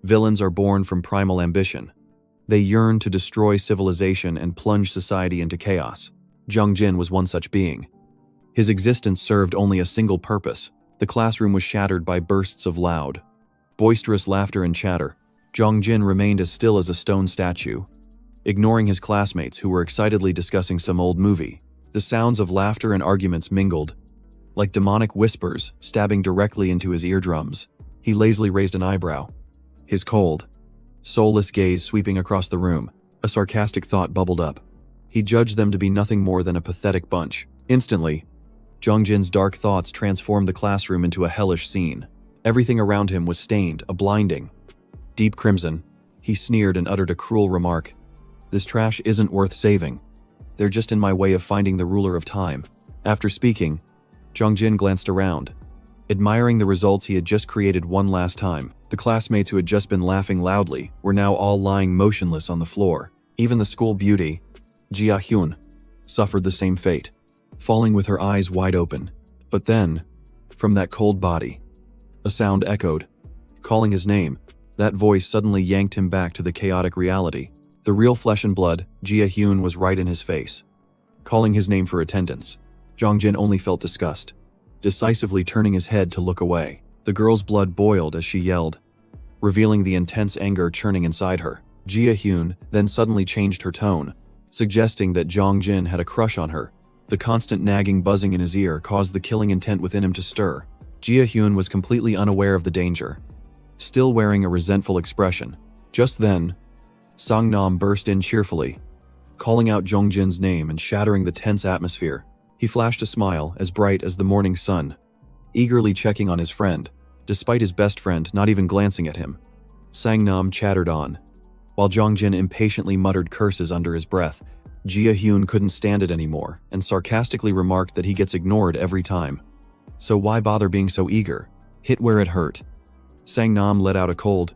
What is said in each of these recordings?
Villains are born from primal ambition. They yearn to destroy civilization and plunge society into chaos. Jung Jin was one such being. His existence served only a single purpose. The classroom was shattered by bursts of loud, boisterous laughter and chatter. Jung Jin remained as still as a stone statue, ignoring his classmates who were excitedly discussing some old movie. The sounds of laughter and arguments mingled, like demonic whispers stabbing directly into his eardrums. He lazily raised an eyebrow, his cold, soulless gaze sweeping across the room. A sarcastic thought bubbled up. He judged them to be nothing more than a pathetic bunch. Instantly, Jung Jin's dark thoughts transformed the classroom into a hellish scene. Everything around him was stained, a blinding, deep crimson. He sneered and uttered a cruel remark. "This trash isn't worth saving. They're just in my way of finding the ruler of time." After speaking, Jung Jin glanced around, admiring the results he had just created one last time. The classmates who had just been laughing loudly were now all lying motionless on the floor. Even the school beauty, Jia Hyun, suffered the same fate, falling with her eyes wide open. But then, from that cold body, a sound echoed, calling his name. That voice suddenly yanked him back to the chaotic reality. The real flesh and blood, Jia Hyun, was right in his face, calling his name for attendance. Jung Jin only felt disgust, decisively turning his head to look away. The girl's blood boiled as she yelled, revealing the intense anger churning inside her. Jia Hyun then suddenly changed her tone, suggesting that Jung Jin had a crush on her. The constant nagging buzzing in his ear caused the killing intent within him to stir. Jia Hyun was completely unaware of the danger, still wearing a resentful expression. Just then, Sang Nam burst in cheerfully, calling out Jung Jin's name and shattering the tense atmosphere. He flashed a smile as bright as the morning sun, eagerly checking on his friend, despite his best friend not even glancing at him. Sang Nam chattered on, while Jung Jin impatiently muttered curses under his breath. Jia Hyun couldn't stand it anymore and sarcastically remarked that he gets ignored every time. So why bother being so eager? Hit where it hurt. Sang Nam let out a cold,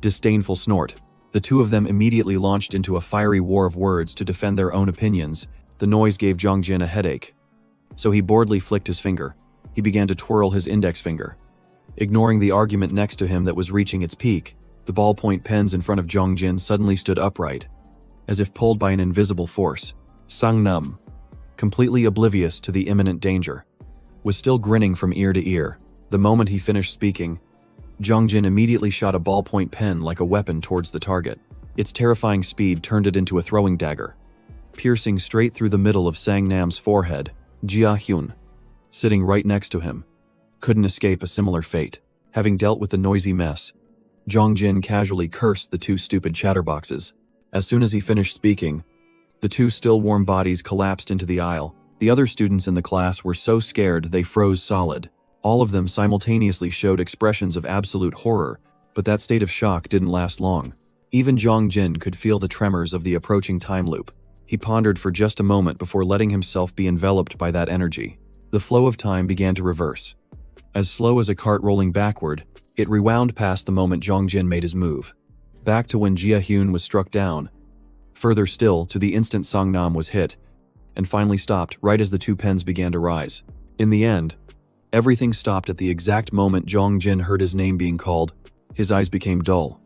disdainful snort. The two of them immediately launched into a fiery war of words to defend their own opinions. The noise gave Jung Jin a headache, so he boredly flicked his finger. He began to twirl his index finger, ignoring the argument next to him that was reaching its peak. The ballpoint pens in front of Jung Jin suddenly stood upright, as if pulled by an invisible force. Sang Nam, completely oblivious to the imminent danger, was still grinning from ear to ear. The moment he finished speaking, Jung Jin immediately shot a ballpoint pen like a weapon towards the target. Its terrifying speed turned it into a throwing dagger, piercing straight through the middle of Sang Nam's forehead. Jia Hyun, sitting right next to him, couldn't escape a similar fate. Having dealt with the noisy mess, Jung Jin casually cursed the two stupid chatterboxes. As soon as he finished speaking, the two still warm bodies collapsed into the aisle. The other students in the class were so scared they froze solid. All of them simultaneously showed expressions of absolute horror, but that state of shock didn't last long. Even Jung Jin could feel the tremors of the approaching time loop. He pondered for just a moment before letting himself be enveloped by that energy. The flow of time began to reverse. As slow as a cart rolling backward, it rewound past the moment Jung Jin made his move, back to when Jia Hyun was struck down, further still to the instant Sang Nam was hit, and finally stopped right as the two pens began to rise. In the end, everything stopped at the exact moment Jung Jin heard his name being called. His eyes became dull,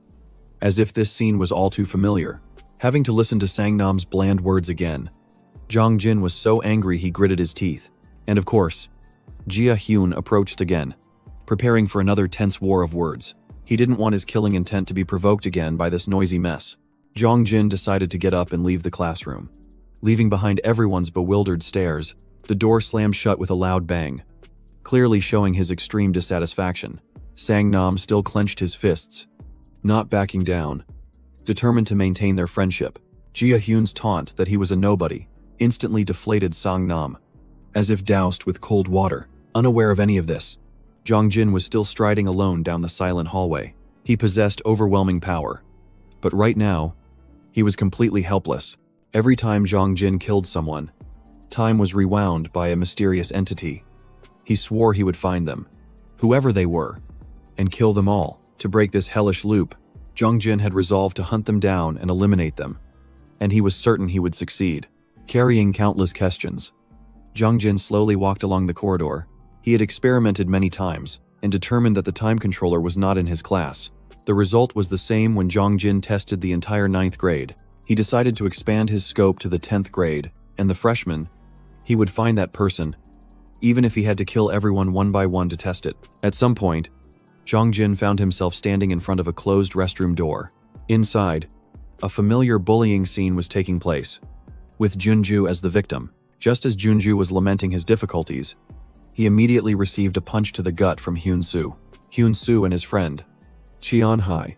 as if this scene was all too familiar. Having to listen to Sang Nam's bland words again, Jung Jin was so angry he gritted his teeth. And of course, Jia Hyun approached again, preparing for another tense war of words. He didn't want his killing intent to be provoked again by this noisy mess. Jung Jin decided to get up and leave the classroom, leaving behind everyone's bewildered stares. The door slammed shut with a loud bang, clearly showing his extreme dissatisfaction. Sang Nam still clenched his fists, not backing down, determined to maintain their friendship. Jia Hyun's taunt that he was a nobody instantly deflated Sang Nam, as if doused with cold water. Unaware of any of this, Jung Jin was still striding alone down the silent hallway. He possessed overwhelming power, but right now, he was completely helpless. Every time Jung Jin killed someone, time was rewound by a mysterious entity. He swore he would find them, whoever they were, and kill them all. To break this hellish loop, Jung Jin had resolved to hunt them down and eliminate them, and he was certain he would succeed. Carrying countless questions, Jung Jin slowly walked along the corridor. He had experimented many times and determined that the time controller was not in his class. The result was the same when Zhang Jin tested the entire 9th grade. He decided to expand his scope to the 10th grade, and the freshman, he would find that person, even if he had to kill everyone one by one to test it. At some point, Zhang Jin found himself standing in front of a closed restroom door. Inside, a familiar bullying scene was taking place, with Junju as the victim. Just as Junju was lamenting his difficulties, he immediately received a punch to the gut from Hyun-soo. Hyun-soo and his friend, Cheon-hai,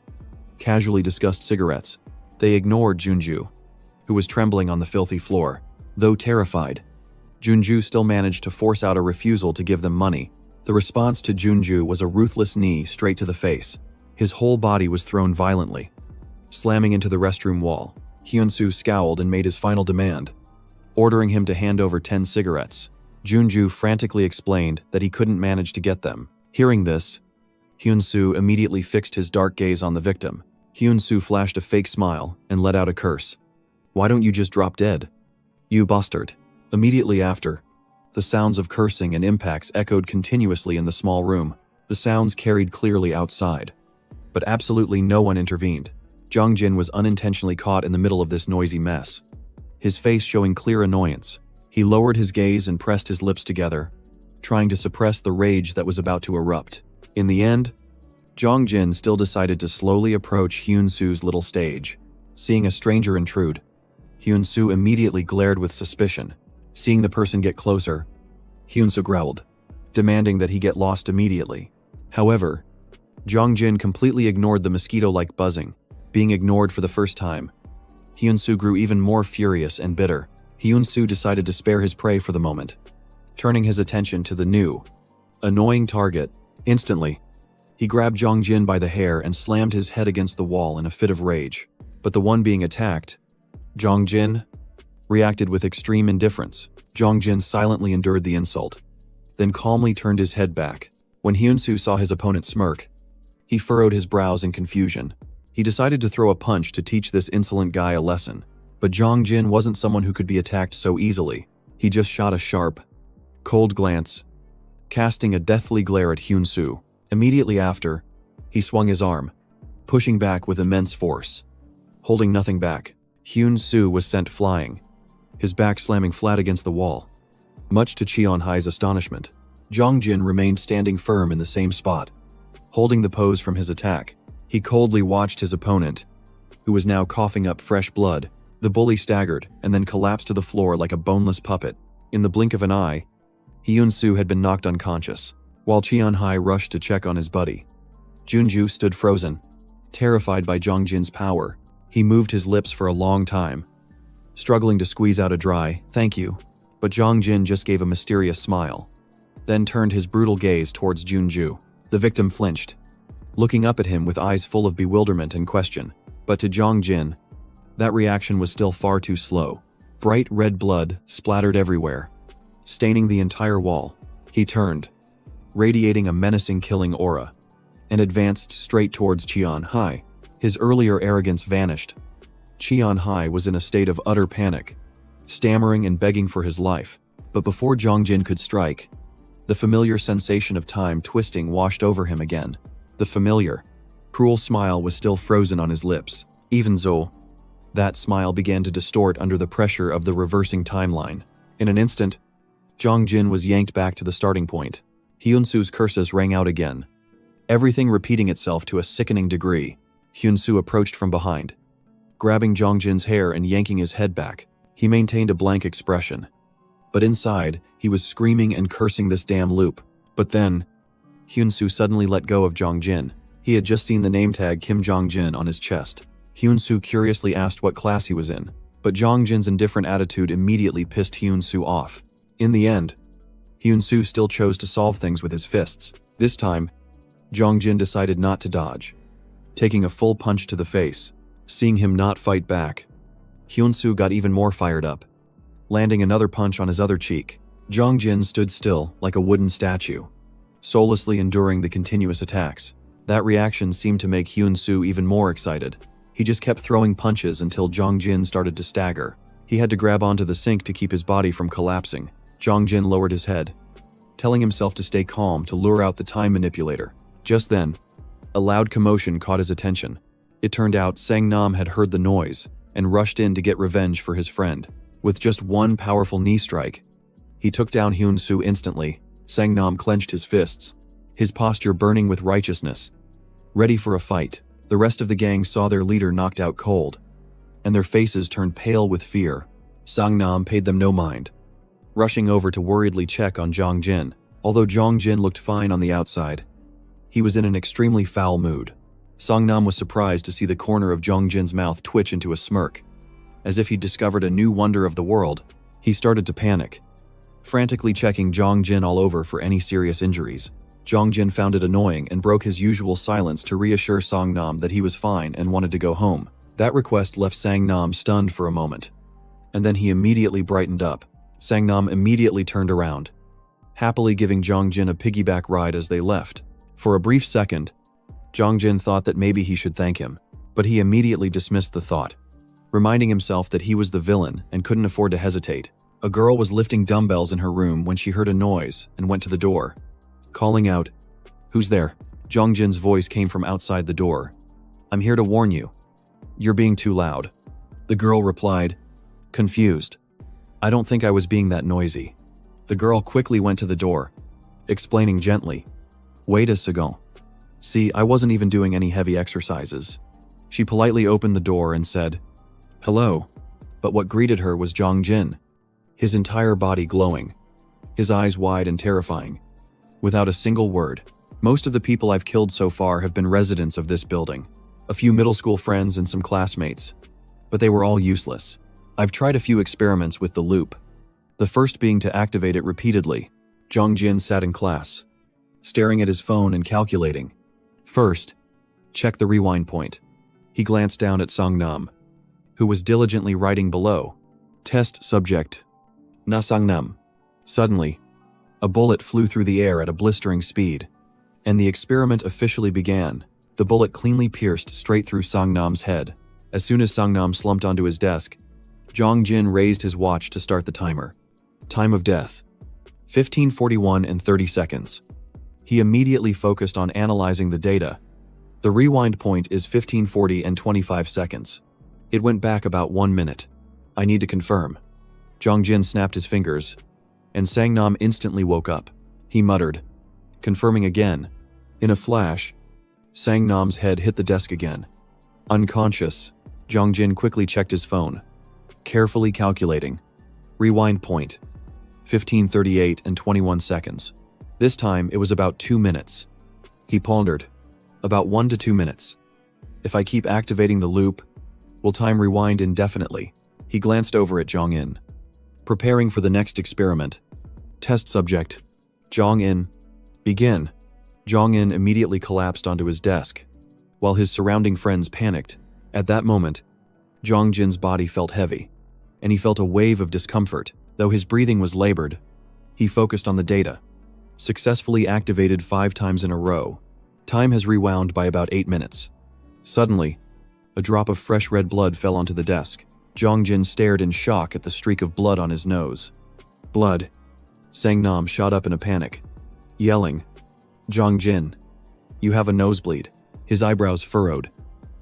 casually discussed cigarettes. They ignored Junju, who was trembling on the filthy floor. Though terrified, Junju still managed to force out a refusal to give them money. The response to Junju was a ruthless knee straight to the face. His whole body was thrown violently, slamming into the restroom wall. Hyun-soo scowled and made his final demand, ordering him to hand over 10 cigarettes. Junju frantically explained that he couldn't manage to get them. Hearing this, Hyun-soo immediately fixed his dark gaze on the victim. Hyun-soo flashed a fake smile and let out a curse. "Why don't you just drop dead, you bastard?" Immediately after, the sounds of cursing and impacts echoed continuously in the small room. The sounds carried clearly outside, but absolutely no one intervened. Zhang Jin was unintentionally caught in the middle of this noisy mess, his face showing clear annoyance. He lowered his gaze and pressed his lips together, trying to suppress the rage that was about to erupt. In the end, Zhang Jin still decided to slowly approach Hyun-soo's little stage. Seeing a stranger intrude, Hyun-soo immediately glared with suspicion. Seeing the person get closer, Hyun-soo growled, demanding that he get lost immediately. However, Zhang Jin completely ignored the mosquito-like buzzing. Being ignored for the first time, Hyun-soo grew even more furious and bitter. Hyun-soo decided to spare his prey for the moment, turning his attention to the new, annoying target. Instantly, he grabbed Zhang Jin by the hair and slammed his head against the wall in a fit of rage. But the one being attacked, Zhang Jin, reacted with extreme indifference. Zhang Jin silently endured the insult, then calmly turned his head back. When Hyun-soo saw his opponent smirk, he furrowed his brows in confusion. He decided to throw a punch to teach this insolent guy a lesson. But Zhang Jin wasn't someone who could be attacked so easily. He just shot a sharp, cold glance, casting a deathly glare at Hyun-soo. Immediately after, he swung his arm, pushing back with immense force. Holding nothing back, Hyun-soo was sent flying, his back slamming flat against the wall. Much to Cheon-hai's astonishment, Zhang Jin remained standing firm in the same spot. Holding the pose from his attack, he coldly watched his opponent, who was now coughing up fresh blood. The bully staggered and then collapsed to the floor like a boneless puppet. In the blink of an eye, Hyun-soo had been knocked unconscious. While Cheon-hai rushed to check on his buddy, Junju stood frozen, terrified by Zhang Jin's power. He moved his lips for a long time, struggling to squeeze out a dry "thank you," but Zhang Jin just gave a mysterious smile, then turned his brutal gaze towards Junju. The victim flinched, looking up at him with eyes full of bewilderment and question. But to Zhang Jin, that reaction was still far too slow. Bright red blood splattered everywhere, staining the entire wall. He turned, radiating a menacing killing aura, and advanced straight towards Cheon-hai. His earlier arrogance vanished. Cheon-hai was in a state of utter panic, stammering and begging for his life. But before Zhang Jin could strike, the familiar sensation of time twisting washed over him again. The familiar, cruel smile was still frozen on his lips. Even so, that smile began to distort under the pressure of the reversing timeline. In an instant, Zhang Jin was yanked back to the starting point. Hyun-soo's curses rang out again, everything repeating itself to a sickening degree. Hyun-soo approached from behind, grabbing Zhang Jin's hair and yanking his head back. He maintained a blank expression, but inside, he was screaming and cursing this damn loop. But then, Hyun-soo suddenly let go of Zhang Jin. He had just seen the name tag Kim Jong-jin on his chest. Hyun-soo curiously asked what class he was in, but Zhang Jin's indifferent attitude immediately pissed Hyun-soo off. In the end, Hyun-soo still chose to solve things with his fists. This time, Zhang Jin decided not to dodge, taking a full punch to the face. Seeing him not fight back, Hyun-soo got even more fired up, landing another punch on his other cheek. Zhang Jin stood still like a wooden statue, soullessly enduring the continuous attacks. That reaction seemed to make Hyun-soo even more excited. He just kept throwing punches until Zhang Jin started to stagger. He had to grab onto the sink to keep his body from collapsing. Zhang Jin lowered his head, telling himself to stay calm to lure out the time manipulator. Just then, A loud commotion caught his attention. It turned out Sang Nam had heard the noise and rushed in to get revenge for his friend. With just one powerful knee strike, he took down Hyun Soo instantly. Sang Nam clenched his fists, his posture burning with righteousness, ready for a fight. The rest of the gang saw their leader knocked out cold, and their faces turned pale with fear. Sang Nam paid them no mind, rushing over to worriedly check on Jong Jin. Although Jong Jin looked fine on the outside, he was in an extremely foul mood. Sang Nam was surprised to see the corner of Jong Jin's mouth twitch into a smirk. As if he'd discovered a new wonder of the world, he started to panic, frantically checking Jong Jin all over for any serious injuries. Jong Jin found it annoying and broke his usual silence to reassure Sang Nam that he was fine and wanted to go home. That request left Sang Nam stunned for a moment, and then he immediately brightened up. Sang Nam immediately turned around, happily giving Jong Jin a piggyback ride as they left. For a brief second, Jong Jin thought that maybe he should thank him, but he immediately dismissed the thought, reminding himself that he was the villain and couldn't afford to hesitate. A girl was lifting dumbbells in her room when she heard a noise and went to the door, calling out, "Who's there?" Jong Jin's voice came from outside the door. "I'm here to warn you. You're being too loud." The girl replied, confused, "I don't think I was being that noisy." The girl quickly went to the door, explaining gently, "Wait a second. See, I wasn't even doing any heavy exercises." She politely opened the door and said, "Hello." But what greeted her was Jong Jin, his entire body glowing, his eyes wide and terrifying. Without a single word, "Most of the people I've killed so far have been residents of this building. A few middle school friends and some classmates. But they were all useless. I've tried a few experiments with the loop. The first being to activate it repeatedly." Jong Jin sat in class, staring at his phone and calculating. First, check the rewind point. He glanced down at Sang Nam, who was diligently writing below, "Test subject, Na Sang Nam." Suddenly, a bullet flew through the air at a blistering speed, and the experiment officially began. The bullet cleanly pierced straight through Sang Nam's head. As soon as Sang Nam slumped onto his desk, Jong Jin raised his watch to start the timer. Time of death, 15:41 and 30 seconds. He immediately focused on analyzing the data. The rewind point is 15:40 and 25 seconds. It went back about 1 minute. "I need to confirm." Jong Jin snapped his fingers, and Sang Nam instantly woke up. He muttered, confirming again. In a flash, Sang Nam's head hit the desk again. Unconscious, Jong Jin quickly checked his phone, carefully calculating. Rewind point, 15:38 and 21 seconds. This time, it was about 2 minutes. He pondered, about 1 to 2 minutes. If I keep activating the loop, will time rewind indefinitely? He glanced over at Jong In, preparing for the next experiment. Test subject, Jong In, begin. Jong In immediately collapsed onto his desk, while his surrounding friends panicked. At that moment, Jong Jin's body felt heavy, and he felt a wave of discomfort. Though his breathing was labored, he focused on the data. Successfully activated 5 times in a row. Time has rewound by about 8 minutes. Suddenly, a drop of fresh red blood fell onto the desk. Jong Jin stared in shock at the streak of blood on his nose. Blood. Sang Nam shot up in a panic, yelling, "Jong Jin, you have a nosebleed." His eyebrows furrowed,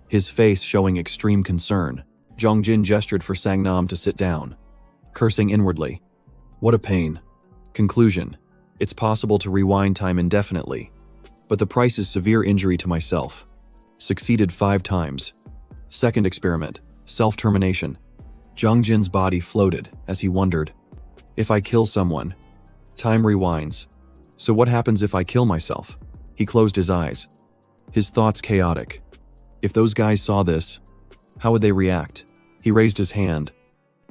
his face showing extreme concern. Jong Jin gestured for Sang Nam to sit down, cursing inwardly. What a pain. Conclusion. It's possible to rewind time indefinitely, but the price is severe injury to myself. Succeeded 5 times. Second experiment, self-termination. Jong Jin's body floated as he wondered, if I kill someone, time rewinds. So what happens if I kill myself? He closed his eyes, his thoughts chaotic. If those guys saw this, how would they react? He raised his hand,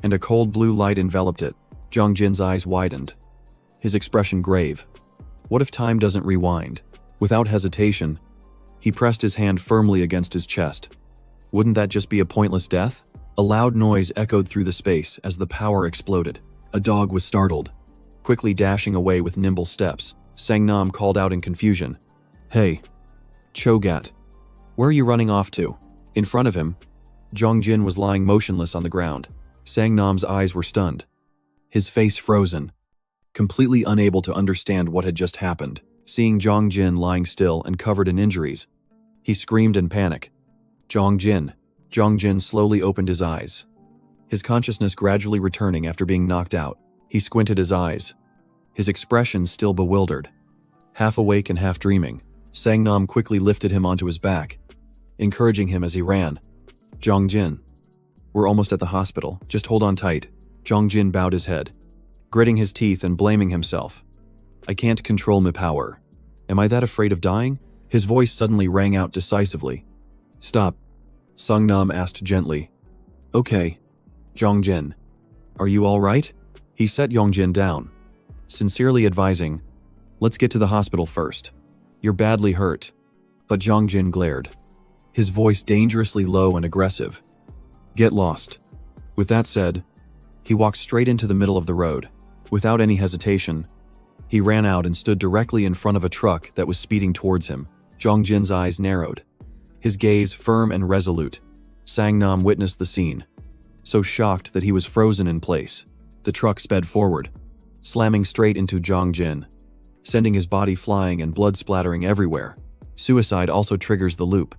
and a cold blue light enveloped it. Jong Jin's eyes widened, his expression grave. What if time doesn't rewind? Without hesitation, he pressed his hand firmly against his chest. Wouldn't that just be a pointless death? A loud noise echoed through the space as the power exploded. A dog was startled, quickly dashing away with nimble steps. Sang Nam called out in confusion, "Hey, Chogat, where are you running off to?" In front of him, Jong Jin was lying motionless on the ground. Sang Nam's eyes were stunned, his face frozen, completely unable to understand what had just happened. Seeing Jong Jin lying still and covered in injuries, He screamed in panic. Zhang Jin. Zhang Jin slowly opened his eyes. His consciousness gradually returning after being knocked out. He squinted his eyes, his expression still bewildered. Half awake and half dreaming, Sangnam quickly lifted him onto his back, encouraging him as he ran. Zhang Jin. We're almost at the hospital, just hold on tight. Zhang Jin bowed his head, gritting his teeth and blaming himself. I can't control my power. Am I that afraid of dying? His voice suddenly rang out decisively. Stop. Sangnam asked gently. Okay. Zhang Jin. Are you all right? He set Yongjin down, sincerely advising, let's get to the hospital first. You're badly hurt. But Zhang Jin glared, his voice dangerously low and aggressive. Get lost. With that said, he walked straight into the middle of the road. Without any hesitation, he ran out and stood directly in front of a truck that was speeding towards him. Zhang Jin's eyes narrowed, his gaze firm and resolute. Sangnam witnessed the scene, so shocked that he was frozen in place. The truck sped forward, slamming straight into Zhang Jin, sending his body flying and blood splattering everywhere. Suicide also triggers the loop.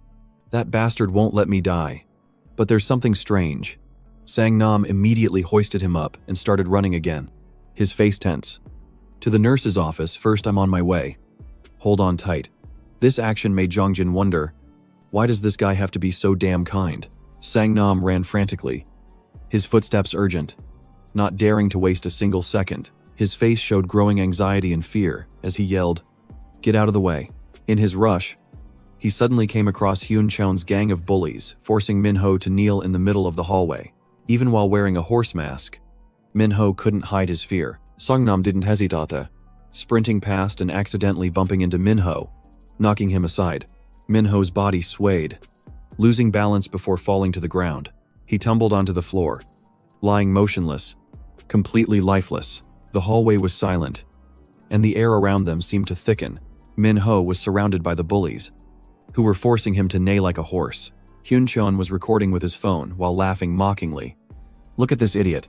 That bastard won't let me die. But there's something strange. Sangnam immediately hoisted him up and started running again, his face tense. To the nurse's office, first I'm on my way. Hold on tight. This action made Zhang Jin wonder, why does this guy have to be so damn kind? Sangnam ran frantically, his footsteps urgent, not daring to waste a single second. His face showed growing anxiety and fear as he yelled, get out of the way. In his rush, he suddenly came across Hyun Cheon's gang of bullies, forcing Minho to kneel in the middle of the hallway. Even while wearing a horse mask, Minho couldn't hide his fear. Sangnam didn't hesitate, sprinting past and accidentally bumping into Minho, knocking him aside. Minho's body swayed, losing balance before falling to the ground. He tumbled onto the floor, lying motionless, completely lifeless. The hallway was silent, and the air around them seemed to thicken. Minho was surrounded by the bullies, who were forcing him to neigh like a horse. Hyun Cheon was recording with his phone while laughing mockingly. Look at this idiot.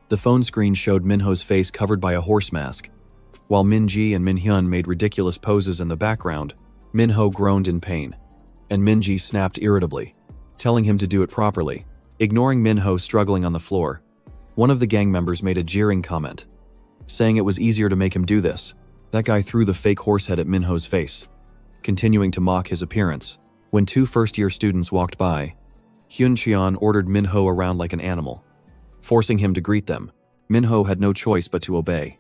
The phone screen showed Minho's face covered by a horse mask. While Minji and Minhyun made ridiculous poses in the background, Minho groaned in pain, and Minji snapped irritably, telling him to do it properly. Ignoring Minho struggling on the floor, one of the gang members made a jeering comment, saying it was easier to make him do this. That guy threw the fake horse head at Minho's face, continuing to mock his appearance. When two first-year students walked by, Hyun Cheon ordered Minho around like an animal, forcing him to greet them. Minho had no choice but to obey,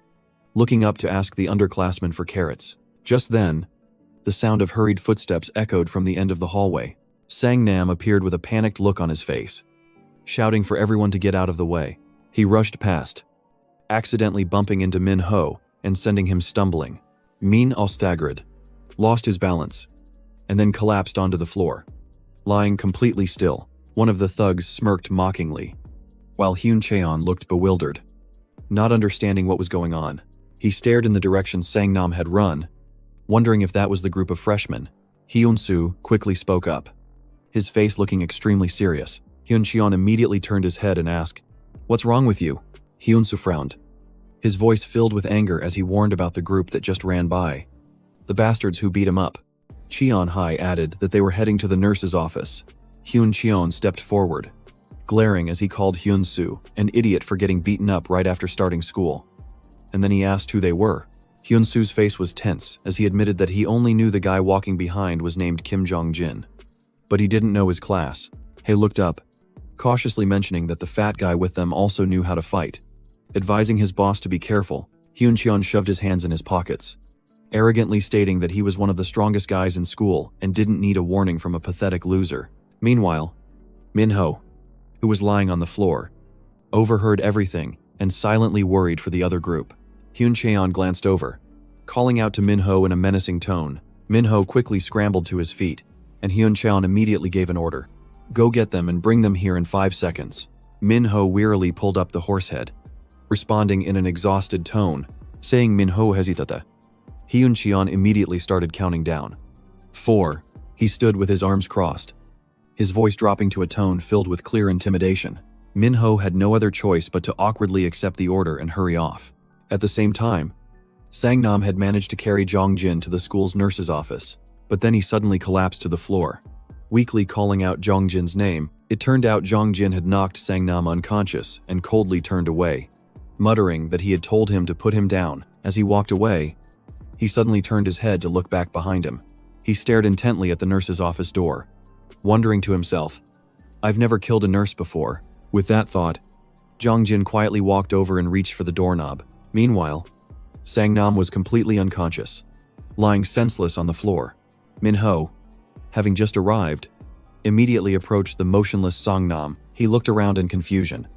looking up to ask the underclassmen for carrots. Just then, the sound of hurried footsteps echoed from the end of the hallway. Sangnam appeared with a panicked look on his face, shouting for everyone to get out of the way. He rushed past, accidentally bumping into Minho and sending him stumbling. Min staggered, lost his balance, and then collapsed onto the floor, lying completely still. One of the thugs smirked mockingly, while Hyun Cheon looked bewildered, not understanding what was going on. He stared in the direction Sangnam had run, wondering if that was the group of freshmen. Hyun-soo quickly spoke up, his face looking extremely serious. Hyun Cheon immediately turned his head and asked, "What's wrong with you?" Hyun-soo frowned, his voice filled with anger as he warned about the group that just ran by. The bastards who beat him up. Cheon Hai added that they were heading to the nurse's office. Hyun Cheon stepped forward, glaring as he called Hyun-soo an idiot for getting beaten up right after starting school. And then he asked who they were. Hyun-soo's face was tense as he admitted that he only knew the guy walking behind was named Kim Jong-jin, but he didn't know his class. He looked up, cautiously mentioning that the fat guy with them also knew how to fight. Advising his boss to be careful, Hyun Cheon shoved his hands in his pockets, arrogantly stating that he was one of the strongest guys in school and didn't need a warning from a pathetic loser. Meanwhile, Minho, who was lying on the floor, overheard everything and silently worried for the other group. Hyun Cheon glanced over, calling out to Minho in a menacing tone. Minho quickly scrambled to his feet, and Hyun Cheon immediately gave an order. Go get them and bring them here in 5 seconds. Minho wearily pulled up the horse head, responding in an exhausted tone, saying Minho hesitate. Hyun Cheon immediately started counting down. 4. He stood with his arms crossed, his voice dropping to a tone filled with clear intimidation. Minho had no other choice but to awkwardly accept the order and hurry off. At the same time, Sangnam had managed to carry Zhang Jin to the school's nurse's office, but then he suddenly collapsed to the floor. Weakly calling out Jongjin's name, it turned out Jongjin had knocked Sangnam unconscious and coldly turned away. Muttering that he had told him to put him down, as he walked away, he suddenly turned his head to look back behind him. He stared intently at the nurse's office door, wondering to himself, "I've never killed a nurse before." With that thought, Jongjin quietly walked over and reached for the doorknob. Meanwhile, Sangnam was completely unconscious, lying senseless on the floor. Minho, having just arrived, immediately approached the motionless Sangnam. He looked around in confusion,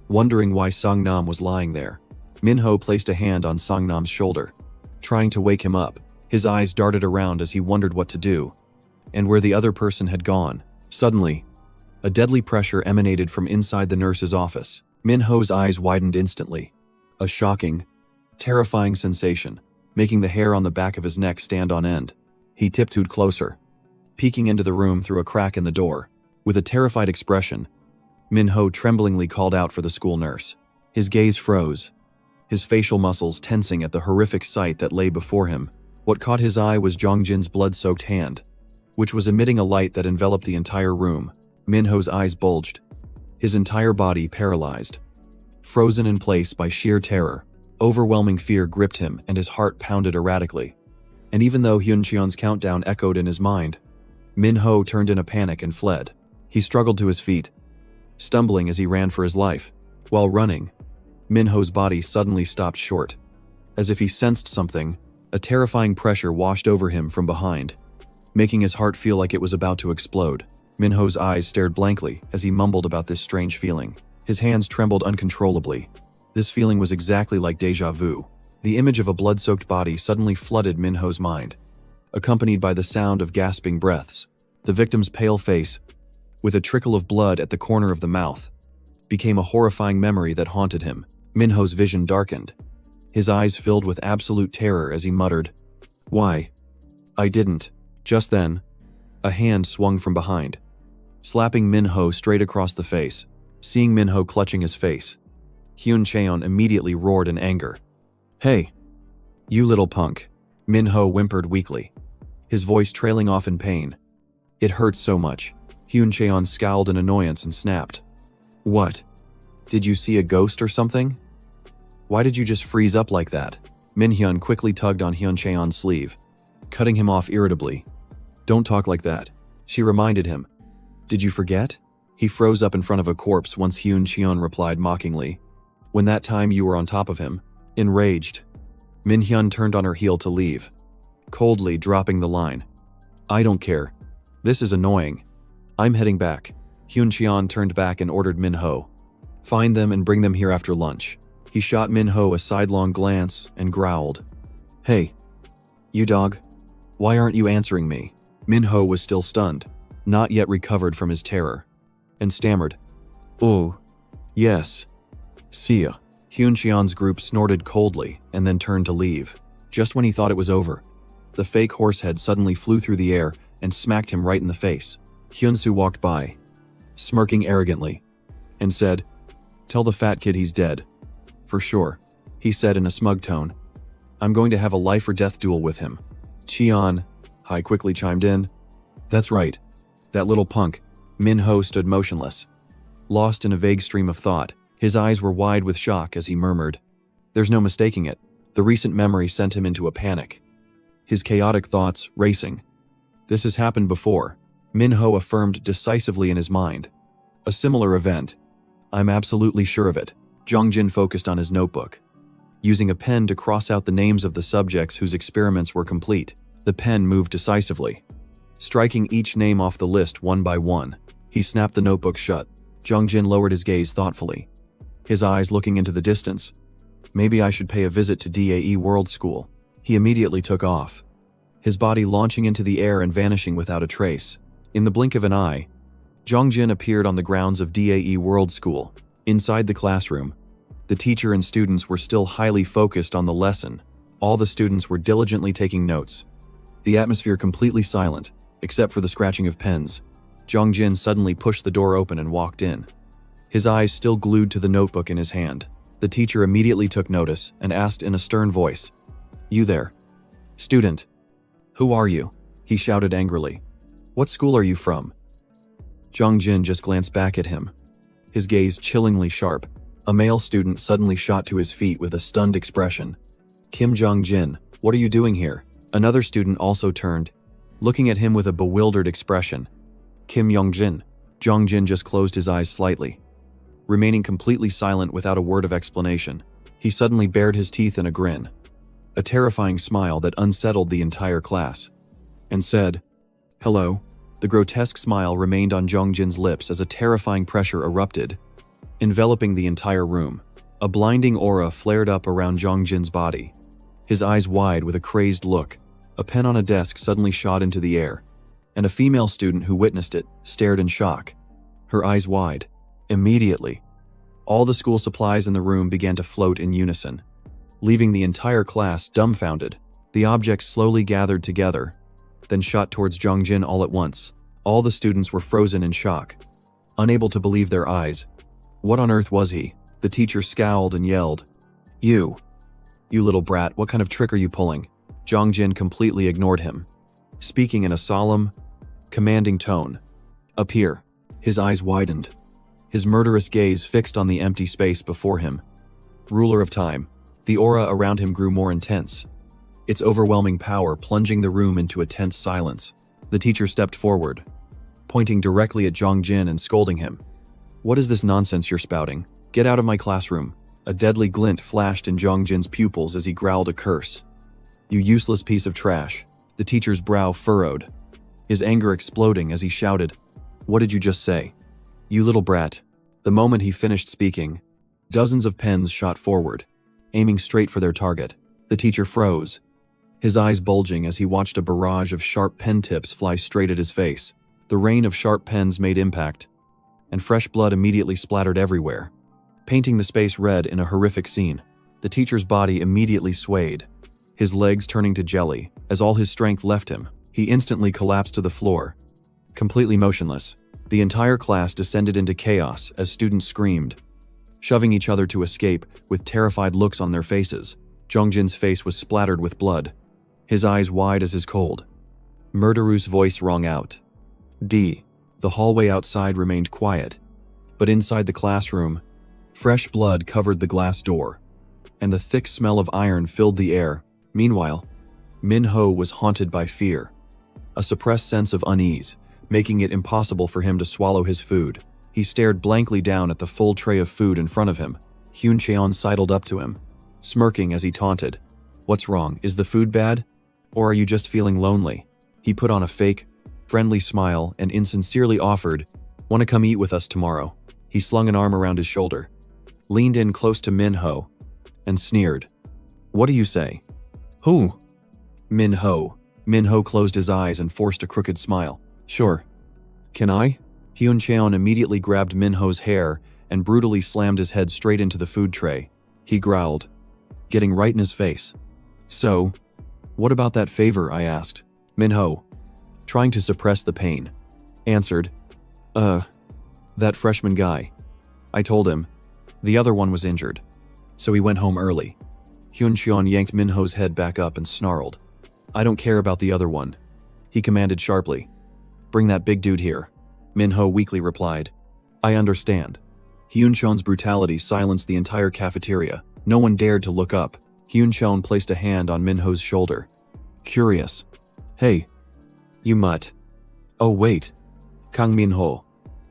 wondering why Sangnam was lying there. Minho placed a hand on Sangnam's shoulder, trying to wake him up. His eyes darted around as he wondered what to do, and where the other person had gone. Suddenly, a deadly pressure emanated from inside the nurse's office. Minho's eyes widened instantly, a shocking, terrifying sensation, making the hair on the back of his neck stand on end. He tiptoed closer, peeking into the room through a crack in the door. With a terrified expression, Minho tremblingly called out for the school nurse. His gaze froze, his facial muscles tensing at the horrific sight that lay before him. What caught his eye was Jongjin's blood-soaked hand, which was emitting a light that enveloped the entire room. Minho's eyes bulged, his entire body paralyzed, frozen in place by sheer terror. Overwhelming fear gripped him and his heart pounded erratically. And even though Hyuncheon's countdown echoed in his mind, Minho turned in a panic and fled. He struggled to his feet, stumbling as he ran for his life. While running, Minho's body suddenly stopped short. As if he sensed something, a terrifying pressure washed over him from behind, making his heart feel like it was about to explode. Minho's eyes stared blankly as he mumbled about this strange feeling. His hands trembled uncontrollably. This feeling was exactly like déjà vu. The image of a blood-soaked body suddenly flooded Minho's mind, accompanied by the sound of gasping breaths. The victim's pale face, with a trickle of blood at the corner of the mouth, became a horrifying memory that haunted him. Minho's vision darkened, his eyes filled with absolute terror as he muttered, "Why? I didn't." Just then, a hand swung from behind, slapping Minho straight across the face. Seeing Minho clutching his face, Hyun Cheon immediately roared in anger. "Hey, you little punk," Minho whimpered weakly, his voice trailing off in pain. "It hurts so much." Hyun Cheon scowled in annoyance and snapped. "What? Did you see a ghost or something? Why did you just freeze up like that?" Minhyun quickly tugged on Hyun Cheon's sleeve, cutting him off irritably. "Don't talk like that," she reminded him. "Did you forget?" He froze up in front of a corpse once Hyun Cheon replied mockingly. "When that time you were on top of him." Enraged, Minhyun turned on her heel to leave, coldly dropping the line. "I don't care. This is annoying. I'm heading back." Hyun Cheon turned back and ordered Minho, "Find them and bring them here after lunch." He shot Minho a sidelong glance and growled, "Hey, you dog, why aren't you answering me?" Minho was still stunned, not yet recovered from his terror, and stammered, "Oh, yes. See ya." Hyun Cheon's group snorted coldly and then turned to leave. Just when he thought it was over, the fake horsehead suddenly flew through the air and smacked him right in the face. Hyunsu walked by, smirking arrogantly, and said, "Tell the fat kid he's dead. For sure," he said in a smug tone. "I'm going to have a life or death duel with him." Cheon, Hai quickly chimed in. "That's right. That little punk." Minho stood motionless, lost in a vague stream of thought. His eyes were wide with shock as he murmured, "There's no mistaking it." The recent memory sent him into a panic, his chaotic thoughts racing. "This has happened before," Minho affirmed decisively in his mind. "A similar event. I'm absolutely sure of it." Jongjin focused on his notebook, using a pen to cross out the names of the subjects whose experiments were complete. The pen moved decisively, striking each name off the list one by one. He snapped the notebook shut. Jongjin lowered his gaze thoughtfully, his eyes looking into the distance. "Maybe I should pay a visit to DAE World School." He immediately took off, his body launching into the air and vanishing without a trace. In the blink of an eye, Jongjin appeared on the grounds of DAE World School. Inside the classroom, the teacher and students were still highly focused on the lesson. All the students were diligently taking notes, the atmosphere completely silent, except for the scratching of pens. Jongjin suddenly pushed the door open and walked in, his eyes still glued to the notebook in his hand. The teacher immediately took notice and asked in a stern voice, "You there, student? Who are you?" He shouted angrily. What school are you from? Jung Jin just glanced back at him, his gaze chillingly sharp. A male student suddenly shot to his feet with a stunned expression. Kim Jung Jin, what are you doing here? Another student also turned, looking at him with a bewildered expression. Kim Young Jin. Jung Jin just closed his eyes slightly, remaining completely silent without a word of explanation. He suddenly bared his teeth in a grin, a terrifying smile that unsettled the entire class, and said, "Hello." The grotesque smile remained on Jung Jin's lips as a terrifying pressure erupted, enveloping the entire room. A blinding aura flared up around Jung Jin's body, his eyes wide with a crazed look. A pen on a desk suddenly shot into the air, and a female student who witnessed it stared in shock, her eyes wide. Immediately, all the school supplies in the room began to float in unison, leaving the entire class dumbfounded. The objects slowly gathered together, then shot towards Jung Jin all at once. All the students were frozen in shock, unable to believe their eyes. What on earth was he? The teacher scowled and yelled, You little brat, what kind of trick are you pulling?" Jung Jin completely ignored him, speaking in a solemn, commanding tone. Up here. His eyes widened, his murderous gaze fixed on the empty space before him. Ruler of time. The aura around him grew more intense, its overwhelming power plunging the room into a tense silence. The teacher stepped forward, pointing directly at Jung Jin and scolding him. "What is this nonsense you're spouting? Get out of my classroom." A deadly glint flashed in Jung Jin's pupils as he growled a curse. "You useless piece of trash." The teacher's brow furrowed, his anger exploding as he shouted, "What did you just say? You little brat." The moment he finished speaking, dozens of pens shot forward, aiming straight for their target. The teacher froze, his eyes bulging as he watched a barrage of sharp pen tips fly straight at his face. The rain of sharp pens made impact, and fresh blood immediately splattered everywhere, painting the space red in a horrific scene. The teacher's body immediately swayed, his legs turning to jelly. As all his strength left him, he instantly collapsed to the floor, completely motionless. The entire class descended into chaos as students screamed, shoving each other to escape with terrified looks on their faces. Jung Jin's face was splattered with blood, his eyes wide as his cold, murderous voice rang out. D. The hallway outside remained quiet, but inside the classroom, fresh blood covered the glass door, and the thick smell of iron filled the air. Meanwhile, Min-ho was haunted by fear, a suppressed sense of unease, making it impossible for him to swallow his food. He stared blankly down at the full tray of food in front of him. Hyun Cheon sidled up to him, smirking as he taunted. "What's wrong? Is the food bad? Or are you just feeling lonely?" He put on a fake, friendly smile and insincerely offered, "Want to come eat with us tomorrow?" He slung an arm around his shoulder, leaned in close to Min-ho, and sneered. "What do you say?" "Who?" Min-ho. Min-ho closed his eyes and forced a crooked smile. "Sure. Can I?" Hyun Cheon immediately grabbed Min-ho's hair and brutally slammed his head straight into the food tray. He growled, getting right in his face. "So, what about that favor?" I asked. Min-ho, trying to suppress the pain, answered, That freshman guy. I told him. The other one was injured, so he went home early." Hyun Cheon yanked Min-ho's head back up and snarled. "I don't care about the other one," he commanded sharply. "Bring that big dude here." Min-ho weakly replied, "I understand." Hyun Cheon's brutality silenced the entire cafeteria. No one dared to look up. Hyun Cheon placed a hand on Min-ho's shoulder. Curious. "Hey, you mutt." "Oh wait, Kang Min-ho,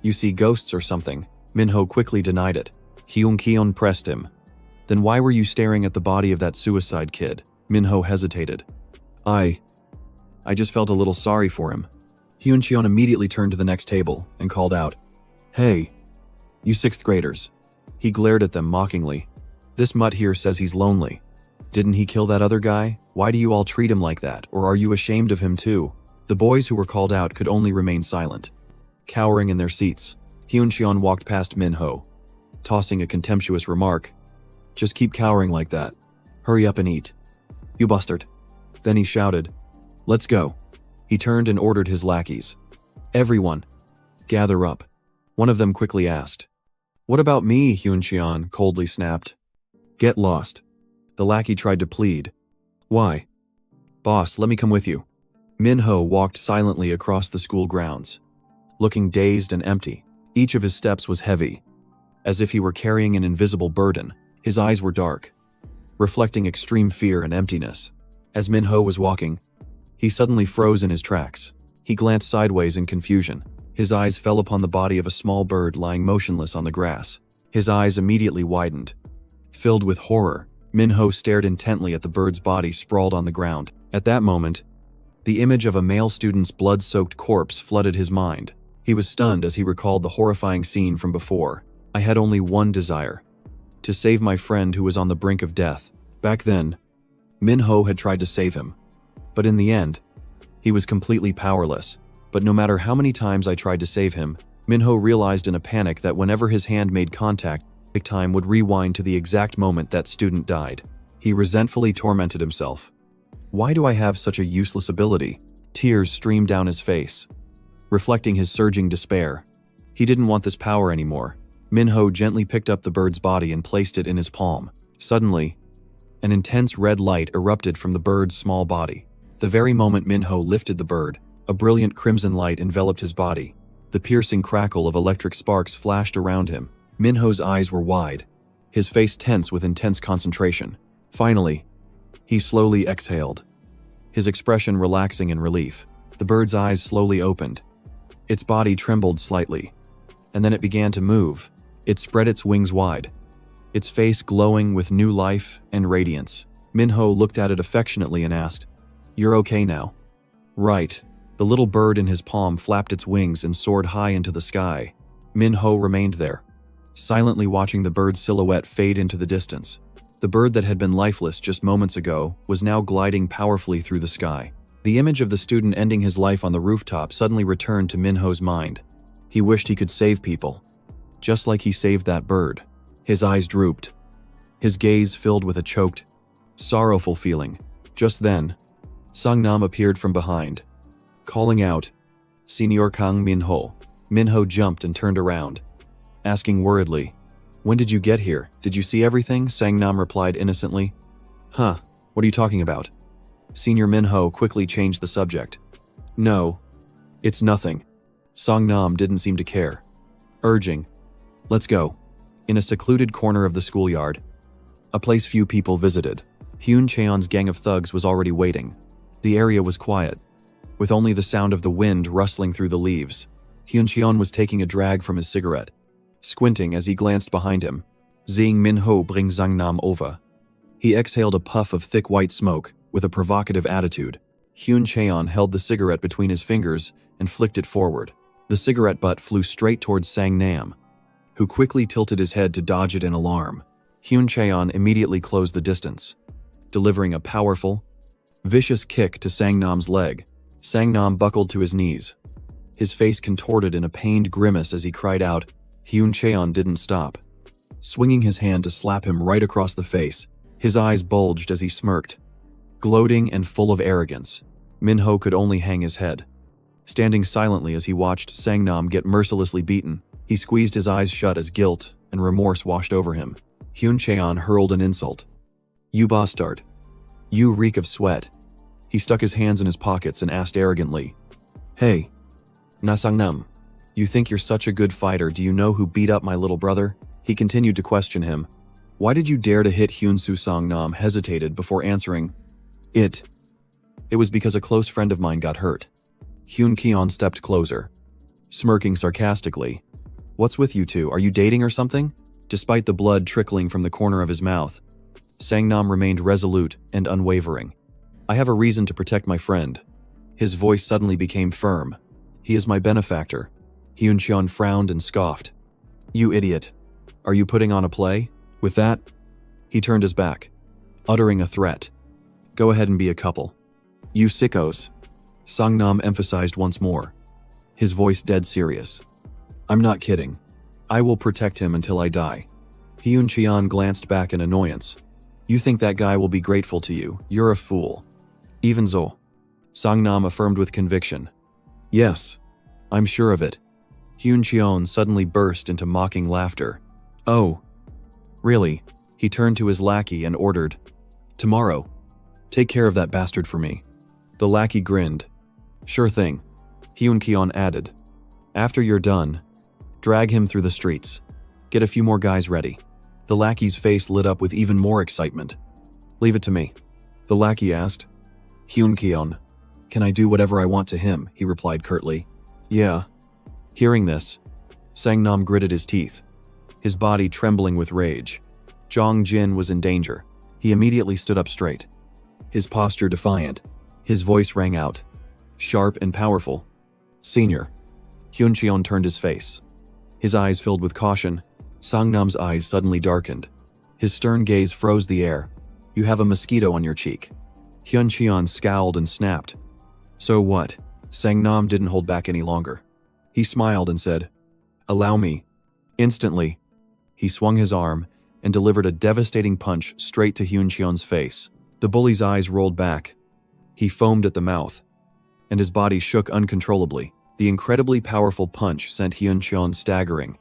you see ghosts or something?" Min-ho quickly denied it. Hyun Cheon pressed him. "Then why were you staring at the body of that suicide kid?" Min-ho hesitated. I just felt a little sorry for him." Hyun Cheon immediately turned to the next table and called out, "Hey, you 6th graders." He glared at them mockingly. "This mutt here says he's lonely. Didn't he kill that other guy? Why do you all treat him like that? Or are you ashamed of him too?" The boys who were called out could only remain silent, cowering in their seats. Hyun Cheon walked past Min-ho, tossing a contemptuous remark. "Just keep cowering like that. Hurry up and eat. You bastard." Then he shouted, "Let's go." He turned and ordered his lackeys. "Everyone, gather up." One of them quickly asked. "What about me?" Hyun Cheon coldly snapped. "Get lost." The lackey tried to plead. "Why?" "Boss, let me come with you." Minho walked silently across the school grounds, looking dazed and empty. Each of his steps was heavy, as if he were carrying an invisible burden. His eyes were dark, reflecting extreme fear and emptiness. As Minho was walking, he suddenly froze in his tracks. He glanced sideways in confusion. His eyes fell upon the body of a small bird lying motionless on the grass. His eyes immediately widened. Filled with horror, Minho stared intently at the bird's body sprawled on the ground. At that moment, the image of a male student's blood-soaked corpse flooded his mind. He was stunned as he recalled the horrifying scene from before. I had only one desire: to save my friend who was on the brink of death. Back then, Minho had tried to save him. But in the end, he was completely powerless. But no matter how many times I tried to save him, Minho realized in a panic that whenever his hand made contact, time would rewind to the exact moment that student died. He resentfully tormented himself. Why do I have such a useless ability? Tears streamed down his face, reflecting his surging despair. He didn't want this power anymore. Minho gently picked up the bird's body and placed it in his palm. Suddenly, an intense red light erupted from the bird's small body. The very moment Minho lifted the bird, a brilliant crimson light enveloped his body. The piercing crackle of electric sparks flashed around him. Minho's eyes were wide, his face tense with intense concentration. Finally, he slowly exhaled, his expression relaxing in relief. The bird's eyes slowly opened. Its body trembled slightly, and then it began to move. It spread its wings wide, its face glowing with new life and radiance. Minho looked at it affectionately and asked, "You're okay now?" "Right." The little bird in his palm flapped its wings and soared high into the sky. Minho remained there, silently watching the bird's silhouette fade into the distance. The bird that had been lifeless just moments ago was now gliding powerfully through the sky. The image of the student ending his life on the rooftop suddenly returned to Minho's mind. He wished he could save people, just like he saved that bird. His eyes drooped, his gaze filled with a choked, sorrowful feeling. Just then, Sangnam appeared from behind, calling out, "Senior Kang Minho." Minho jumped and turned around, asking worriedly, "When did you get here? Did you see everything?" Sangnam replied innocently. "Huh, what are you talking about?" Senior Minho quickly changed the subject. "No, it's nothing." Sangnam didn't seem to care, urging, "Let's go." In a secluded corner of the schoolyard, a place few people visited, Hyun Cheon's gang of thugs was already waiting. The area was quiet, with only the sound of the wind rustling through the leaves. Hyun Cheon was taking a drag from his cigarette, squinting as he glanced behind him. Seeing Minho bring Sangnam over, he exhaled a puff of thick white smoke with a provocative attitude. Hyun Cheon held the cigarette between his fingers and flicked it forward. The cigarette butt flew straight towards Sangnam, who quickly tilted his head to dodge it in alarm. Hyun Cheon immediately closed the distance, delivering a powerful, vicious kick to Sangnam's leg. Sangnam buckled to his knees, his face contorted in a pained grimace as he cried out. Hyun Cheon didn't stop, swinging his hand to slap him right across the face. His eyes bulged as he smirked, gloating and full of arrogance. Minho could only hang his head, standing silently as he watched Sangnam get mercilessly beaten. He squeezed his eyes shut as guilt and remorse washed over him. Hyun Cheon hurled an insult. "You bastard. You reek of sweat." He stuck his hands in his pockets and asked arrogantly, "Hey, Na Sangnam, you think you're such a good fighter, do you know who beat up my little brother?" He continued to question him. "Why did you dare to hit Hyun Soo?" Sangnam hesitated before answering, It was because a close friend of mine got hurt." Hyun Cheon stepped closer, smirking sarcastically. "What's with you two? Are you dating or something?" Despite the blood trickling from the corner of his mouth, Sangnam remained resolute and unwavering. "I have a reason to protect my friend." His voice suddenly became firm. "He is my benefactor." Hyun Cheon frowned and scoffed. "You idiot. Are you putting on a play?" With that, he turned his back, uttering a threat. "Go ahead and be a couple. You sickos." Sangnam emphasized once more, his voice dead serious. "I'm not kidding. I will protect him until I die." Hyun Cheon glanced back in annoyance. "You think that guy will be grateful to you? You're a fool." "Even so," Sangnam affirmed with conviction. "Yes, I'm sure of it." Hyun Cheon suddenly burst into mocking laughter. "Oh, really?" He turned to his lackey and ordered, "Tomorrow, take care of that bastard for me." The lackey grinned, Sure thing, Hyun-kyeon added. After you're done, drag him through the streets. Get a few more guys ready. The lackey's face lit up with even more excitement. Leave it to me, the lackey asked. Hyun-kyeon, can I do whatever I want to him? He replied curtly. Yeah. Hearing this, Sang-nam gritted his teeth, his body trembling with rage. Jong-jin was in danger. He immediately stood up straight, his posture defiant. His voice rang out, sharp and powerful. Senior. Hyun-cheon turned his face. His eyes filled with caution. Sang-nam's eyes suddenly darkened. His stern gaze froze the air. You have a mosquito on your cheek. Hyun-cheon scowled and snapped. So what? Sang-nam didn't hold back any longer. He smiled and said, allow me. Instantly, he swung his arm and delivered a devastating punch straight to Hyun-cheon's face. The bully's eyes rolled back. He foamed at the mouth, and his body shook uncontrollably. The incredibly powerful punch sent Hyun-cheon staggering,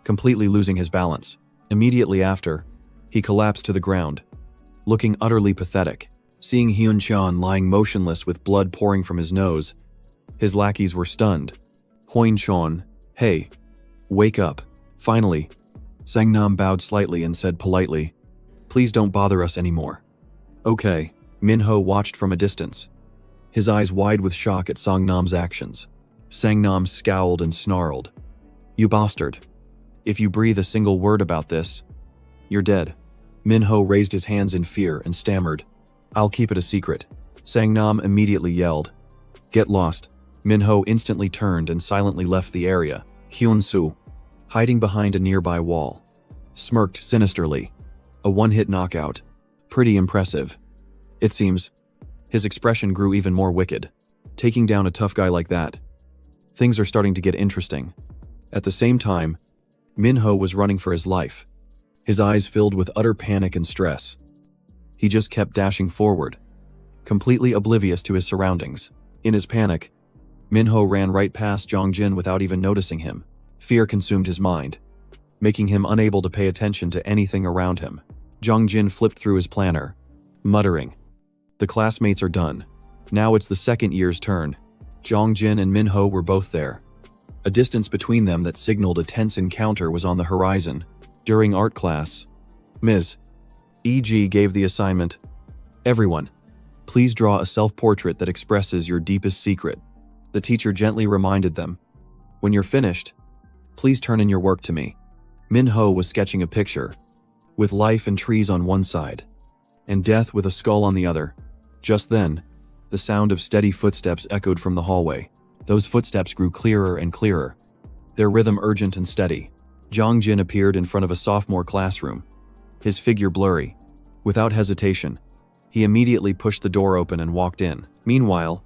completely losing his balance. Immediately after, he collapsed to the ground, looking utterly pathetic. Seeing Hyun-cheon lying motionless with blood pouring from his nose, his lackeys were stunned. Hyun-cheon, hey, wake up. Finally, Sang-nam bowed slightly and said politely, please don't bother us anymore. Okay. Min-ho watched from a distance, his eyes wide with shock at Sang-nam's actions. Sang-nam scowled and snarled. You bastard. If you breathe a single word about this, you're dead. Min-ho raised his hands in fear and stammered, I'll keep it a secret. Sang-nam immediately yelled, get lost. Min-ho instantly turned and silently left the area. Hyun-soo, hiding behind a nearby wall, smirked sinisterly. A one-hit knockout. Pretty impressive. It seems. His expression grew even more wicked. Taking down a tough guy like that. Things are starting to get interesting. At the same time, Min-ho was running for his life, his eyes filled with utter panic and stress. He just kept dashing forward, completely oblivious to his surroundings. In his panic, Min-ho ran right past Jong-jin without even noticing him. Fear consumed his mind, making him unable to pay attention to anything around him. Jong-jin flipped through his planner, muttering, the classmates are done. Now it's the second year's turn. Jong-jin and Min-ho were both there. A distance between them that signaled a tense encounter was on the horizon. During art class, Ms. E.G. gave the assignment, everyone, please draw a self-portrait that expresses your deepest secret. The teacher gently reminded them, when you're finished, please turn in your work to me. Min-ho was sketching a picture, with life and trees on one side, and death with a skull on the other. Just then, the sound of steady footsteps echoed from the hallway. Those footsteps grew clearer and clearer, their rhythm urgent and steady. Jong-jin appeared in front of a sophomore classroom, his figure blurry. Without hesitation, he immediately pushed the door open and walked in. Meanwhile,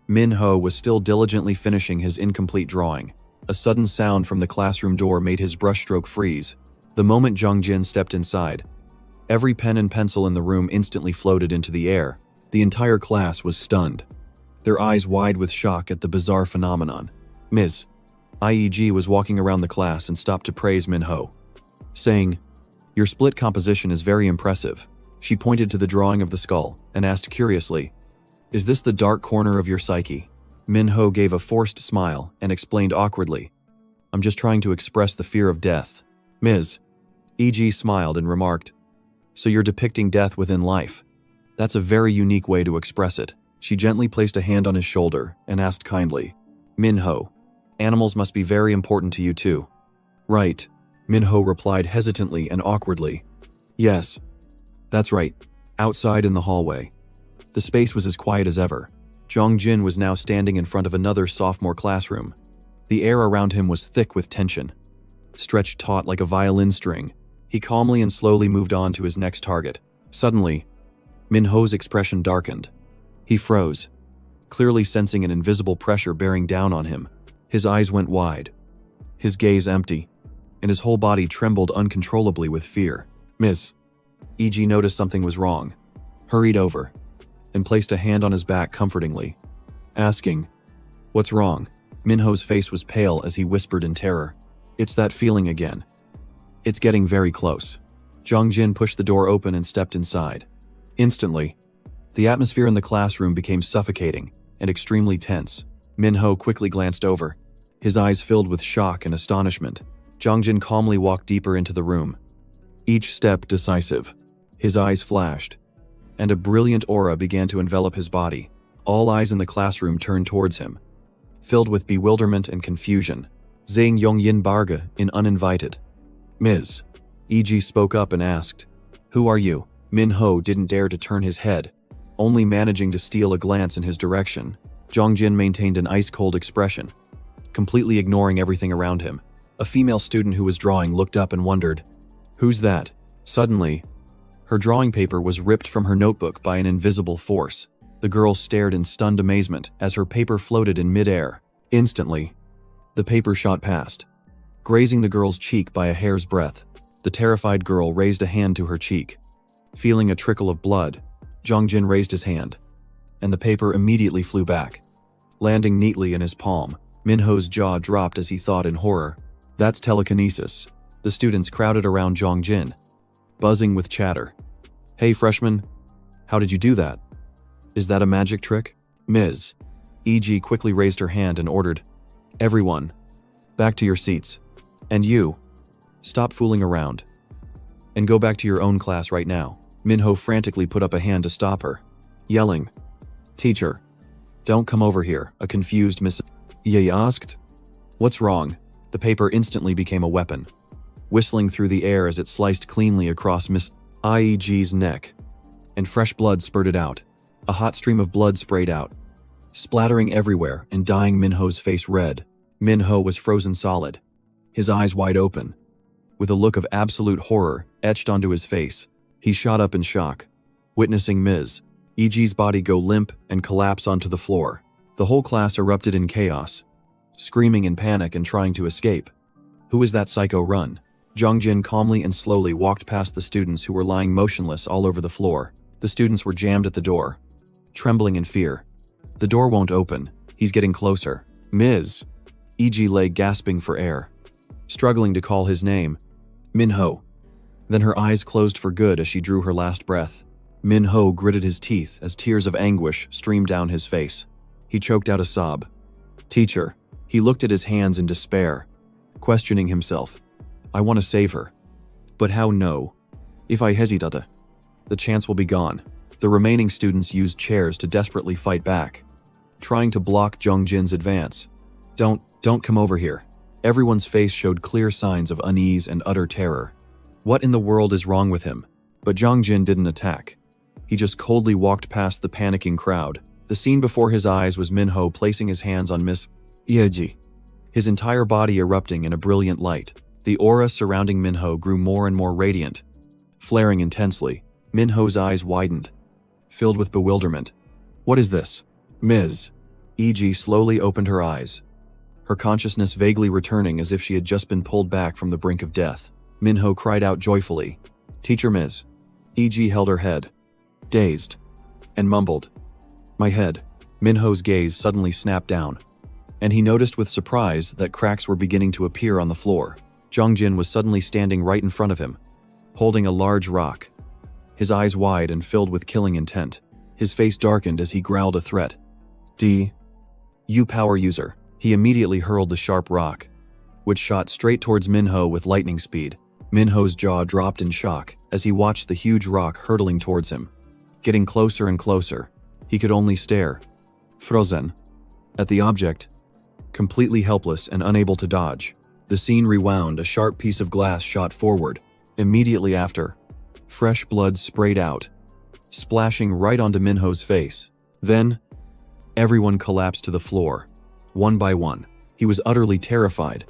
Min-ho was still diligently finishing his incomplete drawing. A sudden sound from the classroom door made his brushstroke freeze. The moment Jong-jin stepped inside, every pen and pencil in the room instantly floated into the air. The entire class was stunned, their eyes wide with shock at the bizarre phenomenon. Ms. IEG was walking around the class and stopped to praise Min-ho, saying, your split composition is very impressive. She pointed to the drawing of the skull and asked curiously, is this the dark corner of your psyche? Min-ho gave a forced smile and explained awkwardly, I'm just trying to express the fear of death. Ms. E.G. smiled and remarked, so you're depicting death within life. That's a very unique way to express it. She gently placed a hand on his shoulder and asked kindly, Min-ho, animals must be very important to you too. Right, Min-ho replied hesitantly and awkwardly. Yes, that's right. Outside in the hallway, the space was as quiet as ever. Jong-jin was now standing in front of another sophomore classroom. The air around him was thick with tension, stretched taut like a violin string. He calmly and slowly moved on to his next target. Suddenly, Min-ho's expression darkened. He froze, clearly sensing an invisible pressure bearing down on him. His eyes went wide, his gaze empty, and his whole body trembled uncontrollably with fear. Ms. E.G. noticed something was wrong, hurried over, and placed a hand on his back comfortingly, asking, what's wrong? Min-ho's face was pale as he whispered in terror, it's that feeling again. It's getting very close. Jong-jin pushed the door open and stepped inside. Instantly, the atmosphere in the classroom became suffocating and extremely tense. Minho quickly glanced over, his eyes filled with shock and astonishment. Jongjin calmly walked deeper into the room, each step decisive. His eyes flashed, and a brilliant aura began to envelop his body. All eyes in the classroom turned towards him, filled with bewilderment and confusion. Zhang Yongyin Barga in uninvited. Ms. E.G. spoke up and asked, "Who are you?" Minho didn't dare to turn his head, only managing to steal a glance in his direction. Jongjin maintained an ice-cold expression, completely ignoring everything around him. A female student who was drawing looked up and wondered, "Who's that?" Suddenly, her drawing paper was ripped from her notebook by an invisible force. The girl stared in stunned amazement as her paper floated in mid-air. Instantly, the paper shot past, grazing the girl's cheek by a hair's breadth. The terrified girl raised a hand to her cheek. Feeling a trickle of blood, Jongjin raised his hand, and the paper immediately flew back, landing neatly in his palm. Minho's jaw dropped as he thought in horror. That's telekinesis. The students crowded around Jongjin, buzzing with chatter. "Hey freshman, how did you do that? Is that a magic trick?" Ms. E.G. quickly raised her hand and ordered, "Everyone, back to your seats. And you, stop fooling around, and go back to your own class right now." Minho frantically put up a hand to stop her, yelling, "Teacher, don't come over here," a confused Miss Ye asked. "What's wrong?" The paper instantly became a weapon, whistling through the air as it sliced cleanly across Miss IEG's neck, and fresh blood spurted out. A hot stream of blood sprayed out, splattering everywhere and dyeing Minho's face red. Minho was frozen solid, his eyes wide open, with a look of absolute horror etched onto his face. He shot up in shock, witnessing Ms. E.G.'s body go limp and collapse onto the floor. The whole class erupted in chaos, screaming in panic and trying to escape. "Who is that psycho? Run!" Jongjin calmly and slowly walked past the students who were lying motionless all over the floor. The students were jammed at the door, trembling in fear. "The door won't open. He's getting closer." Ms. E.G. lay gasping for air, struggling to call his name. "Minho." Then her eyes closed for good as she drew her last breath. Minho gritted his teeth as tears of anguish streamed down his face. He choked out a sob. "Teacher." He looked at his hands in despair, questioning himself. "I want to save her. But how? No. If I hesitate, the chance will be gone." The remaining students used chairs to desperately fight back, trying to block Jongjin's advance. Don't come over here." Everyone's face showed clear signs of unease and utter terror. What in the world is wrong with him? But Jongjin didn't attack. He just coldly walked past the panicking crowd. The scene before his eyes was Minho placing his hands on Miss Yeji, his entire body erupting in a brilliant light. The aura surrounding Minho grew more and more radiant, flaring intensely. Minho's eyes widened, filled with bewilderment. "What is this?" Ms. E.G. slowly opened her eyes, her consciousness vaguely returning as if she had just been pulled back from the brink of death. Minho cried out joyfully, "Teacher Ms." E.G. held her head, dazed, and mumbled, "My head." Minho's gaze suddenly snapped down, and he noticed with surprise that cracks were beginning to appear on the floor. Jongjin was suddenly standing right in front of him, holding a large rock, his eyes wide and filled with killing intent. His face darkened as he growled a threat. "You power user." He immediately hurled the sharp rock, which shot straight towards Minho with lightning speed. Minho's jaw dropped in shock as he watched the huge rock hurtling towards him, getting closer and closer. He could only stare, frozen, at the object, completely helpless and unable to dodge. The scene rewound. A sharp piece of glass shot forward. Immediately after, fresh blood sprayed out, splashing right onto Minho's face. Then, everyone collapsed to the floor, one by one. He was utterly terrified,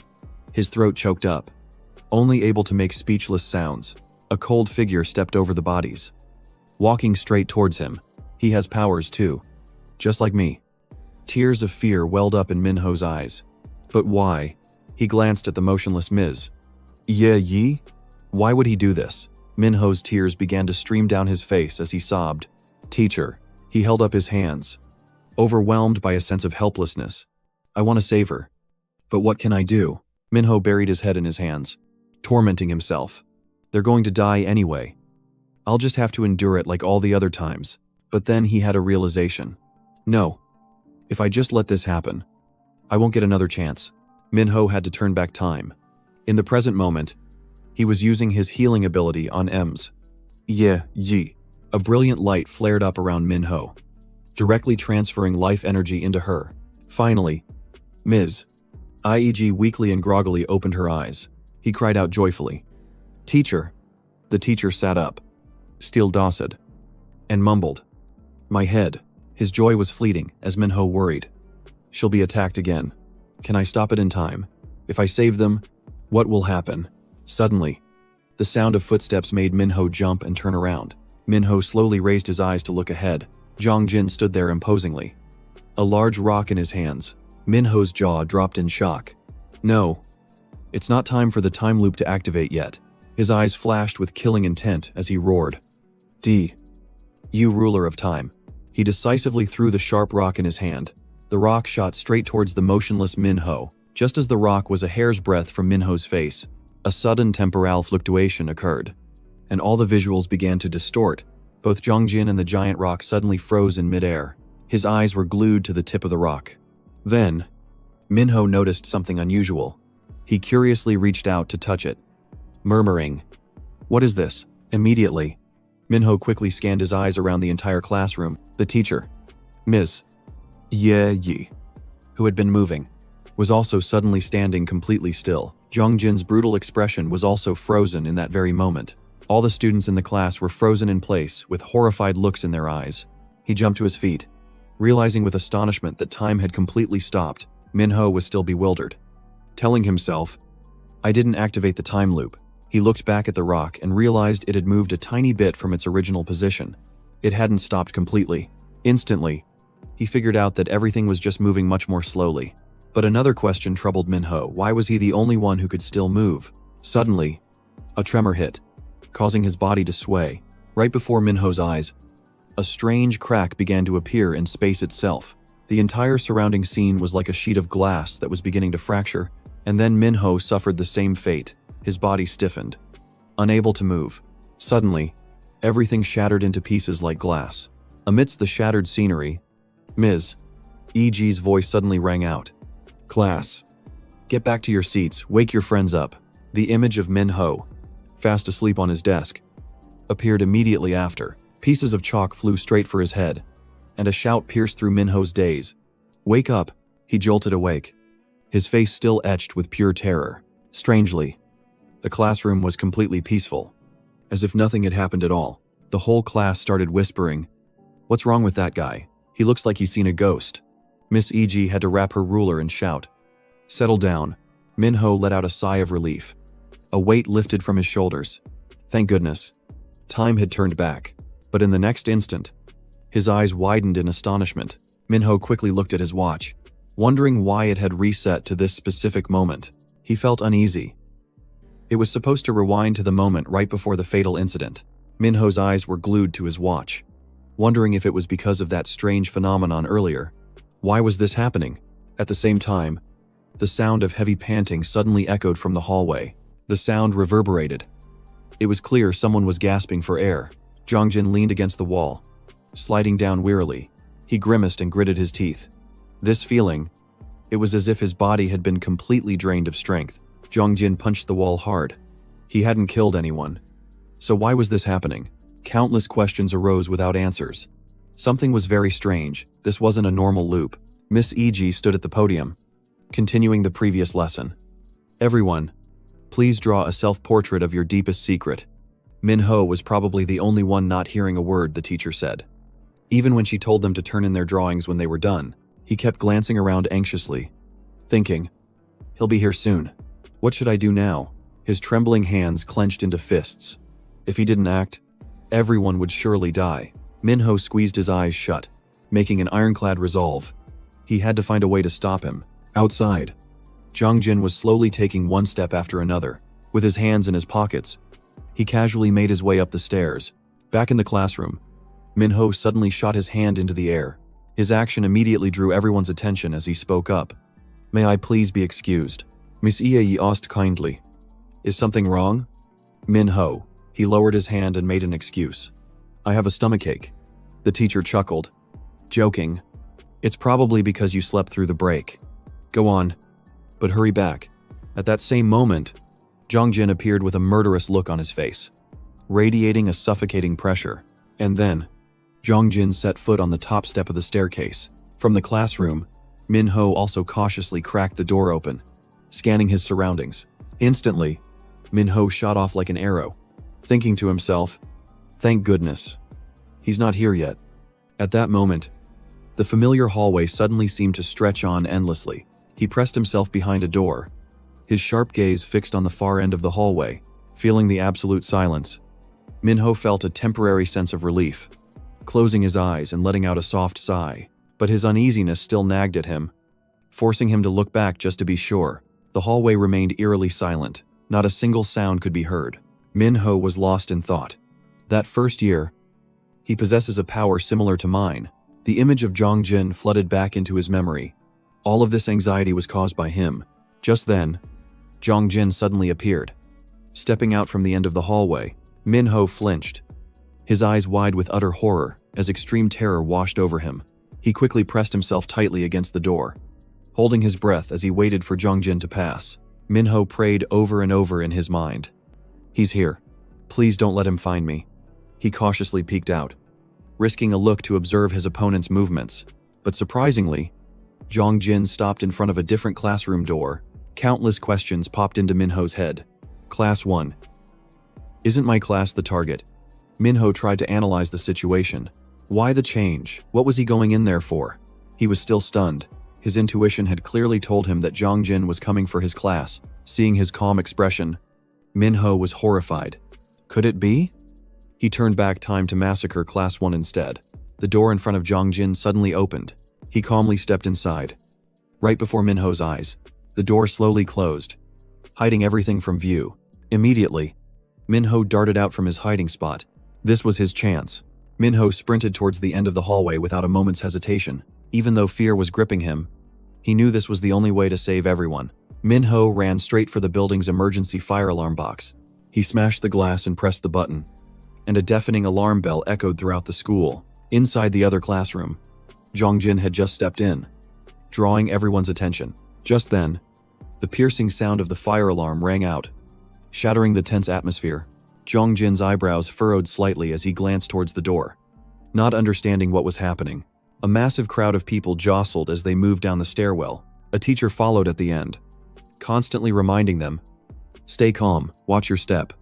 his throat choked up, only able to make speechless sounds. A cold figure stepped over the bodies, walking straight towards him. "He has powers too, just like me." Tears of fear welled up in Minho's eyes. "But why?" He glanced at the motionless Ms. Yi. Why would he do this? Minho's tears began to stream down his face as he sobbed. "Teacher." He held up his hands, overwhelmed by a sense of helplessness. "I want to save her. But what can I do?" Minho buried his head in his hands, tormenting himself. "They're going to die anyway. I'll just have to endure it like all the other times." But then he had a realization. "No. If I just let this happen, I won't get another chance. Minho had to turn back time. In the present moment, he was using his healing ability on M's. Yeah, Ji. A brilliant light flared up around Minho, directly transferring life energy into her. Finally, Ms. IEG weakly and groggily opened her eyes. He cried out joyfully. Teacher. The teacher sat up, steel dawsed, and mumbled. My head. His joy was fleeting as Minho worried. She'll be attacked again. Can I stop it in time? If I save them, what will happen? Suddenly, the sound of footsteps made Minho jump and turn around. Minho slowly raised his eyes to look ahead. Zhang Jin stood there imposingly, a large rock in his hands. Minho's jaw dropped in shock. No. It's not time for the time loop to activate yet. His eyes flashed with killing intent as he roared. You ruler of time. He decisively threw the sharp rock in his hand. The rock shot straight towards the motionless Minho. Just as the rock was a hair's breadth from Minho's face, a sudden temporal fluctuation occurred, and all the visuals began to distort. Both Zhang Jin and the giant rock suddenly froze in midair. His eyes were glued to the tip of the rock. Then, Minho noticed something unusual. He curiously reached out to touch it, murmuring, "What is this?" Immediately, Minho quickly scanned his eyes around the entire classroom. The teacher, Ms. Yi, who had been moving, was also suddenly standing completely still. Zhang Jin's brutal expression was also frozen in that very moment. All the students in the class were frozen in place with horrified looks in their eyes. He jumped to his feet, realizing with astonishment that time had completely stopped. Minho was still bewildered. Telling himself, I didn't activate the time loop. He looked back at the rock and realized it had moved a tiny bit from its original position. It hadn't stopped completely. Instantly, he figured out that everything was just moving much more slowly. But another question troubled Minho. Why was he the only one who could still move? Suddenly, a tremor hit, causing his body to sway. Right before Minho's eyes, a strange crack began to appear in space itself. The entire surrounding scene was like a sheet of glass that was beginning to fracture, and then Minho suffered the same fate. His body stiffened, unable to move. Suddenly, everything shattered into pieces like glass. Amidst the shattered scenery, Ms. EG's voice suddenly rang out. Class, get back to your seats, wake your friends up. The image of Minho, fast asleep on his desk, appeared immediately after. Pieces of chalk flew straight for his head, and a shout pierced through Minho's daze. Wake up! He jolted awake, his face still etched with pure terror. Strangely, the classroom was completely peaceful, as if nothing had happened at all. The whole class started whispering, "What's wrong with that guy? He looks like he's seen a ghost." Miss EG had to wrap her ruler and shout, "Settle down." Minho let out a sigh of relief. A weight lifted from his shoulders. Thank goodness. Time had turned back. But in the next instant, his eyes widened in astonishment. Minho quickly looked at his watch, wondering why it had reset to this specific moment. He felt uneasy. It was supposed to rewind to the moment right before the fatal incident. Minho's eyes were glued to his watch, wondering if it was because of that strange phenomenon earlier. Why was this happening? At the same time, the sound of heavy panting suddenly echoed from the hallway. The sound reverberated. It was clear someone was gasping for air. Zhang Jin leaned against the wall, sliding down wearily. He grimaced and gritted his teeth. This feeling, it was as if his body had been completely drained of strength. Zhang Jin punched the wall hard. He hadn't killed anyone. So why was this happening? Countless questions arose without answers. Something was very strange. This wasn't a normal loop. Miss EG stood at the podium, continuing the previous lesson. Everyone, please draw a self-portrait of your deepest secret. Minho was probably the only one not hearing a word the teacher said. Even when she told them to turn in their drawings when they were done, he kept glancing around anxiously, thinking, he'll be here soon. What should I do now? His trembling hands clenched into fists. If he didn't act, everyone would surely die. Minho squeezed his eyes shut, making an ironclad resolve. He had to find a way to stop him. Outside, Zhang Jin was slowly taking one step after another. With his hands in his pockets, he casually made his way up the stairs. Back in the classroom, Minho suddenly shot his hand into the air. His action immediately drew everyone's attention as he spoke up. May I please be excused? Miss Yi asked kindly. Is something wrong? Minho. He lowered his hand and made an excuse. I have a stomachache. The teacher chuckled, joking. It's probably because you slept through the break. Go on, but hurry back. At that same moment, Zhang Jin appeared with a murderous look on his face, radiating a suffocating pressure. And then, Zhang Jin set foot on the top step of the staircase. From the classroom, Minho also cautiously cracked the door open, scanning his surroundings. Instantly, Minho shot off like an arrow, thinking to himself, "Thank goodness, he's not here yet." At that moment, the familiar hallway suddenly seemed to stretch on endlessly. He pressed himself behind a door, his sharp gaze fixed on the far end of the hallway. Feeling the absolute silence, Minho felt a temporary sense of relief, closing his eyes and letting out a soft sigh. But his uneasiness still nagged at him, forcing him to look back just to be sure. The hallway remained eerily silent. Not a single sound could be heard. Minho was lost in thought. That first year, he possesses a power similar to mine. The image of Zhang Jin flooded back into his memory. All of this anxiety was caused by him. Just then, Zhang Jin suddenly appeared. Stepping out from the end of the hallway, Minho flinched, his eyes wide with utter horror as extreme terror washed over him. He quickly pressed himself tightly against the door, holding his breath as he waited for Zhang Jin to pass. Minho prayed over and over in his mind. "He's here. Please don't let him find me." He cautiously peeked out, risking a look to observe his opponent's movements. But surprisingly, Zhang Jin stopped in front of a different classroom door. Countless questions popped into Minho's head. Class 1. Isn't my class the target? Minho tried to analyze the situation. Why the change? What was he going in there for? He was still stunned. His intuition had clearly told him that Zhang Jin was coming for his class. Seeing his calm expression, Minho was horrified. Could it be? He turned back time to massacre Class 1 instead. The door in front of Zhang Jin suddenly opened. He calmly stepped inside. Right before Minho's eyes, the door slowly closed, hiding everything from view. Immediately, Minho darted out from his hiding spot. This was his chance. Minho sprinted towards the end of the hallway without a moment's hesitation. Even though fear was gripping him, he knew this was the only way to save everyone. Minho ran straight for the building's emergency fire alarm box. He smashed the glass and pressed the button, and a deafening alarm bell echoed throughout the school. Inside the other classroom, Zhang Jin had just stepped in, drawing everyone's attention. Just then, the piercing sound of the fire alarm rang out, shattering the tense atmosphere. Zhang Jin's eyebrows furrowed slightly as he glanced towards the door. Not understanding what was happening, a massive crowd of people jostled as they moved down the stairwell. A teacher followed at the end, constantly reminding them, "Stay calm, watch your step.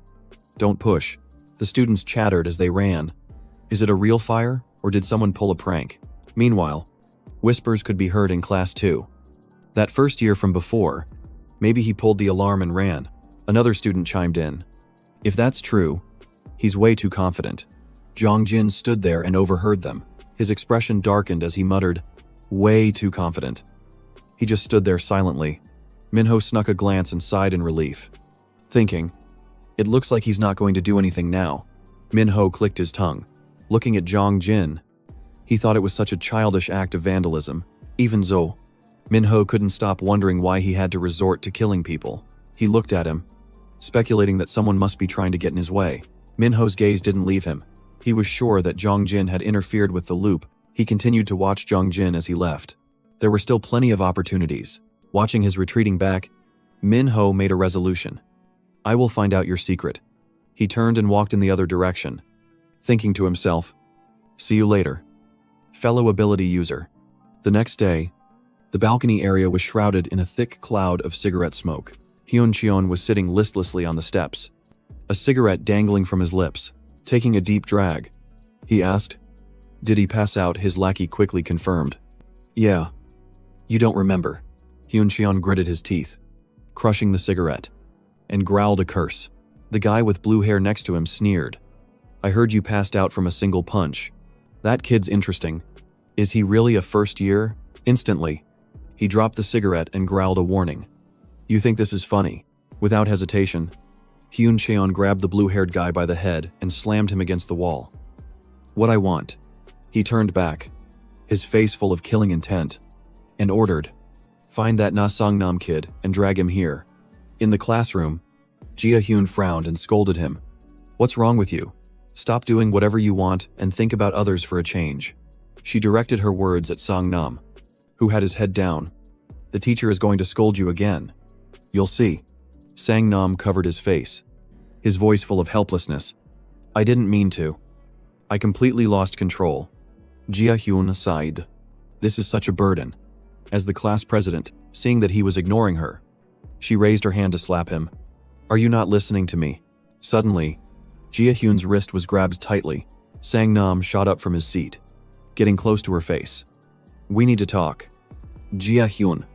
Don't push." The students chattered as they ran. Is it a real fire, or did someone pull a prank? Meanwhile, whispers could be heard in Class 2. That first year from before, maybe he pulled the alarm and ran. Another student chimed in. If that's true, he's way too confident. Zhang Jin stood there and overheard them. His expression darkened as he muttered, "Way too confident." He just stood there silently. Minho snuck a glance and sighed in relief, thinking, it looks like he's not going to do anything now. Minho clicked his tongue. Looking at Zhang Jin, he thought it was such a childish act of vandalism. Even so, Minho couldn't stop wondering why he had to resort to killing people. He looked at him, speculating that someone must be trying to get in his way. Minho's gaze didn't leave him. He was sure that Zhang Jin had interfered with the loop. He continued to watch Zhang Jin as he left. There were still plenty of opportunities. Watching his retreating back, Minho made a resolution. I will find out your secret. He turned and walked in the other direction, thinking to himself, see you later, fellow ability user. The next day, the balcony area was shrouded in a thick cloud of cigarette smoke. Hyun Cheon was sitting listlessly on the steps, a cigarette dangling from his lips. Taking a deep drag, he asked, did he pass out? His lackey quickly confirmed. Yeah. You don't remember. Hyun Cheon gritted his teeth, crushing the cigarette, and growled a curse. The guy with blue hair next to him sneered. I heard you passed out from a single punch. That kid's interesting. Is he really a first year? Instantly, he dropped the cigarette and growled a warning. You think this is funny? Without hesitation, Hyun Cheon grabbed the blue-haired guy by the head and slammed him against the wall. What I want. He turned back, his face full of killing intent, and ordered, find that Na Songnam kid and drag him here. In the classroom, Jia Hyun frowned and scolded him. What's wrong with you? Stop doing whatever you want and think about others for a change. She directed her words at Songnam, who had his head down, The teacher is going to scold you again. You'll see. Sang Nam covered his face, his voice full of helplessness. I didn't mean to. I completely lost control. Jia Hyun sighed. This is such a burden. As the class president, seeing that he was ignoring her, she raised her hand to slap him. Are you not listening to me? Suddenly, Jia Hyun's wrist was grabbed tightly. Sang Nam shot up from his seat, getting close to her face. We need to talk. Jia Hyun.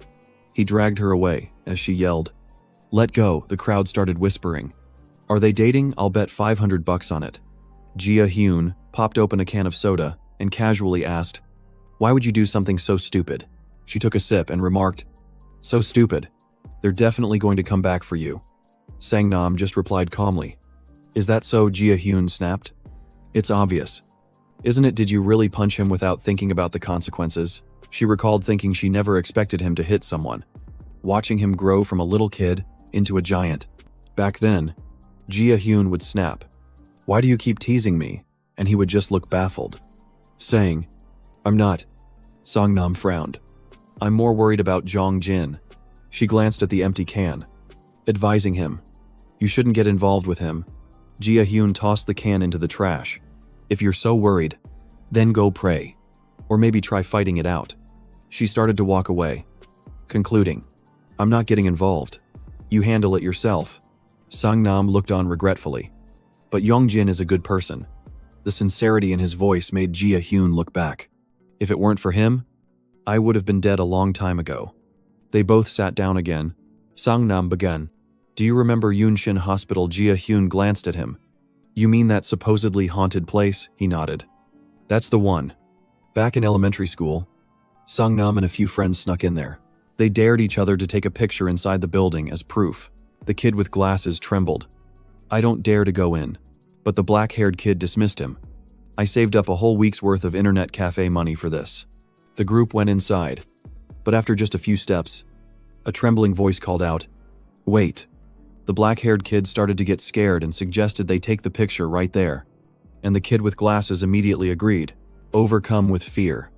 He dragged her away as she yelled. Let go, the crowd started whispering. Are they dating? I'll bet $500 on it. Jia Hyun popped open a can of soda and casually asked, why would you do something so stupid? She took a sip and remarked, so stupid. They're definitely going to come back for you. Sang Nam just replied calmly. Is that so? Jia Hyun snapped. It's obvious. Isn't it? Did you really punch him without thinking about the consequences? She recalled thinking she never expected him to hit someone. Watching him grow from a little kid into a giant. Back then, Jia Hyun would snap. Why do you keep teasing me? And he would just look baffled, saying, I'm not. Sang Nam frowned. I'm more worried about Jong Jin. She glanced at the empty can, advising him, you shouldn't get involved with him. Jia Hyun tossed the can into the trash. If you're so worried, then go pray. Or maybe try fighting it out. She started to walk away, concluding, I'm not getting involved. You handle it yourself. Sang Nam looked on regretfully. But Yongjin is a good person. The sincerity in his voice made Jia Hyun look back. If it weren't for him, I would have been dead a long time ago. They both sat down again. Sang Nam began. Do you remember Yunshin Hospital? Jia Hyun glanced at him. You mean that supposedly haunted place? He nodded. That's the one. Back in elementary school, Sang Nam and a few friends snuck in there. They dared each other to take a picture inside the building as proof. The kid with glasses trembled. I don't dare to go in. But the black-haired kid dismissed him. I saved up a whole week's worth of internet cafe money for this. The group went inside. But after just a few steps, a trembling voice called out, Wait. The black-haired kid started to get scared and suggested they take the picture right there. And the kid with glasses immediately agreed, overcome with fear.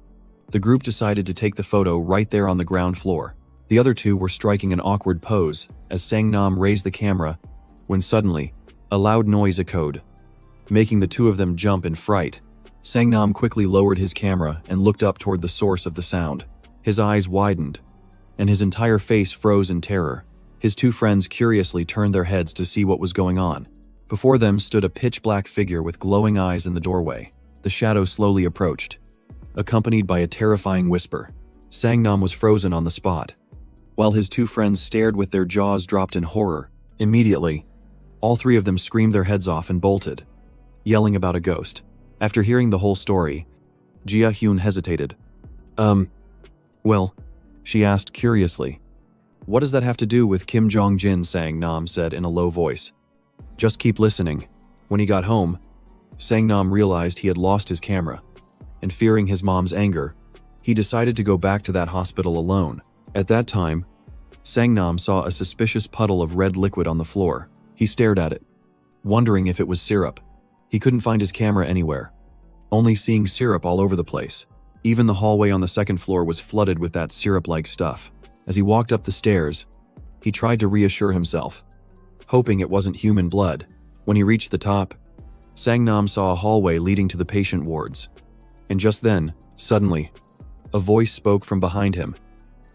The group decided to take the photo right there on the ground floor. The other two were striking an awkward pose as Sang Nam raised the camera, when suddenly, a loud noise echoed, making the two of them jump in fright. Sang Nam quickly lowered his camera and looked up toward the source of the sound. His eyes widened, and his entire face froze in terror. His two friends curiously turned their heads to see what was going on. Before them stood a pitch-black figure with glowing eyes in the doorway. The shadow slowly approached, accompanied by a terrifying whisper. Sang Nam was frozen on the spot, while his two friends stared with their jaws dropped in horror. Immediately, all three of them screamed their heads off and bolted, yelling about a ghost. After hearing the whole story, Jia Hyun hesitated. Well, she asked curiously. What does that have to do with Kim Jong-jin? Sang Nam said in a low voice. Just keep listening. When he got home, Sang Nam realized he had lost his camera, and fearing his mom's anger, he decided to go back to that hospital alone. At that time, Sang Nam saw a suspicious puddle of red liquid on the floor. He stared at it, wondering if it was syrup. He couldn't find his camera anywhere, only seeing syrup all over the place. Even the hallway on the second floor was flooded with that syrup-like stuff. As he walked up the stairs, he tried to reassure himself, hoping it wasn't human blood. When he reached the top, Sang Nam saw a hallway leading to the patient wards. And just then, suddenly, a voice spoke from behind him.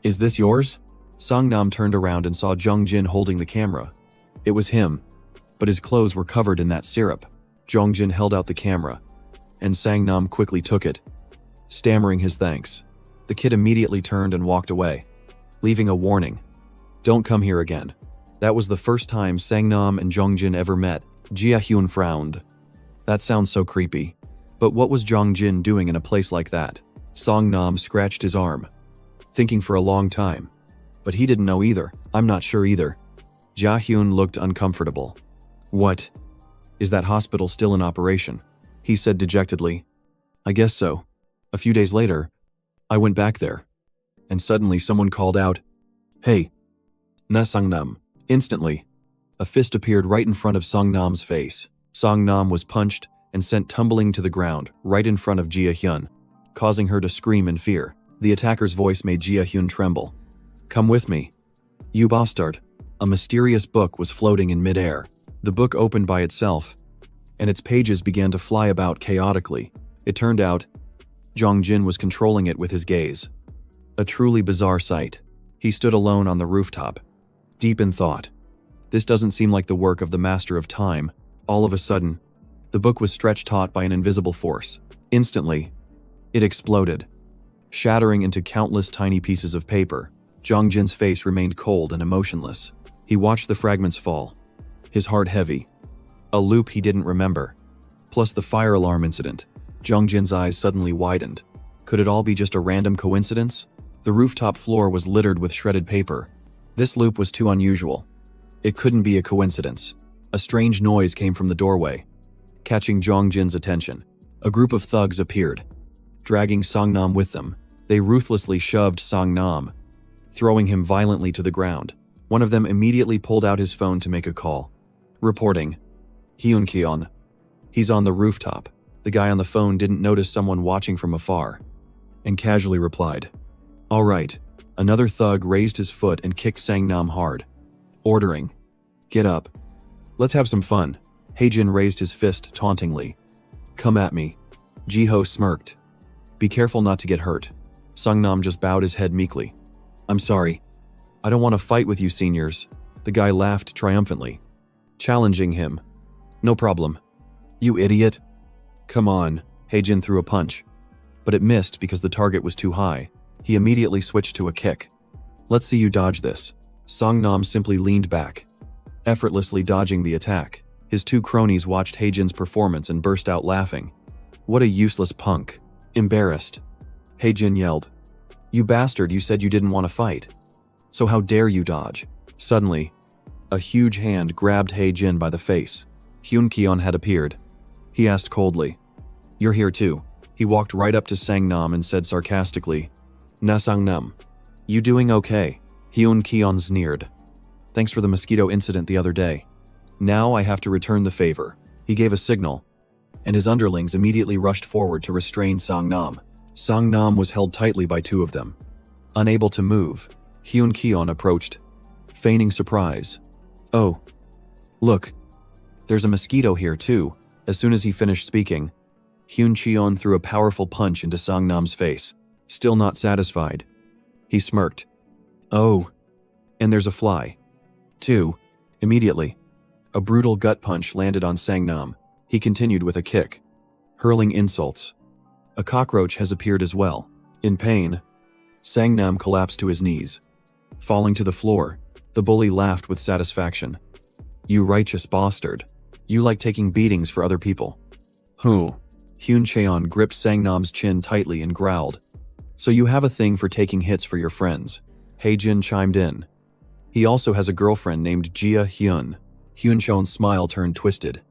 Is this yours? Sang Nam turned around and saw Jung Jin holding the camera. It was him, but his clothes were covered in that syrup. Jung Jin held out the camera, and Sang Nam quickly took it, stammering his thanks. The kid immediately turned and walked away, leaving a warning. Don't come here again. That was the first time Sang Nam and Jung Jin ever met. Jia Hyun frowned. That sounds so creepy. But what was Jung Jin doing in a place like that? Sang Nam scratched his arm, thinking for a long time. But he didn't know either. I'm not sure either. Jia Hyun looked uncomfortable. What? Is that hospital still in operation? He said dejectedly. I guess so. A few days later, I went back there, and suddenly someone called out, Hey, na Sang Nam. Instantly, a fist appeared right in front of Sang Nam's face. Sang Nam was punched and sent tumbling to the ground right in front of Jia Hyun, causing her to scream in fear. The attacker's voice made Jia Hyun tremble. Come with me. You bastard. A mysterious book was floating in midair. The book opened by itself, and its pages began to fly about chaotically. It turned out, Zhang Jin was controlling it with his gaze. A truly bizarre sight. He stood alone on the rooftop, deep in thought. This doesn't seem like the work of the Master of Time. All of a sudden, the book was stretched taut by an invisible force. Instantly, it exploded, shattering into countless tiny pieces of paper. Zhang Jin's face remained cold and emotionless. He watched the fragments fall, his heart heavy. A loop he didn't remember, plus the fire alarm incident. Zhang Jin's eyes suddenly widened. Could it all be just a random coincidence? The rooftop floor was littered with shredded paper. This loop was too unusual. It couldn't be a coincidence. A strange noise came from the doorway, catching Zhang Jin's attention. A group of thugs appeared, dragging Songnam with them. They ruthlessly shoved Songnam, throwing him violently to the ground. One of them immediately pulled out his phone to make a call. Reporting. Hyun-kyeon. He's on the rooftop. The guy on the phone didn't notice someone watching from afar, and casually replied, "All right." Another thug raised his foot and kicked Songnam hard, ordering, "Get up. Let's have some fun." Haejin raised his fist tauntingly. "Come at me." Jiho smirked. "Be careful not to get hurt." Songnam just bowed his head meekly. "I'm sorry. I don't want to fight with you seniors." The guy laughed triumphantly, challenging him. "No problem. You idiot." "Come on." Haejin threw a punch, but it missed because the target was too high. He immediately switched to a kick. "Let's see you dodge this." Songnam simply leaned back, effortlessly dodging the attack. His two cronies watched Haejin's performance and burst out laughing. "What a useless punk." Embarrassed, Haejin yelled, "You bastard, you said you didn't want to fight. So how dare you dodge?" Suddenly, a huge hand grabbed Haejin by the face. Hyun-kyeon had appeared. He asked coldly, "You're here too?" He walked right up to Songnam and said sarcastically, "Na Songnam, you doing okay?" Hyun-kyeon sneered. "Thanks for the mosquito incident the other day. Now I have to return the favor." He gave a signal, and his underlings immediately rushed forward to restrain Songnam. Songnam was held tightly by two of them. Unable to move, Hyun-kyeon approached, feigning surprise. "Oh, look, there's a mosquito here too." As soon as he finished speaking, Hyun-kyeon threw a powerful punch into Songnam's face. Still not satisfied, he smirked. "Oh, and there's a fly, too." Immediately, a brutal gut punch landed on Songnam. He continued with a kick, hurling insults. A cockroach has appeared as well. In pain, Songnam collapsed to his knees. Falling to the floor, the bully laughed with satisfaction. "You righteous bastard. You like taking beatings for other people." "Who?" Hyun-kyeon gripped Songnam's chin tightly and growled. "So you have a thing for taking hits for your friends." Haejin chimed in. "He also has a girlfriend named Jia Hyun." Hyun-kyeon's smile turned twisted.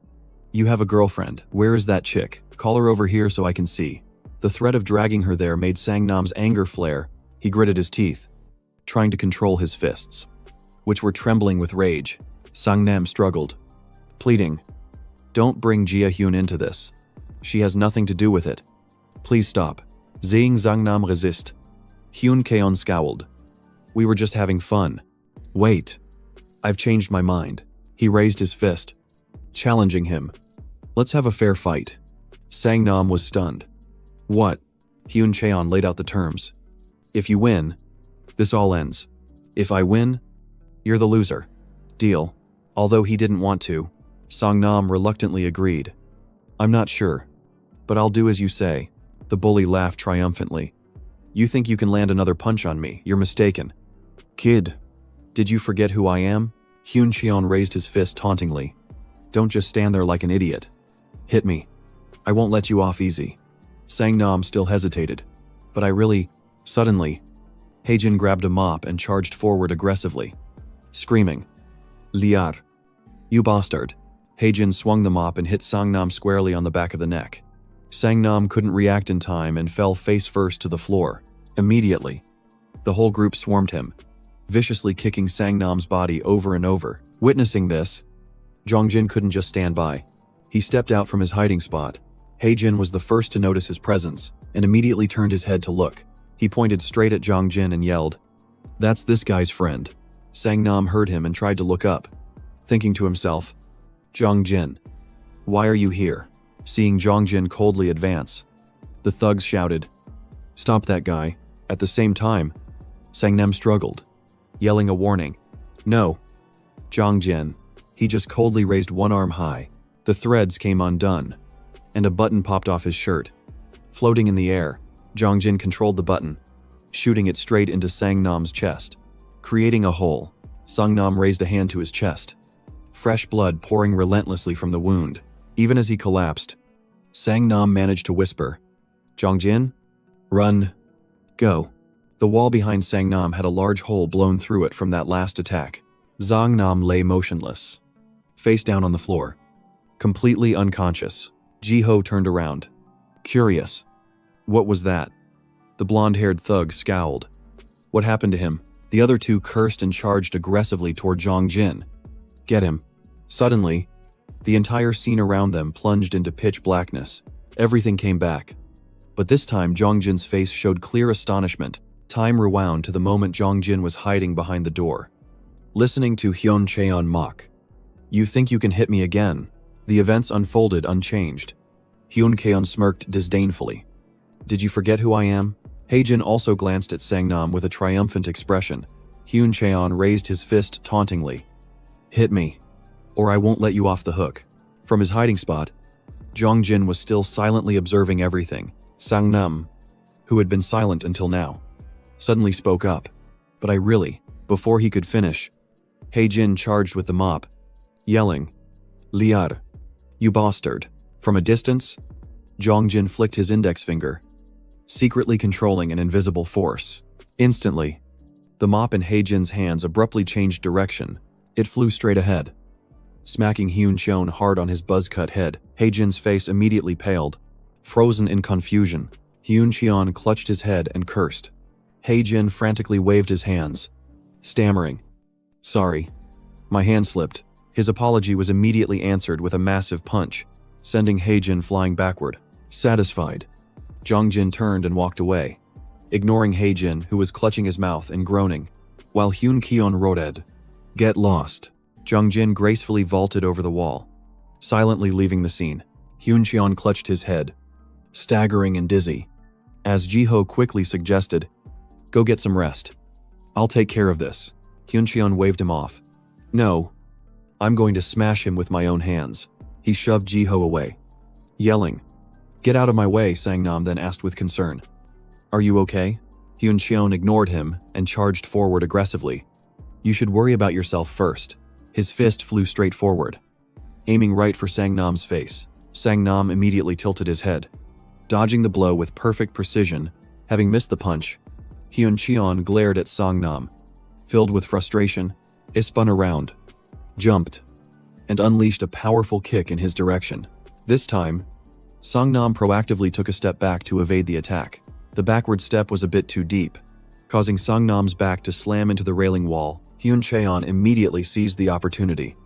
"You have a girlfriend? Where is that chick? Call her over here so I can see." The threat of dragging her there made Songnam's anger flare. He gritted his teeth, trying to control his fists, which were trembling with rage. Songnam struggled, pleading, "Don't bring Jia Hyun into this. She has nothing to do with it. Please stop." Seeing Songnam resist, Hyun-kyeon scowled. "We were just having fun." "Wait. I've changed my mind." He raised his fist, challenging him. "Let's have a fair fight." Songnam was stunned. "What?" Hyun-kyeon laid out the terms. "If you win, this all ends. If I win, you're the loser. Deal." Although he didn't want to, Songnam reluctantly agreed. "I'm not sure, but I'll do as you say." The bully laughed triumphantly. "You think you can land another punch on me? You're mistaken. Kid, did you forget who I am?" Hyun-kyeon raised his fist tauntingly. "Don't just stand there like an idiot. Hit me. I won't let you off easy." Songnam still hesitated. "But I really..." Suddenly, Haejin grabbed a mop and charged forward aggressively, screaming, "Liar, you bastard." Haejin swung the mop and hit Songnam squarely on the back of the neck. Songnam couldn't react in time and fell face first to the floor. Immediately, the whole group swarmed him, viciously kicking Songnam's body over and over. Witnessing this, Zhang Jin couldn't just stand by. He stepped out from his hiding spot. Haejin was the first to notice his presence and immediately turned his head to look. He pointed straight at Zhang Jin and yelled, That's this guy's friend. Sang-nam heard him and tried to look up, thinking to himself, Jong-jin, why are you here? Seeing Jong-jin coldly advance, the thugs shouted, Stop that guy. At the same time, Sang-nam struggled, yelling a warning. No. Jong-jin. He just coldly raised one arm high. The threads came undone, and a button popped off his shirt. Floating in the air, Jong-jin controlled the button, shooting it straight into Sang-nam's chest. Creating a hole, Sang-nam raised a hand to his chest, fresh blood pouring relentlessly from the wound. Even as he collapsed, Sang-nam managed to whisper, Jong-jin? Run. Go. The wall behind Sang-nam had a large hole blown through it from that last attack. Sang-nam lay motionless, face down on the floor, completely unconscious. Ji-ho turned around, curious. What was that? The blonde-haired thug scowled. What happened to him? The other two cursed and charged aggressively toward Jong-jin. Get him. Suddenly, the entire scene around them plunged into pitch blackness. Everything came back. But this time, Jong-jin's face showed clear astonishment. Time rewound to the moment Jong-jin was hiding behind the door, listening to Hyun Cheon mock. You think you can hit me again? The events unfolded unchanged. Hyun Cheon smirked disdainfully. Did you forget who I am? Haejin also glanced at Sang-nam with a triumphant expression. Hyun Cheon raised his fist tauntingly. Hit me, or I won't let you off the hook. From his hiding spot, Jong-jin was still silently observing everything. Sang-nam, who had been silent until now, suddenly spoke up. But I really… Before he could finish, Haejin charged with the mop, yelling, Liar, you bastard. From a distance, Jong-jin flicked his index finger, secretly controlling an invisible force. Instantly, the mop in Haejin's hands abruptly changed direction. It flew straight ahead, smacking Hyun Cheon hard on his buzz-cut head. Haejin's face immediately paled. Frozen in confusion, Hyun Cheon clutched his head and cursed. Haejin frantically waved his hands, stammering, Sorry. My hand slipped. His apology was immediately answered with a massive punch, sending Haejin flying backward. Satisfied, Jong-jin turned and walked away, ignoring Haejin, who was clutching his mouth and groaning, while Hyun Cheon roared, Get lost. Jong-jin gracefully vaulted over the wall, silently leaving the scene. Hyun Cheon clutched his head, staggering and dizzy, as Ji-ho quickly suggested, Go get some rest. I'll take care of this. Hyun Cheon waved him off. No. I'm going to smash him with my own hands. He shoved Ji-ho away, yelling, Get out of my way, Sang-nam then asked with concern. Are you okay? Hyun Cheon ignored him and charged forward aggressively. You should worry about yourself first. His fist flew straight forward, aiming right for Sang-nam's face. Sang-nam immediately tilted his head, dodging the blow with perfect precision. Having missed the punch, Hyun Cheon glared at Sang-nam. Filled with frustration, he spun around, jumped, and unleashed a powerful kick in his direction. This time, Sang-nam proactively took a step back to evade the attack. The backward step was a bit too deep, causing Sang-nam's back to slam into the railing wall. Hyun Cheon immediately seized the opportunity,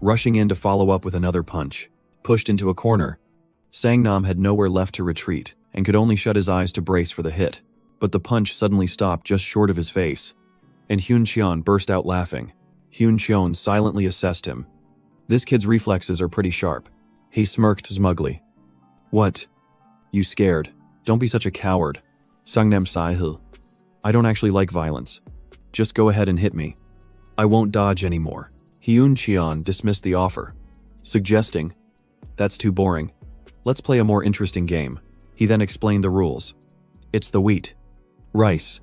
rushing in to follow up with another punch. Pushed into a corner, Sang-nam had nowhere left to retreat and could only shut his eyes to brace for the hit. But the punch suddenly stopped just short of his face, and Hyun Cheon burst out laughing. Hyun Cheon silently assessed him. This kid's reflexes are pretty sharp. He smirked smugly. What? You scared? Don't be such a coward. Sang-nam Saihil. I don't actually like violence. Just go ahead and hit me. I won't dodge anymore. Hyun Cheon dismissed the offer, suggesting, That's too boring. Let's play a more interesting game. He then explained the rules. It's the wheat, rice,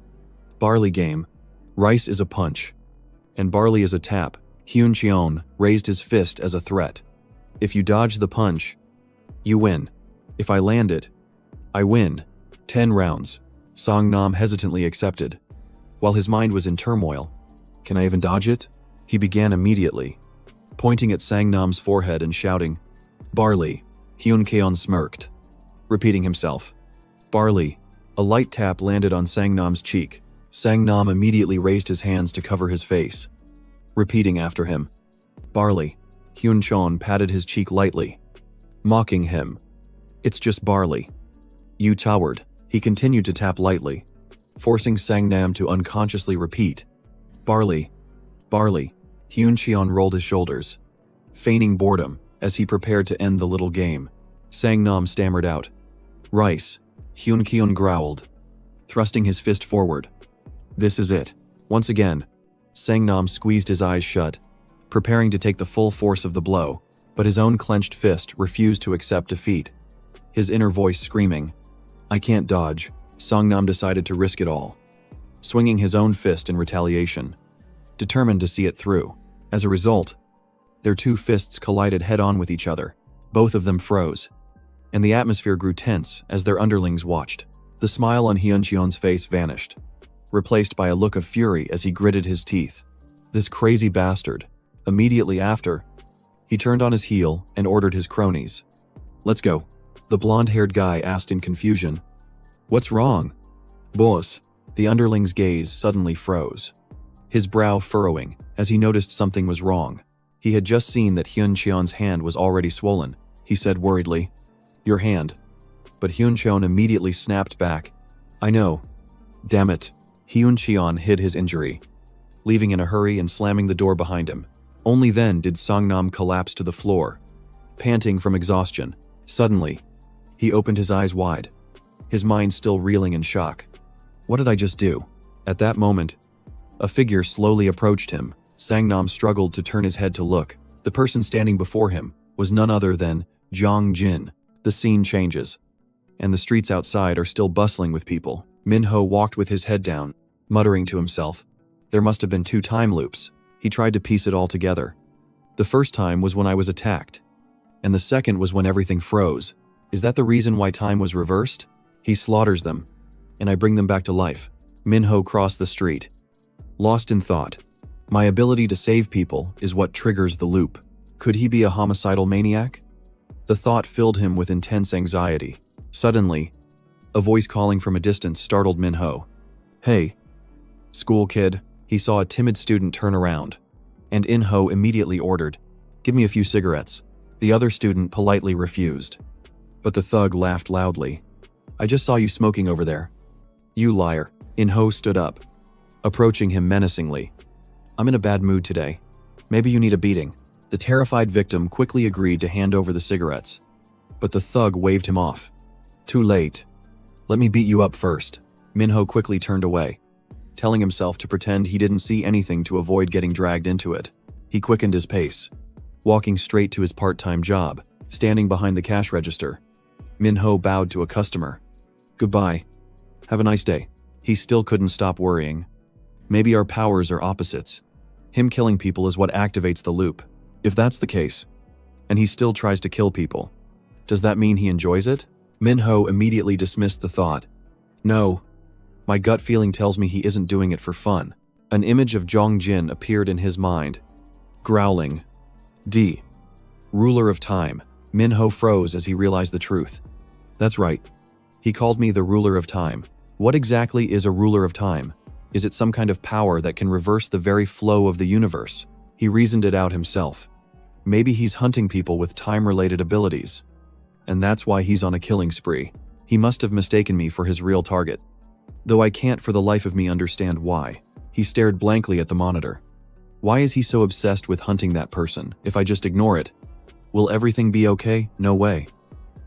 barley game. Rice is a punch, and barley is a tap. Hyun Cheon raised his fist as a threat. If you dodge the punch, you win. If I land it, I win. 10 rounds. Sang-nam hesitantly accepted, while his mind was in turmoil. Can I even dodge it? He began immediately, pointing at Sang-nam's forehead and shouting, Barley. Hyun Cheon smirked, repeating himself. Barley. A light tap landed on Sang-nam's cheek. Sang-nam immediately raised his hands to cover his face, repeating after him. Barley. Hyun Cheon patted his cheek lightly, mocking him. It's just barley. You coward. He continued to tap lightly, forcing Sang Nam to unconsciously repeat, "Barley, barley." Hyun Cheon rolled his shoulders, feigning boredom as he prepared to end the little game. Sang Nam stammered out, "Rice." Hyun Cheon growled, thrusting his fist forward. "This is it." Once again, Sang Nam squeezed his eyes shut, preparing to take the full force of the blow, but his own clenched fist refused to accept defeat. His inner voice screaming, "I can't dodge," Sang Nam decided to risk it all, swinging his own fist in retaliation, determined to see it through. As a result, their two fists collided head-on with each other. Both of them froze, and the atmosphere grew tense as their underlings watched. The smile on Hyun Cheon's face vanished, replaced by a look of fury as he gritted his teeth. This crazy bastard. Immediately after, he turned on his heel and ordered his cronies, "Let's go." The blonde-haired guy asked in confusion, "What's wrong?" "Boss." The underling's gaze suddenly froze, his brow furrowing as he noticed something was wrong. He had just seen that Hyun Cheon's hand was already swollen. He said worriedly, "Your hand." But Hyun Cheon immediately snapped back, "I know. Damn it." Hyun Cheon hid his injury, leaving in a hurry and slamming the door behind him. Only then did Sang Nam collapse to the floor, panting from exhaustion. Suddenly, he opened his eyes wide, his mind still reeling in shock. What did I just do? At that moment, a figure slowly approached him. Sang Nam struggled to turn his head to look. The person standing before him was none other than Jong Jin. The scene changes, and the streets outside are still bustling with people. Minho walked with his head down, muttering to himself. There must have been 2 time loops. He tried to piece it all together. The first time was when I was attacked, and the second was when everything froze. Is that the reason why time was reversed? He slaughters them, and I bring them back to life. Minho crossed the street, lost in thought. My ability to save people is what triggers the loop. Could he be a homicidal maniac? The thought filled him with intense anxiety. Suddenly, a voice calling from a distance startled Minho. "Hey, school kid." He saw a timid student turn around, and Inho immediately ordered, "Give me a few cigarettes." The other student politely refused, but the thug laughed loudly. "I just saw you smoking over there." "You liar." Inho stood up, approaching him menacingly. "I'm in a bad mood today. Maybe you need a beating." The terrified victim quickly agreed to hand over the cigarettes, but the thug waved him off. "Too late. Let me beat you up first." Minho quickly turned away, telling himself to pretend he didn't see anything to avoid getting dragged into it. He quickened his pace, walking straight to his part-time job. Standing behind the cash register, Minho bowed to a customer. "Goodbye. Have a nice day." He still couldn't stop worrying. Maybe our powers are opposites. Him killing people is what activates the loop. If that's the case, and he still tries to kill people, does that mean he enjoys it? Minho immediately dismissed the thought. No. My gut feeling tells me he isn't doing it for fun. An image of Jong Jin appeared in his mind, growling, "D. Ruler of time." Minho froze as he realized the truth. That's right. He called me the ruler of time. What exactly is a ruler of time? Is it some kind of power that can reverse the very flow of the universe? He reasoned it out himself. Maybe he's hunting people with time-related abilities, and that's why he's on a killing spree. He must have mistaken me for his real target, though I can't for the life of me understand why. He stared blankly at the monitor. Why is he so obsessed with hunting that person? If I just ignore it, will everything be okay? No way.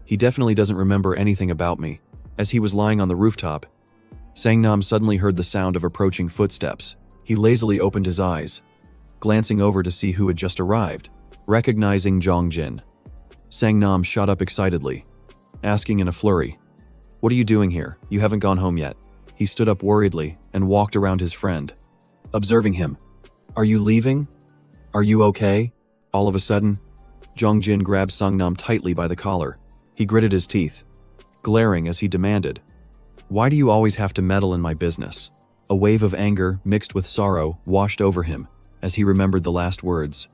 He definitely doesn't remember anything about me. As he was lying on the rooftop, Sang-nam suddenly heard the sound of approaching footsteps. He lazily opened his eyes, glancing over to see who had just arrived. Recognizing Jong Jin, Sang-nam shot up excitedly, asking in a flurry, "What are you doing here? You haven't gone home yet." He stood up worriedly and walked around his friend, observing him. "Are you leaving? Are you okay?" All of a sudden, Jong Jin grabbed Sang-nam tightly by the collar. He gritted his teeth, glaring as he demanded, "Why do you always have to meddle in my business?" A wave of anger mixed with sorrow washed over him as he remembered the last words.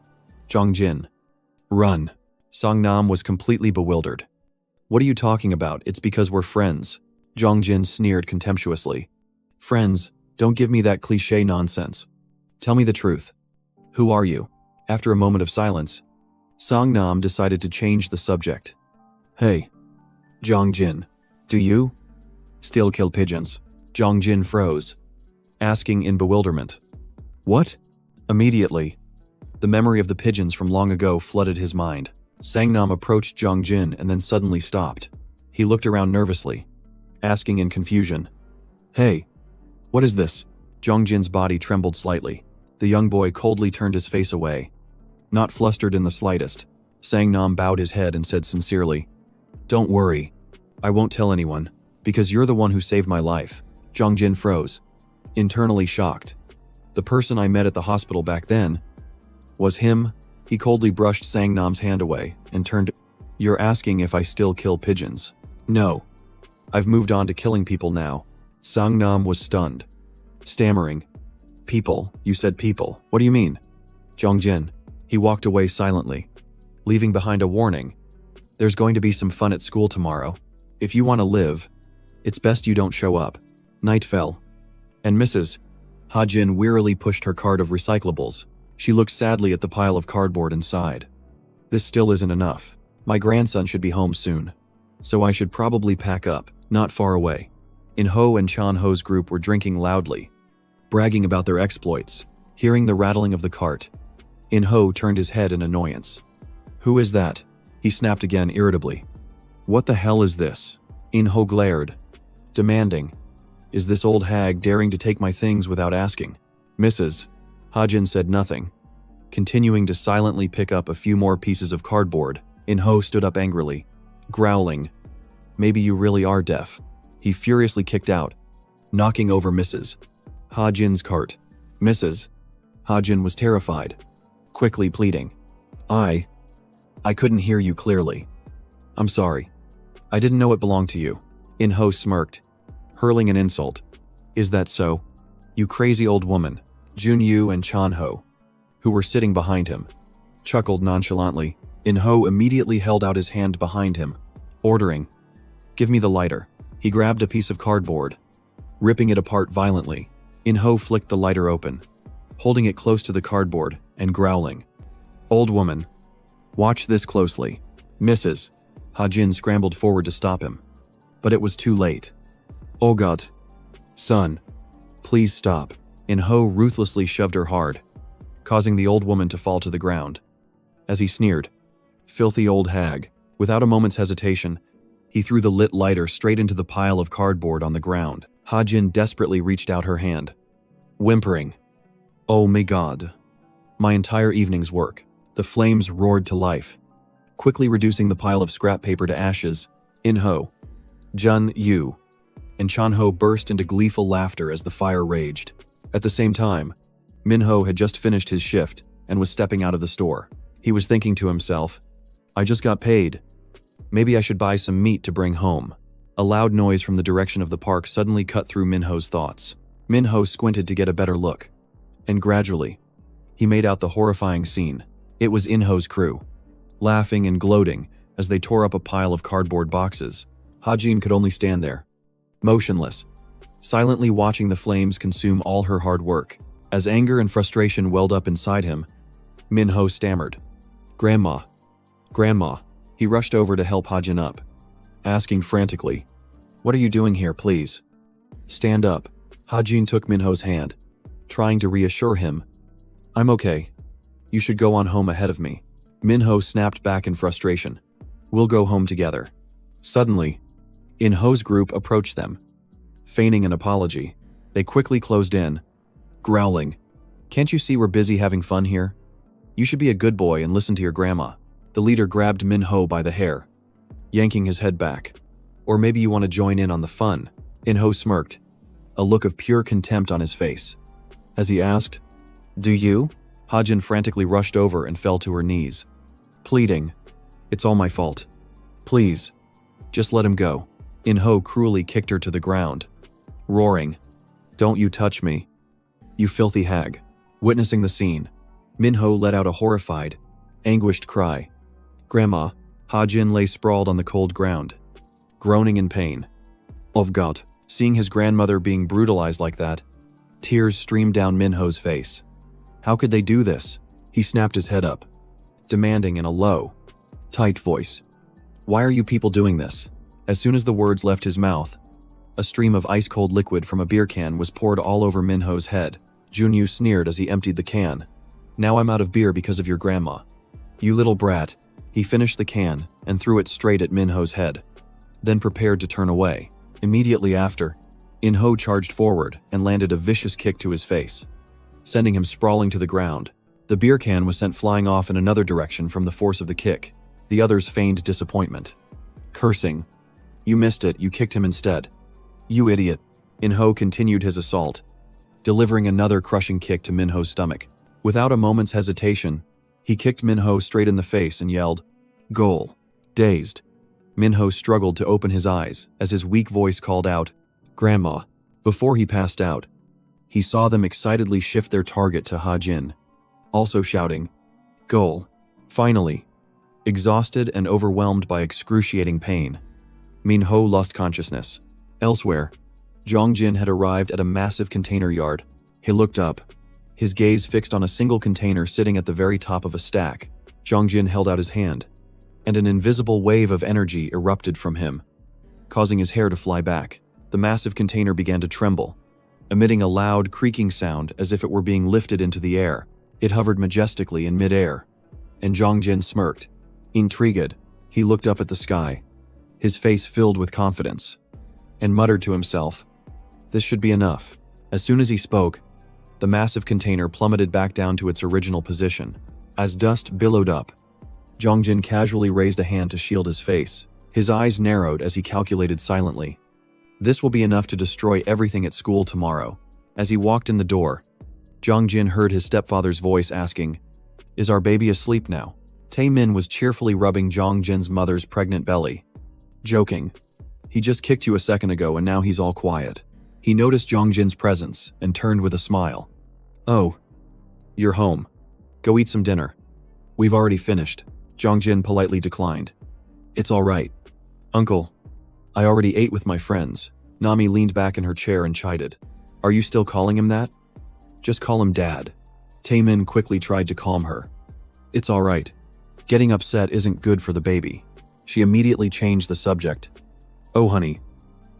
Jong Jin, run. Sang-nam was completely bewildered. "What are you talking about? It's because we're friends." Jong Jin sneered contemptuously. "Friends? Don't give me that cliché nonsense. Tell me the truth. Who are you?" After a moment of silence, Sang-nam decided to change the subject. "Hey, Jong Jin, do you still kill pigeons?" Zhang Jin froze, asking in bewilderment. What? Immediately, the memory of the pigeons from long ago flooded his mind. Sangnam approached Zhang Jin and then suddenly stopped. He looked around nervously, asking in confusion, "Hey, what is this?" Zhang Jin's body trembled slightly. The young boy coldly turned his face away. Not flustered in the slightest, Sangnam bowed his head and said sincerely, "Don't worry, I won't tell anyone, because you're the one who saved my life." Zhang Jin froze, internally shocked. The person I met at the hospital back then was him. He coldly brushed Sangnam's hand away and turned. "You're asking if I still kill pigeons?" "No. I've moved on to killing people now." Sangnam was stunned, stammering. "People? You said people. What do you mean?" Zhang Jin. He walked away silently, leaving behind a warning. "There's going to be some fun at school tomorrow. If you want to live, it's best you don't show up." Night fell, and Mrs. Ha-jin wearily pushed her cart of recyclables. She looked sadly at the pile of cardboard and sighed. "This still isn't enough. My grandson should be home soon, so I should probably pack up." Not far away, In-ho and Chan-ho's group were drinking loudly, bragging about their exploits. Hearing the rattling of the cart, In-ho turned his head in annoyance. "Who is that?" he snapped again irritably. "What the hell is this?" In-ho glared, demanding, "Is this old hag daring to take my things without asking?" Mrs. Ha-jin said nothing, continuing to silently pick up a few more pieces of cardboard. In-ho stood up angrily, growling, "Maybe you really are deaf." He furiously kicked out, knocking over Mrs. Ha-jin's cart. Mrs. Ha-jin was terrified, quickly pleading, I couldn't hear you clearly. I'm sorry. I didn't know it belonged to you." In-ho smirked, hurling an insult. "Is that so? You crazy old woman." Jun-yu and Chan-ho, who were sitting behind him, chuckled nonchalantly. In-ho immediately held out his hand behind him, ordering, "Give me the lighter." He grabbed a piece of cardboard, ripping it apart violently. In-ho flicked the lighter open, holding it close to the cardboard and growling, "Old woman, watch this closely." Mrs. Ha-jin scrambled forward to stop him, but it was too late. "Oh God, son, please stop." In-ho ruthlessly shoved her hard, causing the old woman to fall to the ground. As he sneered, "Filthy old hag." Without a moment's hesitation, he threw the lit lighter straight into the pile of cardboard on the ground. Ha-jin desperately reached out her hand, whimpering, "Oh my God. My entire evening's work." The flames roared to life, quickly reducing the pile of scrap paper to ashes. In-ho, Jun-yu, and Chan-ho burst into gleeful laughter as the fire raged. At the same time, Min-ho had just finished his shift and was stepping out of the store. He was thinking to himself, "I just got paid. Maybe I should buy some meat to bring home." A loud noise from the direction of the park suddenly cut through Min-ho's thoughts. Min-ho squinted to get a better look, and gradually, he made out the horrifying scene. It was In-ho's crew, laughing and gloating as they tore up a pile of cardboard boxes. Ha-jin could only stand there, motionless, silently watching the flames consume all her hard work. As anger and frustration welled up inside him, Min-ho stammered, "Grandma, Grandma." He rushed over to help Ha-jin up, asking frantically, "What are you doing here, please? Stand up." Ha-jin took Min-ho's hand, trying to reassure him, "I'm okay. You should go on home ahead of me." Min-ho snapped back in frustration, "We'll go home together." Suddenly, In-ho's group approached them, feigning an apology. They quickly closed in, growling, "Can't you see we're busy having fun here? You should be a good boy and listen to your grandma." The leader grabbed Min-ho by the hair, yanking his head back. "Or maybe you want to join in on the fun." In-ho smirked, a look of pure contempt on his face. As he asked, "Do you?" Ha-jin frantically rushed over and fell to her knees, pleading, "It's all my fault. Please, just let him go." In-ho cruelly kicked her to the ground, roaring, "Don't you touch me, you filthy hag." Witnessing the scene, Min-ho let out a horrified, anguished cry. "Grandma." Ha-jin lay sprawled on the cold ground, groaning in pain. "Oh God." Seeing his grandmother being brutalized like that, tears streamed down Min-ho's face. How could they do this? He snapped his head up, demanding in a low, tight voice, "Why are you people doing this?" As soon as the words left his mouth, A stream of ice-cold liquid from a beer can was poured all over Minho's head. Junyu sneered as he emptied the can. "Now I'm out of beer because of your grandma. You little brat." He finished the can and threw it straight at Minho's head, then prepared to turn away. Immediately after, In-ho charged forward and landed a vicious kick to his face, sending him sprawling to the ground. The beer can was sent flying off in another direction from the force of the kick. The others feigned disappointment, cursing. "You missed it, you kicked him instead. You idiot." In-ho continued his assault, delivering another crushing kick to Minho's stomach. Without a moment's hesitation, he kicked Minho straight in the face and yelled, "Goal." Dazed, Minho struggled to open his eyes as his weak voice called out, "Grandma." Before he passed out, he saw them excitedly shift their target to Ha-jin, also shouting, "Goal." Finally, exhausted and overwhelmed by excruciating pain, Minho lost consciousness. Elsewhere, Jongjin had arrived at a massive container yard. He looked up, his gaze fixed on a single container sitting at the very top of a stack. Jongjin held out his hand, and an invisible wave of energy erupted from him, causing his hair to fly back. The massive container began to tremble, emitting a loud, creaking sound as if it were being lifted into the air. It hovered majestically in mid-air, and Jongjin smirked. Intrigued, he looked up at the sky, his face filled with confidence, and muttered to himself, "This should be enough." As soon as he spoke, the massive container plummeted back down to its original position. As dust billowed up, Jongjin casually raised a hand to shield his face. His eyes narrowed as he calculated silently. "This will be enough to destroy everything at school tomorrow." As he walked in the door, Jongjin heard his stepfather's voice asking, "Is our baby asleep now?" Tae-min was cheerfully rubbing Jongjin's mother's pregnant belly, joking, "He just kicked you a second ago and now he's all quiet." He noticed Jongjin's presence and turned with a smile. "Oh, you're home. Go eat some dinner. We've already finished." Jongjin politely declined. "It's all right, Uncle. I already ate with my friends." Nami leaned back in her chair and chided. "Are you still calling him that? Just call him Dad." Tae-min quickly tried to calm her. "It's all right. Getting upset isn't good for the baby." She immediately changed the subject. "Oh honey,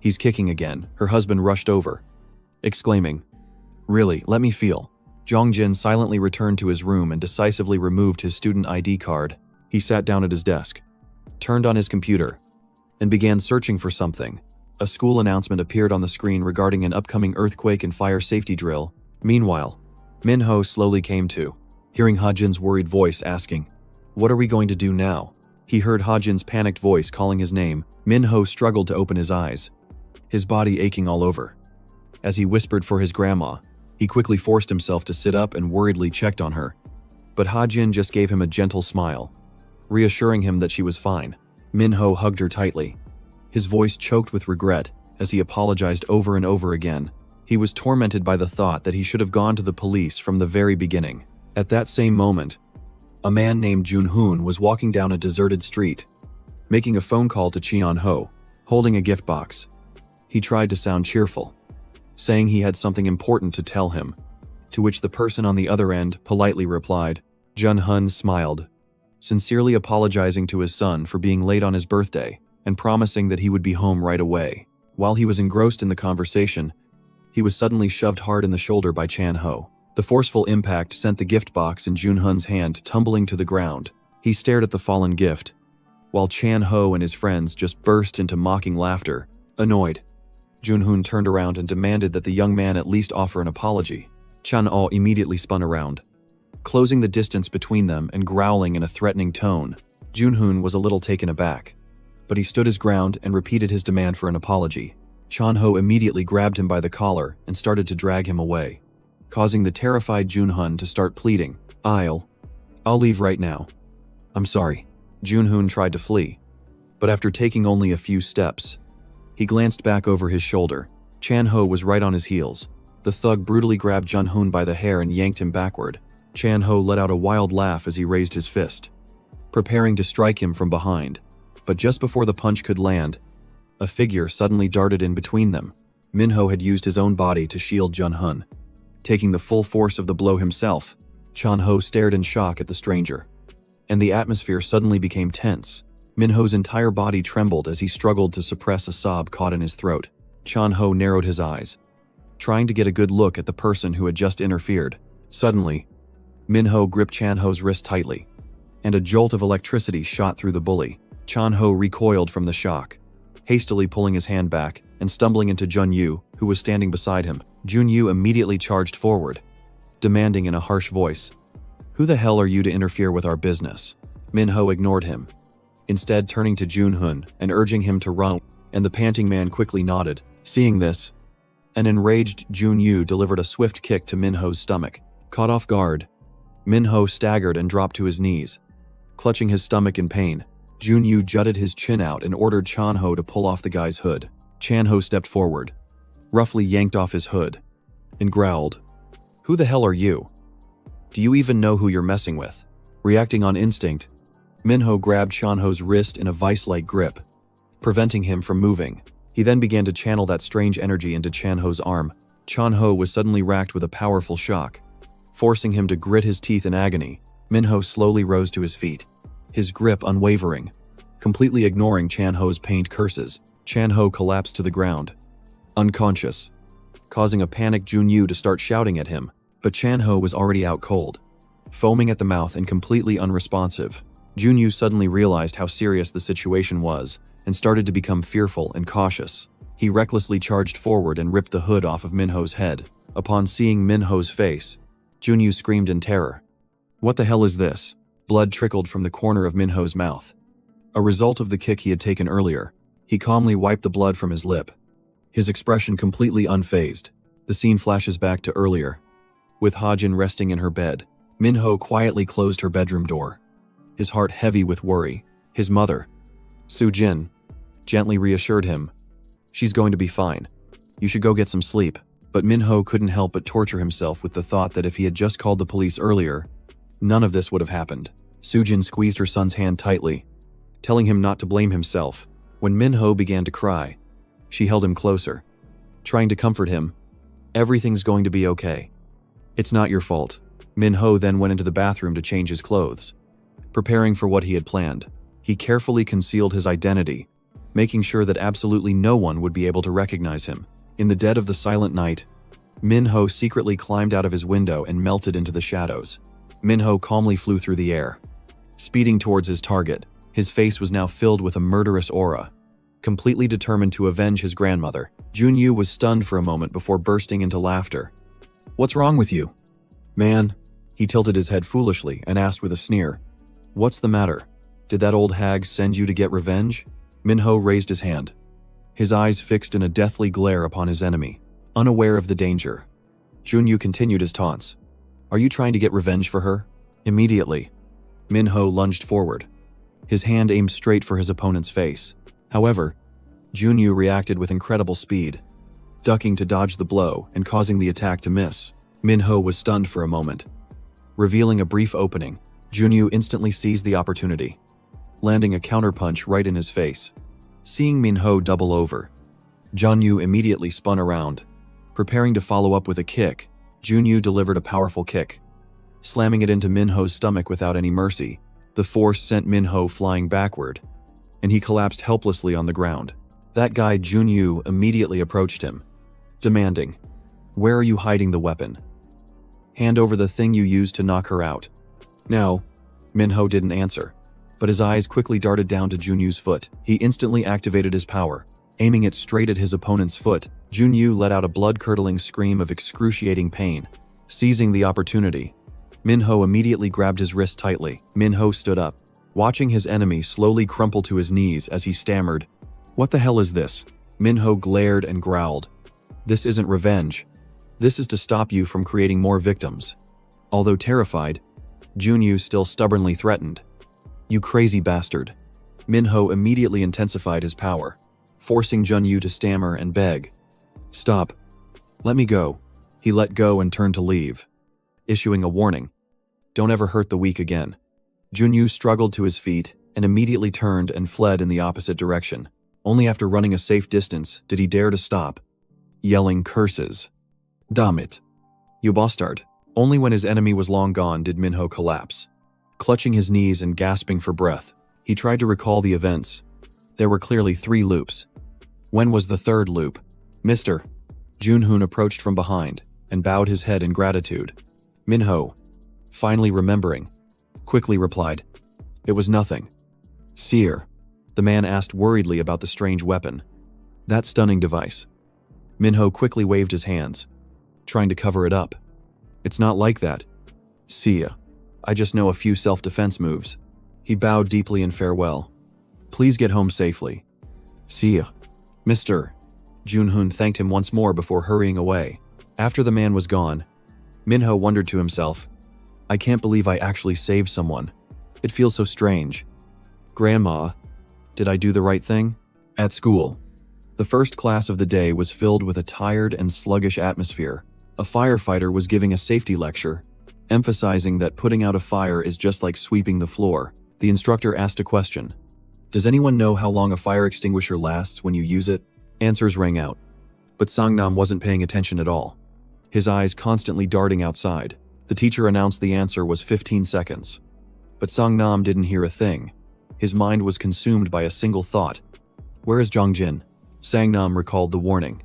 he's kicking again." Her husband rushed over, exclaiming, "Really, let me feel." Jongjin silently returned to his room and decisively removed his student ID card. He sat down at his desk, turned on his computer, and began searching for something. A school announcement appeared on the screen regarding an upcoming earthquake and fire safety drill. Meanwhile, Minho slowly came to, hearing Ha-jin's worried voice asking, "What are we going to do now?" He heard Ha-jin's panicked voice calling his name. Minho struggled to open his eyes, his body aching all over. As he whispered for his grandma, he quickly forced himself to sit up and worriedly checked on her. But Ha-jin just gave him a gentle smile, reassuring him that she was fine. Minho hugged her tightly, his voice choked with regret as he apologized over and over again. He was tormented by the thought that he should have gone to the police from the very beginning. At that same moment, a man named Junhoon was walking down a deserted street, making a phone call to Cheon-ho, holding a gift box. He tried to sound cheerful, saying he had something important to tell him, to which the person on the other end politely replied. Junhoon smiled, sincerely apologizing to his son for being late on his birthday and promising that he would be home right away. While he was engrossed in the conversation, he was suddenly shoved hard in the shoulder by Chan-ho. The forceful impact sent the gift box in Junhoon's hand tumbling to the ground. He stared at the fallen gift, while Chan-ho and his friends just burst into mocking laughter. Annoyed, Junhoon turned around and demanded that the young man at least offer an apology. Chan-ho immediately spun around, closing the distance between them and growling in a threatening tone. Junhoon was a little taken aback, but he stood his ground and repeated his demand for an apology. Chan-ho immediately grabbed him by the collar and started to drag him away, causing the terrified Junhoon to start pleading. I'll leave right now. I'm sorry." Junhoon tried to flee, but after taking only a few steps, he glanced back over his shoulder. Chan-ho was right on his heels. The thug brutally grabbed Junhoon by the hair and yanked him backward. Chan-ho let out a wild laugh as he raised his fist, preparing to strike him from behind. But just before the punch could land, a figure suddenly darted in between them. Minho had used his own body to shield Junhoon, taking the full force of the blow himself. Chan-ho stared in shock at the stranger, and the atmosphere suddenly became tense. Minho's entire body trembled as he struggled to suppress a sob caught in his throat. Chan-ho narrowed his eyes, trying to get a good look at the person who had just interfered. Suddenly, Minho gripped Chan-ho's wrist tightly, and a jolt of electricity shot through the bully. Chan-ho recoiled from the shock, hastily pulling his hand back and stumbling into Jun-yu, who was standing beside him. Jun-yu immediately charged forward, demanding in a harsh voice, "Who the hell are you to interfere with our business?" Minho ignored him, instead turning to Jun-hun and urging him to run, and the panting man quickly nodded. Seeing this, an enraged Jun-yu delivered a swift kick to Minho's stomach. Caught off guard, Minho staggered and dropped to his knees. Clutching his stomach in pain, Jun-yu jutted his chin out and ordered Chan-ho to pull off the guy's hood. Chan-ho stepped forward, roughly yanked off his hood, and growled, "Who the hell are you? Do you even know who you're messing with?" Reacting on instinct, Minho grabbed Chan-ho's wrist in a vice-like grip, preventing him from moving. He then began to channel that strange energy into Chan-ho's arm. Chan-ho was suddenly racked with a powerful shock, forcing him to grit his teeth in agony. Minho slowly rose to his feet, his grip unwavering. Completely ignoring Chan-ho's pained curses, Chan-ho collapsed to the ground, unconscious, causing a panicked Jun-yu to start shouting at him. But Chan-ho was already out cold, foaming at the mouth and completely unresponsive. Jun-yu suddenly realized how serious the situation was and started to become fearful and cautious. He recklessly charged forward and ripped the hood off of Minho's head. Upon seeing Minho's face, Jun-yu screamed in terror. "What the hell is this?" Blood trickled from the corner of Minho's mouth, a result of the kick he had taken earlier. He calmly wiped the blood from his lip, his expression completely unfazed. The scene flashes back to earlier. With Ha-jin resting in her bed, Minho quietly closed her bedroom door, his heart heavy with worry. His mother, Soo-jin, gently reassured him, "She's going to be fine. You should go get some sleep." But Minho couldn't help but torture himself with the thought that if he had just called the police earlier, none of this would have happened. Soo-jin squeezed her son's hand tightly, telling him not to blame himself. When Minho began to cry, she held him closer, trying to comfort him. "Everything's going to be okay. It's not your fault." Minho then went into the bathroom to change his clothes, preparing for what he had planned. He carefully concealed his identity, making sure that absolutely no one would be able to recognize him. In the dead of the silent night, Minho secretly climbed out of his window and melted into the shadows. Minho calmly flew through the air, speeding towards his target. His face was now filled with a murderous aura, completely determined to avenge his grandmother. Jun-yu was stunned for a moment before bursting into laughter. "What's wrong with you, man?" He tilted his head foolishly and asked with a sneer, "What's the matter? Did that old hag send you to get revenge?" Minho raised his hand, his eyes fixed in a deathly glare upon his enemy. Unaware of the danger, Jun-yu continued his taunts. "Are you trying to get revenge for her?" Immediately, Minho lunged forward, his hand aimed straight for his opponent's face. However, Jun-yu reacted with incredible speed, ducking to dodge the blow and causing the attack to miss. Minho was stunned for a moment, revealing a brief opening. Jun-yu instantly seized the opportunity, landing a counterpunch right in his face. Seeing Minho double over, Jun-yu immediately spun around, preparing to follow up with a kick. Jun-yu delivered a powerful kick, slamming it into Minho's stomach without any mercy. The force sent Minho flying backward, and he collapsed helplessly on the ground. That guy Jun-yu immediately approached him, demanding, "Where are you hiding the weapon? Hand over the thing you used to knock her out." "No." Minho didn't answer, but his eyes quickly darted down to Jun-yu's foot. He instantly activated his power, aiming it straight at his opponent's foot. Jun-yu let out a blood-curdling scream of excruciating pain. Seizing the opportunity, Minho immediately grabbed his wrist tightly. Minho stood up, watching his enemy slowly crumple to his knees as he stammered, "What the hell is this?" Minho glared and growled, "This isn't revenge. This is to stop you from creating more victims." Although terrified, Jun-yu still stubbornly threatened. "You crazy bastard." Minho immediately intensified his power, forcing Jun-yu to stammer and beg, "Stop. Let me go." He let go and turned to leave, issuing a warning, "Don't ever hurt the weak again." Jun-yu struggled to his feet and immediately turned and fled in the opposite direction. Only after running a safe distance did he dare to stop, yelling curses. "Damn it, you bastard." Only when his enemy was long gone did Minho collapse. Clutching his knees and gasping for breath, he tried to recall the events. There were clearly 3 loops. When was the 3rd loop? Mr. Junhoon approached from behind and bowed his head in gratitude. Minho, finally remembering, quickly replied, "It was nothing." "Seer," the man asked worriedly about the strange weapon. "That stunning device." Minho quickly waved his hands, trying to cover it up. "It's not like that. Seer, I just know a few self-defense moves." He bowed deeply in farewell. "Please get home safely." "Seer." Mr. Junhoon thanked him once more before hurrying away. After the man was gone, Minho wondered to himself, "I can't believe I actually saved someone. It feels so strange. Grandma, did I do the right thing?" At school, the first class of the day was filled with a tired and sluggish atmosphere. A firefighter was giving a safety lecture, emphasizing that putting out a fire is just like sweeping the floor. The instructor asked a question. "Does anyone know how long a fire extinguisher lasts when you use it?" Answers rang out. But Songnam wasn't paying attention at all, his eyes constantly darting outside. The teacher announced the answer was 15 seconds. But Songnam didn't hear a thing. His mind was consumed by a single thought. "Where is Jongjin?" Songnam recalled the warning.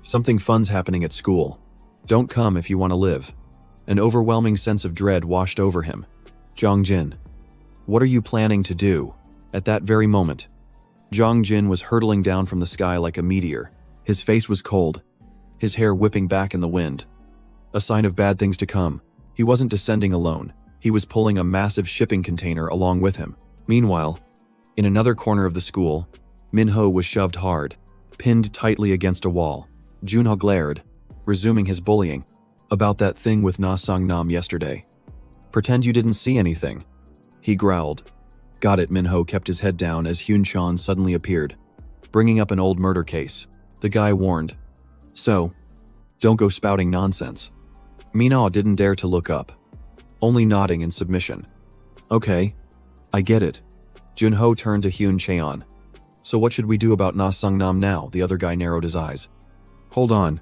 "Something fun's happening at school. Don't come if you want to live." An overwhelming sense of dread washed over him. "Jongjin, what are you planning to do?" At that very moment, Jongjin was hurtling down from the sky like a meteor. His face was cold, his hair whipping back in the wind. A sign of bad things to come. He wasn't descending alone. He was pulling a massive shipping container along with him. Meanwhile, in another corner of the school, Minho was shoved hard, pinned tightly against a wall. Junho glared, resuming his bullying. "About that thing with Na Songnam yesterday. Pretend you didn't see anything," he growled. "Got it." Minho kept his head down as Hyun Chan suddenly appeared, bringing up an old murder case. The guy warned, "So, don't go spouting nonsense." Minho didn't dare to look up, only nodding in submission. "Okay, I get it." Junho turned to Hyun Cheon. "So what should we do about Na Songnam now?" The other guy narrowed his eyes. "Hold on,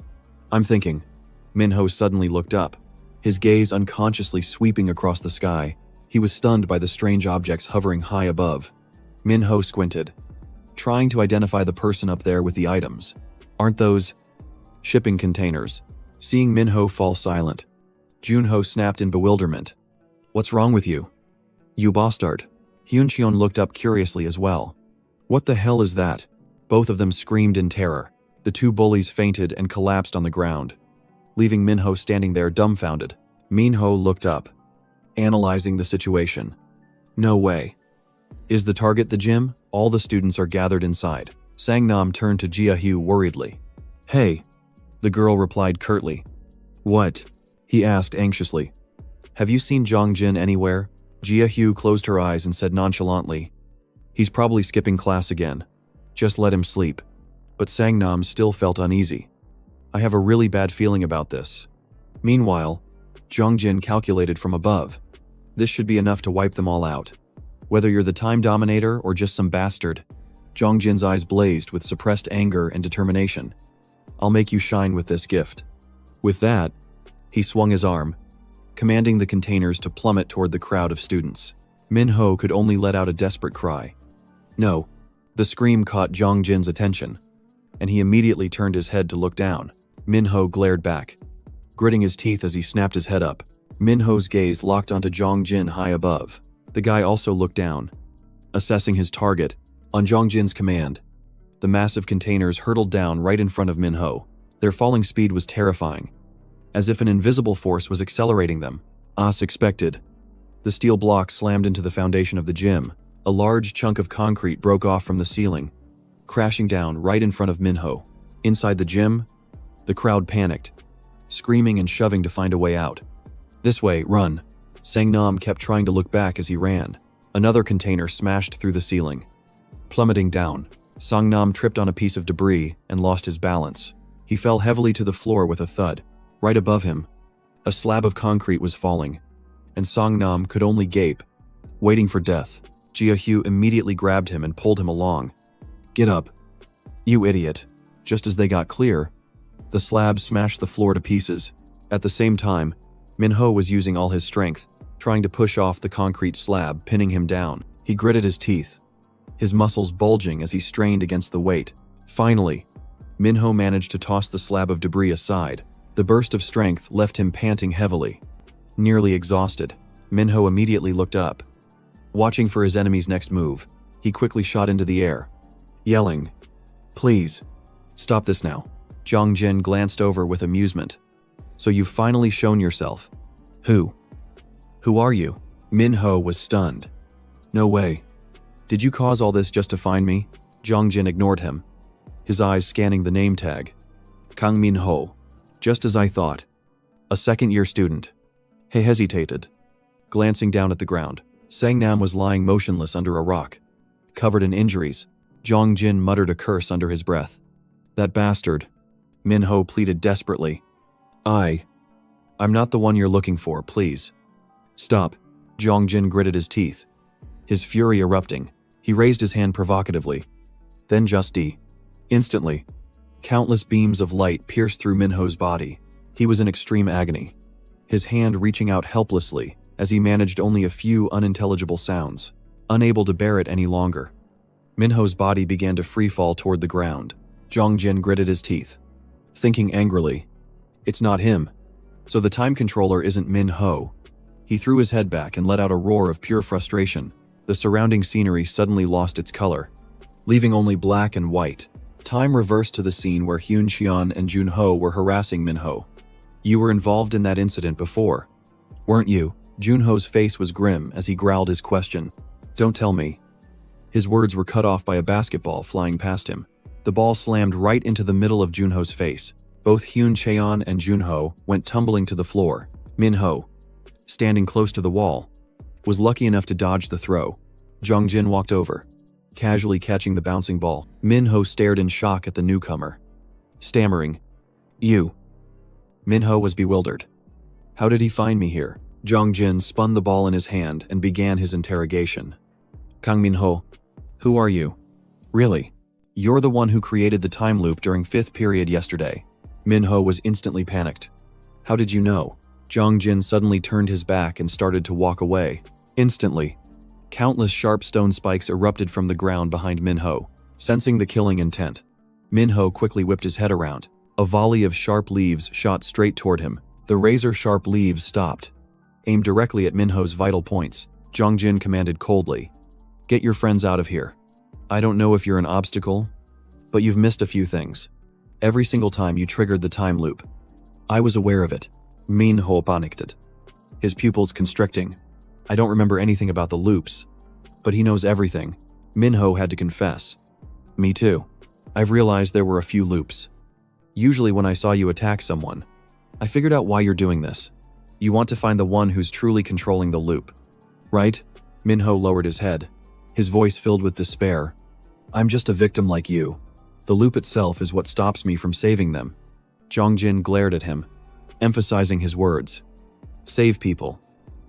I'm thinking." Minho suddenly looked up, his gaze unconsciously sweeping across the sky. He was stunned by the strange objects hovering high above. Minho squinted, trying to identify the person up there with the items. "Aren't those shipping containers?" Seeing Minho fall silent, Junho snapped in bewilderment. "What's wrong with you? You bastard." Hyuncheon looked up curiously as well. "What the hell is that?" Both of them screamed in terror. The two bullies fainted and collapsed on the ground, leaving Minho standing there dumbfounded. Minho looked up, analyzing the situation. "No way. Is the target the gym?" All the students are gathered inside. Songnam turned to Jia-hyu worriedly. "Hey," the girl replied curtly. "What?" he asked anxiously. "Have you seen Jongjin anywhere?" Jia-hyu closed her eyes and said nonchalantly, "He's probably skipping class again. Just let him sleep." But Songnam still felt uneasy. "I have a really bad feeling about this." Meanwhile, Jongjin calculated from above. "This should be enough to wipe them all out. Whether you're the Time Dominator or just some bastard." Jongjin's eyes blazed with suppressed anger and determination. "I'll make you shine with this gift." With that, he swung his arm, commanding the containers to plummet toward the crowd of students. Minho could only let out a desperate cry. "No." The scream caught Jongjin's attention, and he immediately turned his head to look down. Minho glared back, gritting his teeth as he snapped his head up. Minho's gaze locked onto Jongjin high above. The guy also looked down, assessing his target. On Jongjin's command, the massive containers hurtled down right in front of Minho. Their falling speed was terrifying, as if an invisible force was accelerating them. As expected, the steel block slammed into the foundation of the gym. A large chunk of concrete broke off from the ceiling, crashing down right in front of Minho. Inside the gym, the crowd panicked, screaming and shoving to find a way out. "This way, run." Songnam kept trying to look back as he ran. Another container smashed through the ceiling, plummeting down. Songnam tripped on a piece of debris and lost his balance. He fell heavily to the floor with a thud. Right above him, a slab of concrete was falling, and Songnam could only gape, waiting for death. Jia-hyu immediately grabbed him and pulled him along. "Get up, you idiot." Just as they got clear, the slab smashed the floor to pieces. At the same time, Minho was using all his strength, trying to push off the concrete slab, pinning him down. He gritted his teeth, his muscles bulging as he strained against the weight. Finally, Minho managed to toss the slab of debris aside. The burst of strength left him panting heavily. Nearly exhausted, Minho immediately looked up. Watching for his enemy's next move, he quickly shot into the air, yelling, "Please, stop this now." Zhang Jin glanced over with amusement. "So you've finally shown yourself. Who are you?" Minho was stunned. "No way. Did you cause all this just to find me?" Zhang Jin ignored him, his eyes scanning the name tag. Kang Minho. Just as I thought. A second-year student. He hesitated, glancing down at the ground. Sangnam was lying motionless under a rock, covered in injuries. Zhang Jin muttered a curse under his breath. "That bastard," Minho pleaded desperately. I'm not the one you're looking for, please." "Stop." Zhang Jin gritted his teeth, his fury erupting. He raised his hand provocatively. Then instantly, countless beams of light pierced through Minho's body. He was in extreme agony, his hand reaching out helplessly as he managed only a few unintelligible sounds, unable to bear it any longer. Minho's body began to freefall toward the ground. Zhang Jin gritted his teeth, thinking angrily, "It's not him. So the time controller isn't Minho." He threw his head back and let out a roar of pure frustration. The surrounding scenery suddenly lost its color, leaving only black and white. Time reversed to the scene where Hyun Xian and Junho were harassing Minho. "You were involved in that incident before, weren't you?" Junho's face was grim as he growled his question. "Don't tell me." His words were cut off by a basketball flying past him. The ball slammed right into the middle of Junho's face. Both Hyun Cheon and Junho went tumbling to the floor. Minho, standing close to the wall, was lucky enough to dodge the throw. Zhang Jin walked over, casually catching the bouncing ball. Minho stared in shock at the newcomer, stammering, "You." Minho was bewildered. "How did he find me here?" Zhang Jin spun the ball in his hand and began his interrogation. "Kang Minho, who are you? Really? You're the one who created the time loop during 5th period yesterday." Minho was instantly panicked. "How did you know?" Zhang Jin suddenly turned his back and started to walk away. Instantly, countless sharp stone spikes erupted from the ground behind Minho. Sensing the killing intent, Minho quickly whipped his head around. A volley of sharp leaves shot straight toward him. The razor-sharp leaves stopped, aimed directly at Minho's vital points. Zhang Jin commanded coldly, "Get your friends out of here. I don't know if you're an obstacle, but you've missed a few things. Every single time you triggered the time loop, I was aware of it." Minho panicked, his pupils constricting. "I don't remember anything about the loops, but he knows everything." Minho had to confess. "Me too. I've realized there were a few loops. Usually when I saw you attack someone, I figured out why you're doing this. You want to find the one who's truly controlling the loop, right?" Minho lowered his head, his voice filled with despair. "I'm just a victim like you. The loop itself is what stops me from saving them." Zhang Jin glared at him, emphasizing his words. "Save people.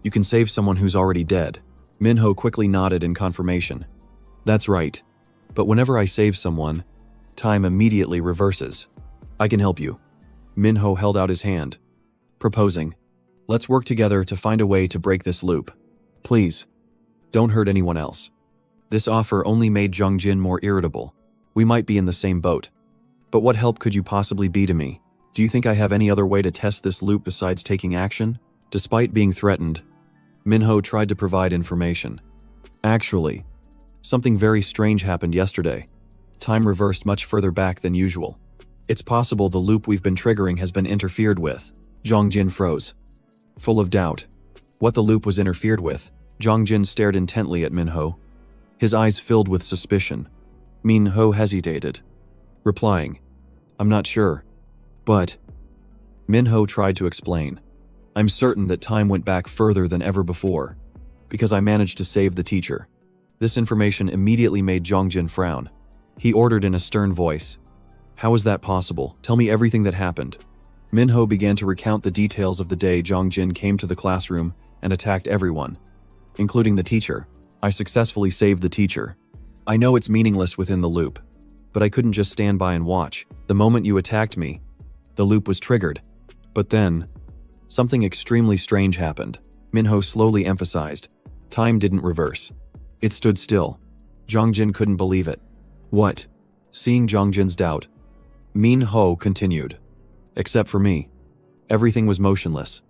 You can save someone who's already dead." Minho quickly nodded in confirmation. "That's right. But whenever I save someone, time immediately reverses. I can help you." Minho held out his hand, proposing, "Let's work together to find a way to break this loop. Please, don't hurt anyone else." This offer only made Zhang Jin more irritable. "We might be in the same boat, but what help could you possibly be to me? Do you think I have any other way to test this loop besides taking action?" Despite being threatened, Minho tried to provide information. "Actually, something very strange happened yesterday. Time reversed much further back than usual. It's possible the loop we've been triggering has been interfered with." Zhang Jin froze, full of doubt. What the loop was interfered with? Zhang Jin stared intently at Minho, his eyes filled with suspicion. Minho hesitated, replying, "I'm not sure, but..." Minho tried to explain. "I'm certain that time went back further than ever before, because I managed to save the teacher." This information immediately made Zhang Jin frown. He ordered in a stern voice, "How is that possible? Tell me everything that happened." Minho began to recount the details of the day Zhang Jin came to the classroom and attacked everyone, including the teacher. "I successfully saved the teacher. I know it's meaningless within the loop, but I couldn't just stand by and watch. The moment you attacked me, the loop was triggered. But then, something extremely strange happened." Minho slowly emphasized, "Time didn't reverse. It stood still." Zhang Jin couldn't believe it. "What?" Seeing Zhang Jin's doubt, Minho continued. Except for me. Everything was motionless,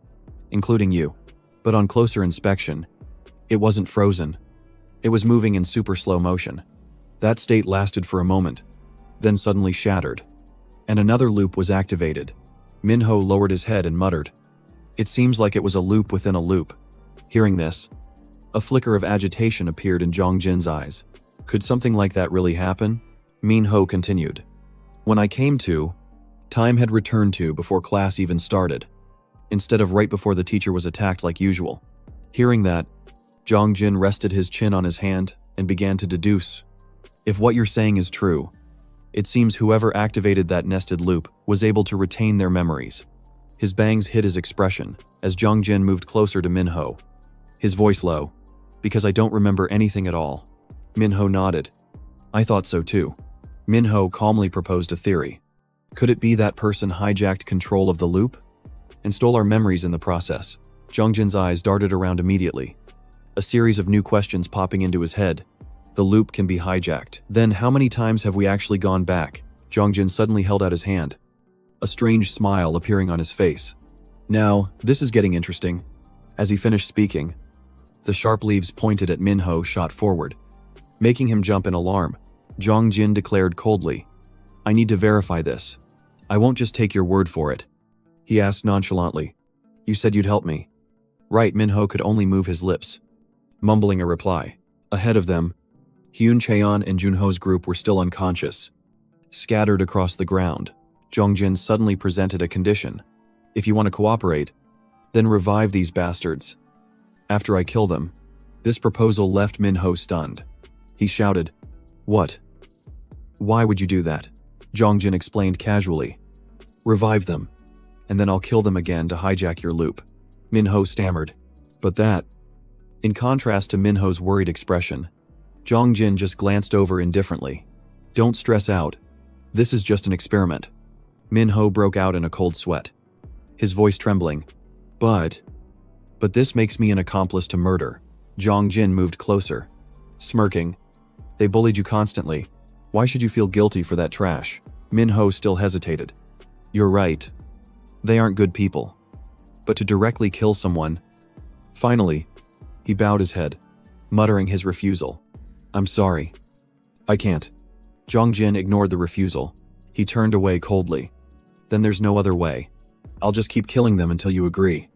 including you. But on closer inspection, it wasn't frozen. It was moving in super slow motion. That state lasted for a moment, then suddenly shattered. And another loop was activated. Minho lowered his head and muttered. It seems like it was a loop within a loop. Hearing this, a flicker of agitation appeared in Jongjin's eyes. Could something like that really happen? Minho continued. When I came to, time had returned to before class even started, instead of right before the teacher was attacked like usual. Hearing that, Jongjin rested his chin on his hand and began to deduce. If what you're saying is true, it seems whoever activated that nested loop was able to retain their memories. His bangs hid his expression as Jongjin moved closer to Minho, his voice low. Because I don't remember anything at all. Minho nodded. I thought so too. Minho calmly proposed a theory. Could it be that person hijacked control of the loop and stole our memories in the process? Jongjin's eyes darted around immediately, a series of new questions popping into his head. The loop can be hijacked. Then how many times have we actually gone back? Jongjin suddenly held out his hand, a strange smile appearing on his face. Now, this is getting interesting. As he finished speaking, the sharp leaves pointed at Minho shot forward, making him jump in alarm. Jongjin declared coldly, I need to verify this. I won't just take your word for it. He asked nonchalantly. You said you'd help me. Right, Minho could only move his lips, mumbling a reply. Ahead of them, Hyun Cheon and Junho's group were still unconscious, scattered across the ground. Jongjin suddenly presented a condition. If you want to cooperate, then revive these bastards. After I kill them. This proposal left Minho stunned. He shouted, What? Why would you do that? Jongjin explained casually. Revive them, and then I'll kill them again to hijack your loop. Minho stammered. But that… In contrast to Minho's worried expression, Jongjin just glanced over indifferently. Don't stress out. This is just an experiment. Minho broke out in a cold sweat, his voice trembling. But this makes me an accomplice to murder. Jongjin moved closer, smirking. They bullied you constantly. Why should you feel guilty for that trash? Minho still hesitated. You're right. They aren't good people. But to directly kill someone… Finally, he bowed his head, muttering his refusal. I'm sorry. I can't. Jongjin ignored the refusal. He turned away coldly. Then there's no other way. I'll just keep killing them until you agree.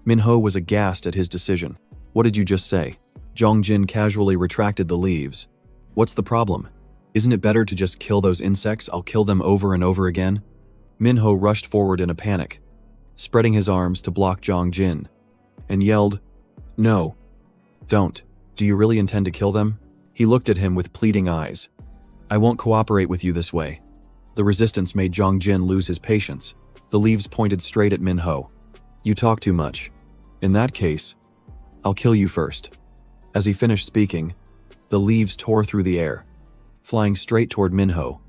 Minho was aghast at his decision. What did you just say? Jongjin casually retracted the leaves. What's the problem? Isn't it better to just kill those insects? I'll kill them over and over again. Minho rushed forward in a panic, spreading his arms to block Jongjin, and yelled, No. Don't. Do you really intend to kill them? He looked at him with pleading eyes. I won't cooperate with you this way. The resistance made Jongjin lose his patience. The leaves pointed straight at Minho. You talk too much. In that case, I'll kill you first. As he finished speaking, the leaves tore through the air, flying straight toward Minho,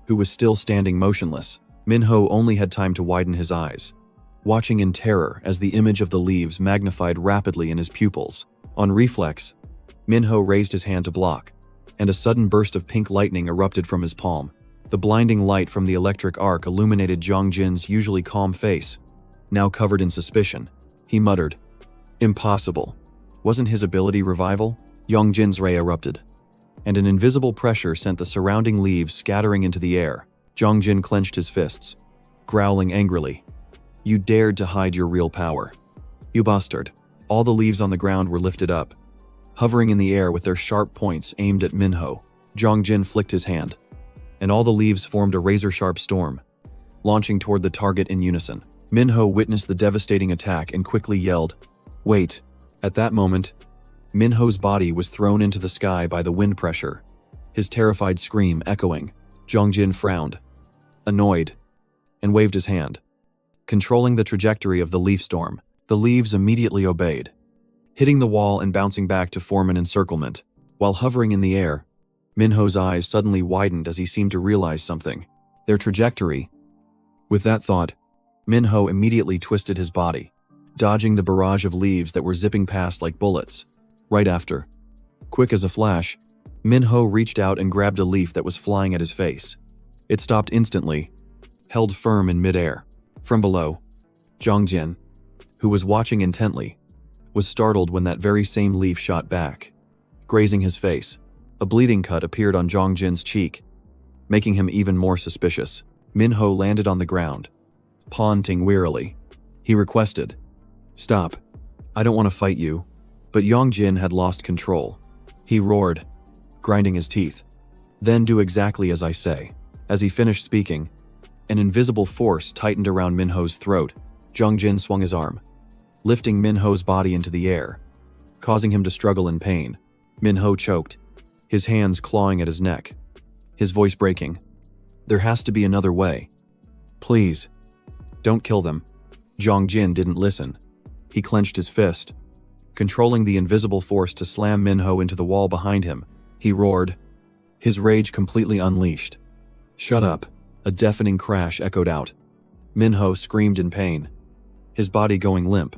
who was still standing motionless. Minho only had time to widen his eyes, watching in terror as the image of the leaves magnified rapidly in his pupils. On reflex, Minho raised his hand to block, and a sudden burst of pink lightning erupted from his palm. The blinding light from the electric arc illuminated Jongjin's usually calm face, now covered in suspicion. He muttered, Impossible. Wasn't his ability revival? Jongjin's ray erupted, and an invisible pressure sent the surrounding leaves scattering into the air. Jongjin clenched his fists, growling angrily. You dared to hide your real power. You bastard. All the leaves on the ground were lifted up, hovering in the air with their sharp points aimed at Minho. Jongjin flicked his hand, and all the leaves formed a razor-sharp storm, launching toward the target in unison. Minho witnessed the devastating attack and quickly yelled, Wait. At that moment, Minho's body was thrown into the sky by the wind pressure, his terrified scream echoing. Jongjin frowned, annoyed, and waved his hand, controlling the trajectory of the leaf storm. The leaves immediately obeyed, hitting the wall and bouncing back to form an encirclement. While hovering in the air, Minho's eyes suddenly widened as he seemed to realize something. Their trajectory. With that thought, Minho immediately twisted his body, dodging the barrage of leaves that were zipping past like bullets. Right after, quick as a flash, Minho reached out and grabbed a leaf that was flying at his face. It stopped instantly, held firm in midair. From below, Zhang Jin, who was watching intently, was startled when that very same leaf shot back, grazing his face. A bleeding cut appeared on Zhang Jin's cheek, making him even more suspicious. Minho landed on the ground, pausing wearily. He requested, "Stop. I don't want to fight you." But Yang Jin had lost control. He roared, grinding his teeth. "Then do exactly as I say." As he finished speaking, an invisible force tightened around Minho's throat. Zhang Jin swung his arm, lifting Minho's body into the air, causing him to struggle in pain. Minho choked, his hands clawing at his neck, his voice breaking. "There has to be another way. Please, don't kill them." Zhang Jin didn't listen. He clenched his fist, controlling the invisible force to slam Minho into the wall behind him. He roared, his rage completely unleashed. "Shut up." A deafening crash echoed out. Minho screamed in pain, his body going limp,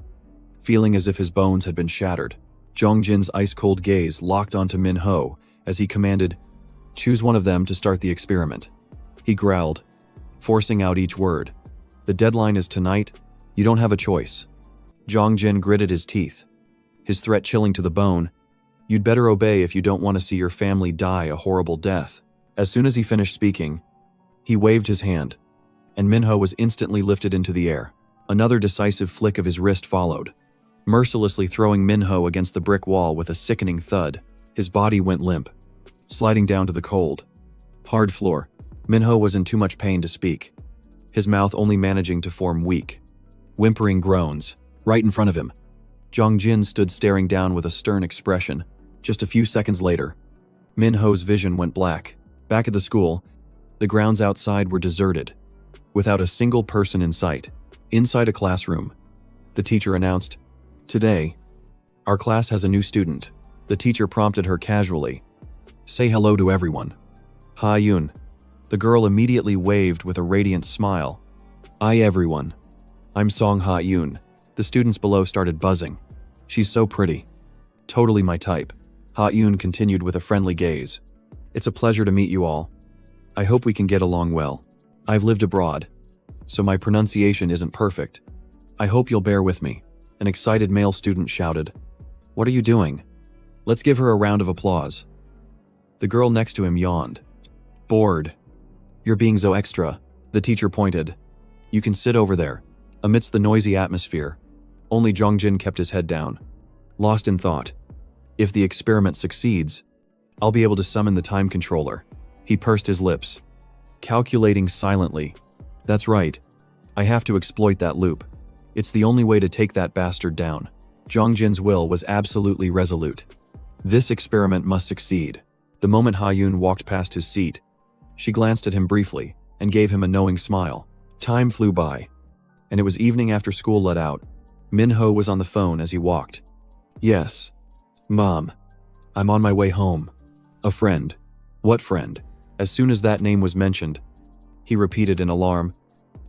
feeling as if his bones had been shattered. Zhang Jin's ice-cold gaze locked onto Minho as he commanded, "Choose one of them to start the experiment." He growled, forcing out each word. "The deadline is tonight. You don't have a choice." Zhang Jin gritted his teeth, his threat chilling to the bone. "You'd better obey if you don't want to see your family die a horrible death." As soon as he finished speaking, he waved his hand, and Minho was instantly lifted into the air. Another decisive flick of his wrist followed, mercilessly throwing Minho against the brick wall with a sickening thud. His body went limp, sliding down to the cold, hard floor. Minho was in too much pain to speak, his mouth only managing to form weak, whimpering groans. Right in front of him, Zhang Jin stood staring down with a stern expression. Just a few seconds later, Minho's vision went black. Back at the school, the grounds outside were deserted, without a single person in sight. Inside a classroom, the teacher announced, "Today, our class has a new student." The teacher prompted her casually, "Say hello to everyone." "Ha Yun." The girl immediately waved with a radiant smile. "Hi everyone. I'm Song Ha Yun." The students below started buzzing. "She's so pretty. Totally my type." Ha Yun continued with a friendly gaze. "It's a pleasure to meet you all. I hope we can get along well. I've lived abroad, so my pronunciation isn't perfect. I hope you'll bear with me." An excited male student shouted, "What are you doing? Let's give her a round of applause." The girl next to him yawned. "Bored. You're being so extra." The teacher pointed. "You can sit over there." Amidst the noisy atmosphere, only Zhang Jin kept his head down, lost in thought. "If the experiment succeeds, I'll be able to summon the time controller." He pursed his lips, calculating silently. "That's right. I have to exploit that loop. It's the only way to take that bastard down." Zhang Jin's will was absolutely resolute. This experiment must succeed. The moment Ha Yun walked past his seat, she glanced at him briefly and gave him a knowing smile. Time flew by, and it was evening after school let out. Minho was on the phone as he walked. "Yes. Mom. I'm on my way home. A friend." "What friend?" As soon as that name was mentioned, he repeated in alarm.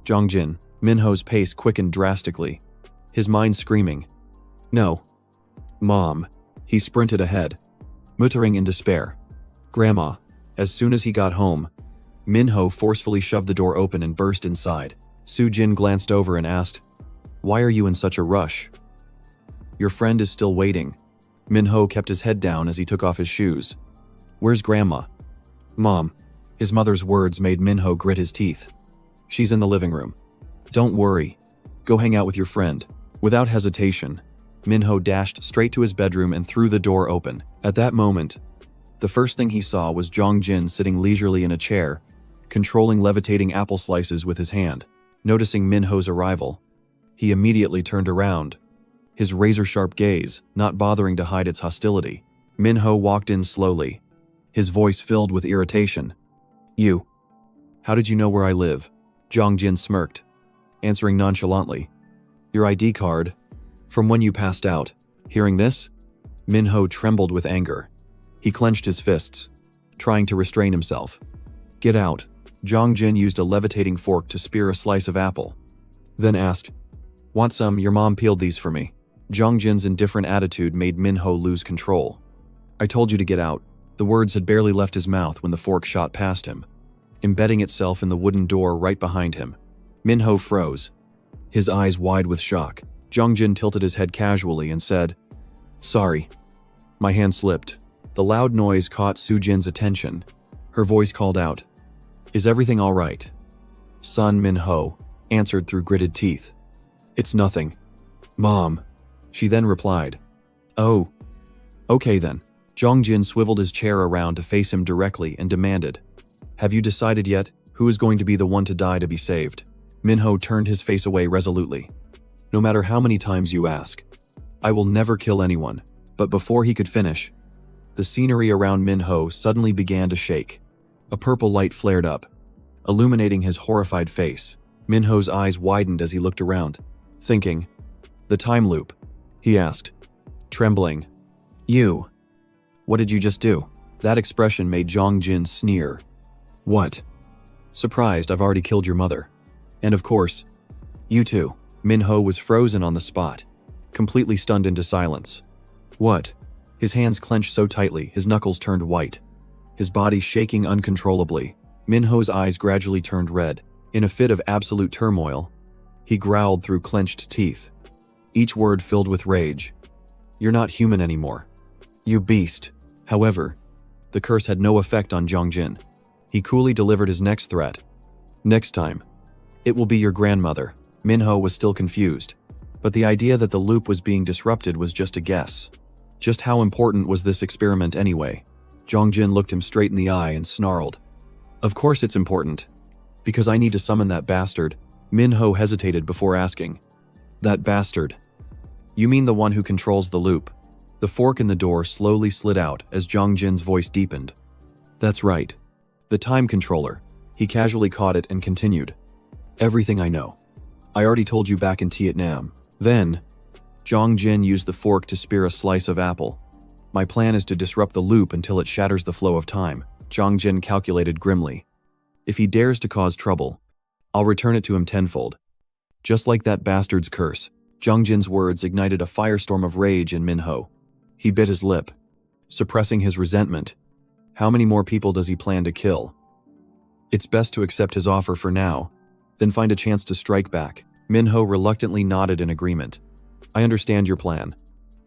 "Zhang Jin." Minho's pace quickened drastically, his mind screaming, "No. Mom." He sprinted ahead, muttering in despair, "Grandma." As soon as he got home, Minho forcefully shoved the door open and burst inside. Su Jin glanced over and asked, "Why are you in such a rush?" "Your friend is still waiting." Minho kept his head down as he took off his shoes. "Where's Grandma?" "Mom." His mother's words made Minho grit his teeth. "She's in the living room." "Don't worry. Go hang out with your friend." Without hesitation, Minho dashed straight to his bedroom and threw the door open. At that moment, the first thing he saw was Zhang Jin sitting leisurely in a chair, controlling levitating apple slices with his hand. Noticing Minho's arrival, he immediately turned around, his razor-sharp gaze not bothering to hide its hostility. Minho walked in slowly, his voice filled with irritation. "You. How did you know where I live?" Zhang Jin smirked, answering nonchalantly. "Your ID card, from when you passed out." Hearing this, Minho trembled with anger. He clenched his fists, trying to restrain himself. "Get out." Zhang Jin used a levitating fork to spear a slice of apple, then asked, "Want some? Your mom peeled these for me." Zhang Jin's indifferent attitude made Minho lose control. "I told you to get out." The words had barely left his mouth when the fork shot past him, embedding itself in the wooden door right behind him. Minho froze, his eyes wide with shock. Jongjin tilted his head casually and said, "Sorry." My hand slipped. The loud noise caught Sujin's attention. Her voice called out, "Is everything all right?" Son Minho answered through gritted teeth, "It's nothing, Mom." She then replied, "Oh, okay then." Jongjin swiveled his chair around to face him directly and demanded, "Have you decided yet who is going to be the one to die to be saved?" Minho turned his face away resolutely. "No matter how many times you ask, I will never kill anyone." But before he could finish, the scenery around Minho suddenly began to shake. A purple light flared up, illuminating his horrified face. Minho's eyes widened as he looked around, thinking, "The time loop?" He asked, trembling, "You? What did you just do?" That expression made Jongjin sneer. "What?" "Surprised I've already killed your mother. And of course, you too." Minho was frozen on the spot, completely stunned into silence. "What?" His hands clenched so tightly, his knuckles turned white, his body shaking uncontrollably. Minho's eyes gradually turned red. In a fit of absolute turmoil, he growled through clenched teeth, each word filled with rage. "You're not human anymore, you beast." However, the curse had no effect on Jongjin. He coolly delivered his next threat. "Next time, it will be your grandmother." Minho was still confused, but the idea that the loop was being disrupted was just a guess. Just how important was this experiment anyway? Jongjin looked him straight in the eye and snarled, "Of course it's important, because I need to summon that bastard." Minho hesitated before asking, "That bastard? You mean the one who controls the loop?" The fork in the door slowly slid out as Jongjin's voice deepened. "That's right. The time controller." He casually caught it and continued, "Everything I know. I already told you back in Vietnam." Then, Jongjin used the fork to spear a slice of apple. "My plan is to disrupt the loop until it shatters the flow of time." Jongjin calculated grimly. "If he dares to cause trouble, I'll return it to him tenfold. Just like that bastard's curse." Jongjin's words ignited a firestorm of rage in Minho. He bit his lip, suppressing his resentment. How many more people does he plan to kill? It's best to accept his offer for now, then find a chance to strike back. Minho reluctantly nodded in agreement. "I understand your plan.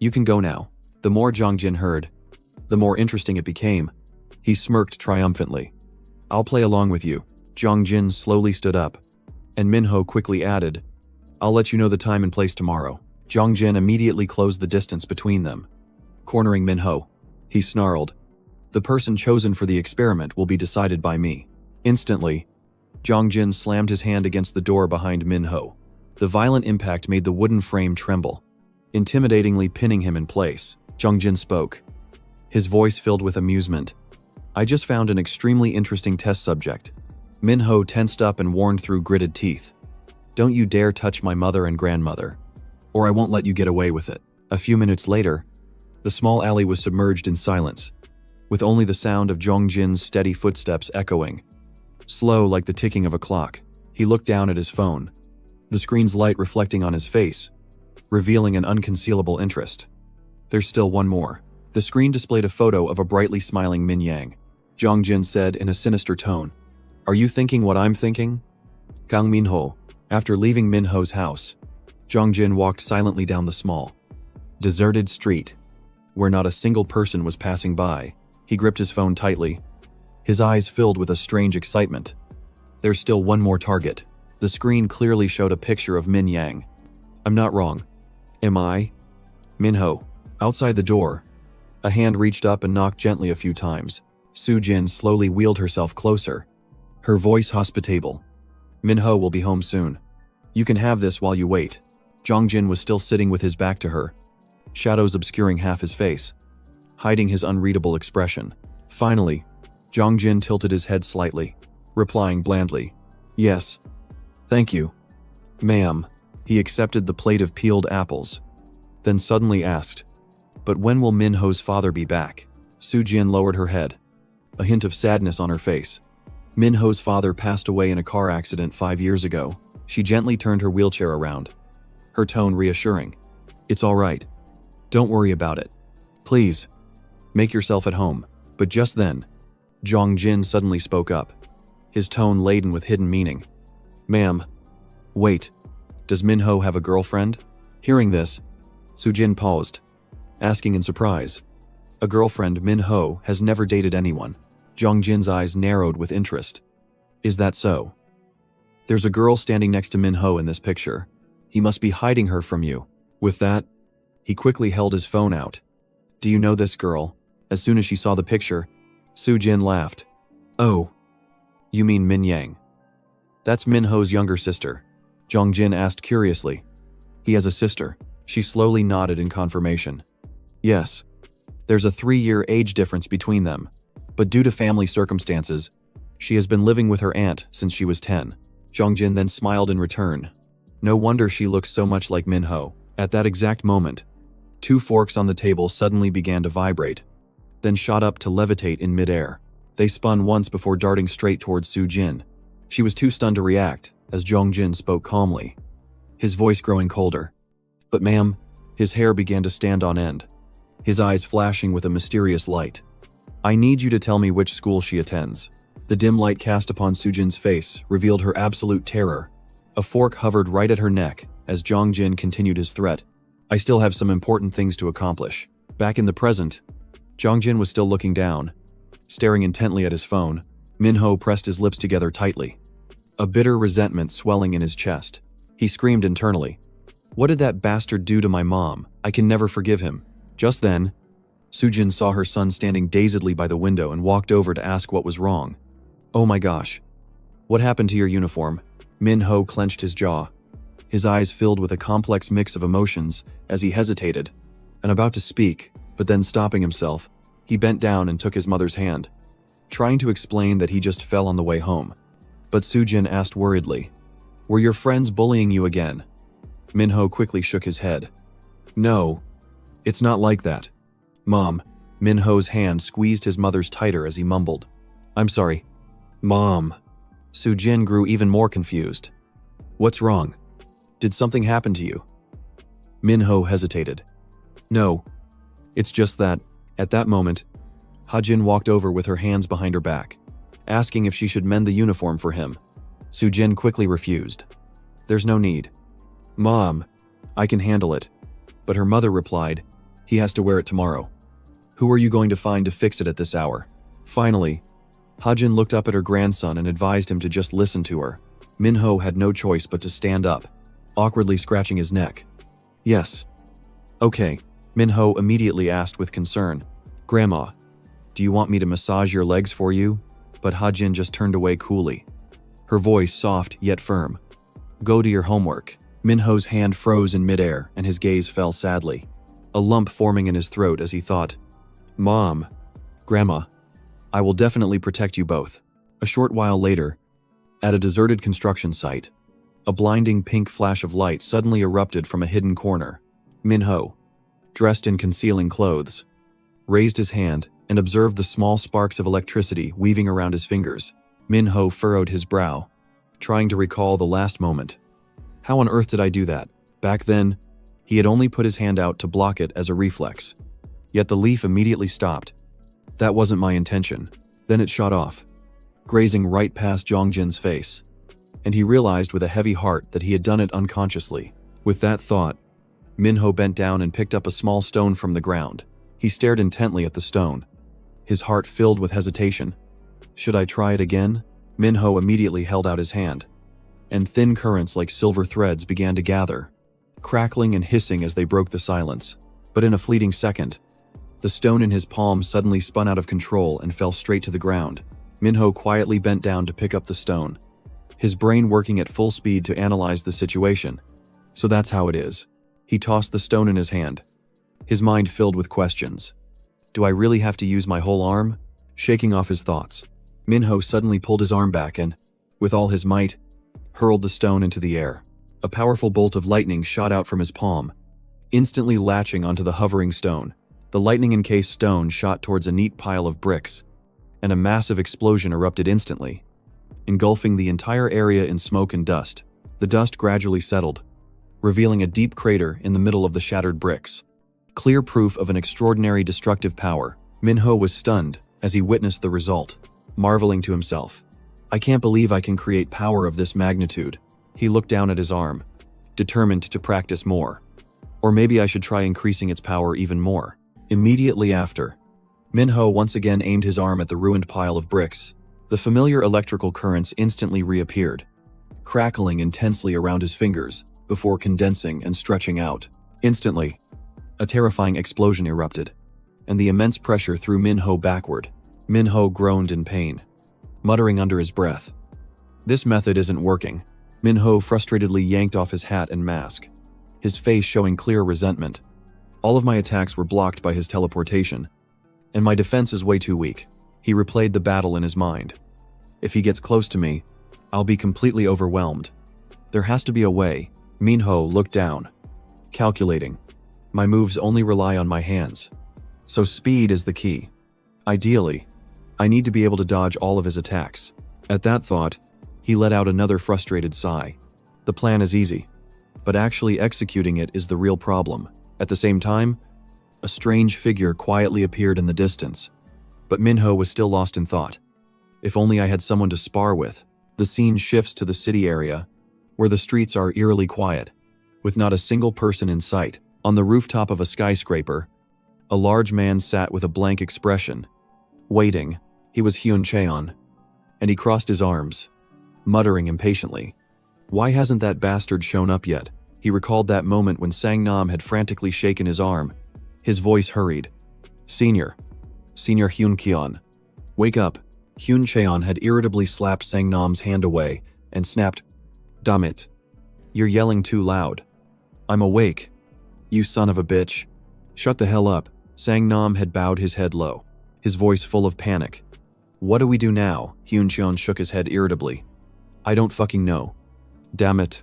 You can go now." The more Jongjin heard, the more interesting it became. He smirked triumphantly. "I'll play along with you." Jongjin slowly stood up, and Minho quickly added, "I'll let you know the time and place tomorrow." Jongjin immediately closed the distance between them. Cornering Minho, he snarled, "The person chosen for the experiment will be decided by me." Instantly, Jongjin slammed his hand against the door behind Minho. The violent impact made the wooden frame tremble, intimidatingly pinning him in place. Jongjin spoke, his voice filled with amusement. "I just found an extremely interesting test subject." Minho tensed up and warned through gritted teeth, "Don't you dare touch my mother and grandmother, or I won't let you get away with it." A few minutes later, the small alley was submerged in silence, with only the sound of Jongjin's steady footsteps echoing. Slow like the ticking of a clock, he looked down at his phone, the screen's light reflecting on his face, revealing an unconcealable interest. "There's still one more." The screen displayed a photo of a brightly smiling Min Yang. Jongjin said in a sinister tone, "Are you thinking what I'm thinking?" Kang Minho. After leaving Minho's house, Jongjin walked silently down the small, deserted street, where not a single person was passing by. He gripped his phone tightly, his eyes filled with a strange excitement. There's still one more target. The screen clearly showed a picture of Min Yang. "I'm not wrong, am I?" Minho. Outside the door, a hand reached up and knocked gently a few times. Sujin slowly wheeled herself closer, her voice hospitable. "Minho will be home soon. You can have this while you wait." Jongjin was still sitting with his back to her, shadows obscuring half his face, hiding his unreadable expression. Finally, Jongjin tilted his head slightly, replying blandly, "Yes. Thank you, ma'am." He accepted the plate of peeled apples, then suddenly asked, "But when will Minho's father be back?" Sujin lowered her head, a hint of sadness on her face. "Minho's father passed away in a car accident 5 years ago." She gently turned her wheelchair around, her tone reassuring. "It's all right. Don't worry about it. Please, make yourself at home." But just then, Jongjin suddenly spoke up. his tone laden with hidden meaning. Ma'am. Wait. Does Minho have a girlfriend? Hearing this, Sujin paused, asking in surprise. A girlfriend, Minho has never dated anyone. Jongjin's eyes narrowed with interest. Is that so? There's a girl standing next to Minho in this picture. He must be hiding her from you. With that, he quickly held his phone out. Do you know this girl? As soon as she saw the picture, Sujin laughed. Oh, you mean Min Yang? That's Minho's younger sister. Jongjin asked curiously. He has a sister. She slowly nodded in confirmation. Yes. There's a 3-year age difference between them, but due to family circumstances, she has been living with her aunt since she was 10. Jongjin then smiled in return. No wonder she looks so much like Minho. At that exact moment, 2 forks on the table suddenly began to vibrate, then shot up to levitate in midair. They spun once before darting straight towards Sujin. She was too stunned to react, as Jongjin spoke calmly, his voice growing colder. But ma'am, his hair began to stand on end, his eyes flashing with a mysterious light. I need you to tell me which school she attends. The dim light cast upon Sujin's face revealed her absolute terror. A fork hovered right at her neck as Jongjin continued his threat. I still have some important things to accomplish. Back in the present, Jongjin was still looking down, staring intently at his phone. Minho pressed his lips together tightly, a bitter resentment swelling in his chest. He screamed internally. What did that bastard do to my mom? I can never forgive him. Just then, Sujin saw her son standing dazedly by the window and walked over to ask what was wrong. Oh my gosh. What happened to your uniform? Minho clenched his jaw, his eyes filled with a complex mix of emotions as he hesitated and about to speak, but then stopping himself, he bent down and took his mother's hand, trying to explain that he just fell on the way home. But Sujin asked worriedly, were your friends bullying you again? Minho quickly shook his head. No, it's not like that. Mom. Minho's hand squeezed his mother's tighter as he mumbled. I'm sorry. Mom. Sujin grew even more confused. What's wrong? Did something happen to you? Minho hesitated. No, it's just that, at that moment, Hajin walked over with her hands behind her back, asking if she should mend the uniform for him. Sujin quickly refused. There's no need. Mom, I can handle it. But her mother replied, he has to wear it tomorrow. Who are you going to find to fix it at this hour? Finally, Hajin looked up at her grandson and advised him to just listen to her. Minho had no choice but to stand up, awkwardly scratching his neck. Yes. Okay, Minho immediately asked with concern. Grandma, do you want me to massage your legs for you? But Hajin just turned away coolly, her voice soft yet firm. Go to your homework. Minho's hand froze in midair and his gaze fell sadly, a lump forming in his throat as he thought, Mom, Grandma, I will definitely protect you both. A short while later, at a deserted construction site, a blinding pink flash of light suddenly erupted from a hidden corner. Minho, dressed in concealing clothes, raised his hand and observed the small sparks of electricity weaving around his fingers. Minho furrowed his brow, trying to recall the last moment. How on earth did I do that? Back then, he had only put his hand out to block it as a reflex. Yet the leaf immediately stopped. That wasn't my intention. Then it shot off, grazing right past Jongjin's face. And he realized with a heavy heart that he had done it unconsciously. With that thought, Minho bent down and picked up a small stone from the ground. He stared intently at the stone, his heart filled with hesitation. Should I try it again? Minho immediately held out his hand, and thin currents like silver threads began to gather, crackling and hissing as they broke the silence. But in a fleeting second, the stone in his palm suddenly spun out of control and fell straight to the ground. Minho quietly bent down to pick up the stone, his brain working at full speed to analyze the situation. So that's how it is. He tossed the stone in his hand, his mind filled with questions. Do I really have to use my whole arm? Shaking off his thoughts, Minho suddenly pulled his arm back and, with all his might, hurled the stone into the air. A powerful bolt of lightning shot out from his palm, instantly latching onto the hovering stone. The lightning-encased stone shot towards a neat pile of bricks, and a massive explosion erupted instantly, engulfing the entire area in smoke and dust. The dust gradually settled, revealing a deep crater in the middle of the shattered bricks. Clear proof of an extraordinary destructive power. Minho was stunned as he witnessed the result, marveling to himself. I can't believe I can create power of this magnitude. He looked down at his arm, determined to practice more. Or maybe I should try increasing its power even more. Immediately after, Minho once again aimed his arm at the ruined pile of bricks. The familiar electrical currents instantly reappeared, crackling intensely around his fingers before condensing and stretching out. Instantly, a terrifying explosion erupted, and the immense pressure threw Minho backward. Minho groaned in pain, muttering under his breath. This method isn't working. Minho frustratedly yanked off his hat and mask, his face showing clear resentment. All of my attacks were blocked by his teleportation, and my defense is way too weak. He replayed the battle in his mind. If he gets close to me, I'll be completely overwhelmed. There has to be a way. Minho looked down, calculating. My moves only rely on my hands, so speed is the key. Ideally, I need to be able to dodge all of his attacks. At that thought, he let out another frustrated sigh. The plan is easy, but actually executing it is the real problem. At the same time, a strange figure quietly appeared in the distance, but Minho was still lost in thought. If only I had someone to spar with. The scene shifts to the city area, where the streets are eerily quiet, with not a single person in sight. On the rooftop of a skyscraper, a large man sat with a blank expression, waiting. He was Hyun Cheon, and he crossed his arms, muttering impatiently. Why hasn't that bastard shown up yet? He recalled that moment when Sang-nam had frantically shaken his arm. His voice hurried. Senior Hyun Cheon, wake up. Hyun Cheon had irritably slapped Sang-nam's hand away and snapped, Damn it. You're yelling too loud. I'm awake. You son of a bitch. Shut the hell up. Sang-nam had bowed his head low, his voice full of panic. What do we do now? Hyun Cheon shook his head irritably. I don't fucking know. Damn it.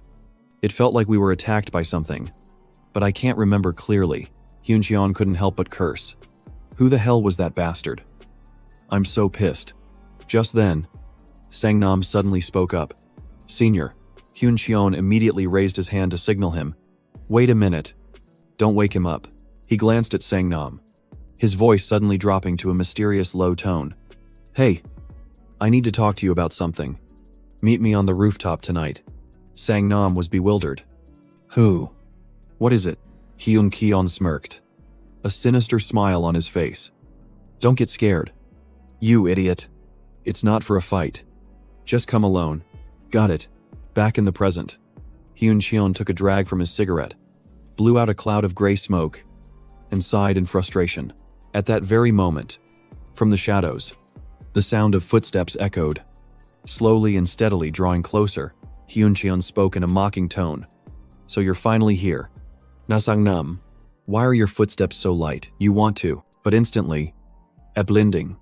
It felt like we were attacked by something, but I can't remember clearly. Hyun Cheon couldn't help but curse. Who the hell was that bastard? I'm so pissed. Just then, Sang-nam suddenly spoke up. Senior. Hyun Cheon immediately raised his hand to signal him. Wait a minute. Don't wake him up. He glanced at Sang-nam, his voice suddenly dropping to a mysterious low tone. Hey, I need to talk to you about something. Meet me on the rooftop tonight. Sang-nam was bewildered. Who? What is it? Hyun Cheon smirked, a sinister smile on his face. Don't get scared. You idiot. It's not for a fight. Just come alone. Got it. Back in the present. Hyun Cheon took a drag from his cigarette, blew out a cloud of gray smoke, and sighed in frustration. At that very moment, from the shadows, the sound of footsteps echoed, slowly and steadily drawing closer. Hyun Cheon spoke in a mocking tone. So you're finally here. Sang-nam, why are your footsteps so light? You want to, but instantly, a blinding,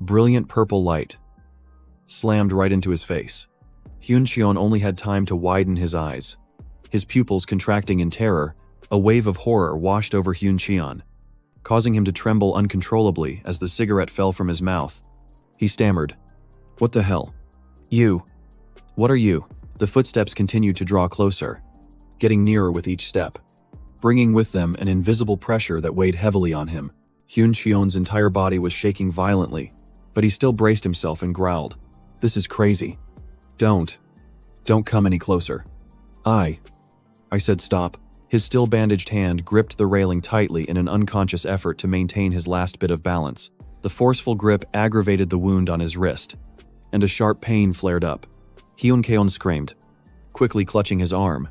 brilliant purple light slammed right into his face. Hyun Cheon only had time to widen his eyes. His pupils contracting in terror, a wave of horror washed over Hyun Cheon, causing him to tremble uncontrollably as the cigarette fell from his mouth. He stammered, What the hell? You. What are you? The footsteps continued to draw closer, getting nearer with each step, bringing with them an invisible pressure that weighed heavily on him. Hyun Cheon's entire body was shaking violently, but he still braced himself and growled, This is crazy. Don't come any closer. I said stop. His still bandaged hand gripped the railing tightly in an unconscious effort to maintain his last bit of balance. The forceful grip aggravated the wound on his wrist, and a sharp pain flared up. Hyun Cheon screamed, quickly clutching his arm,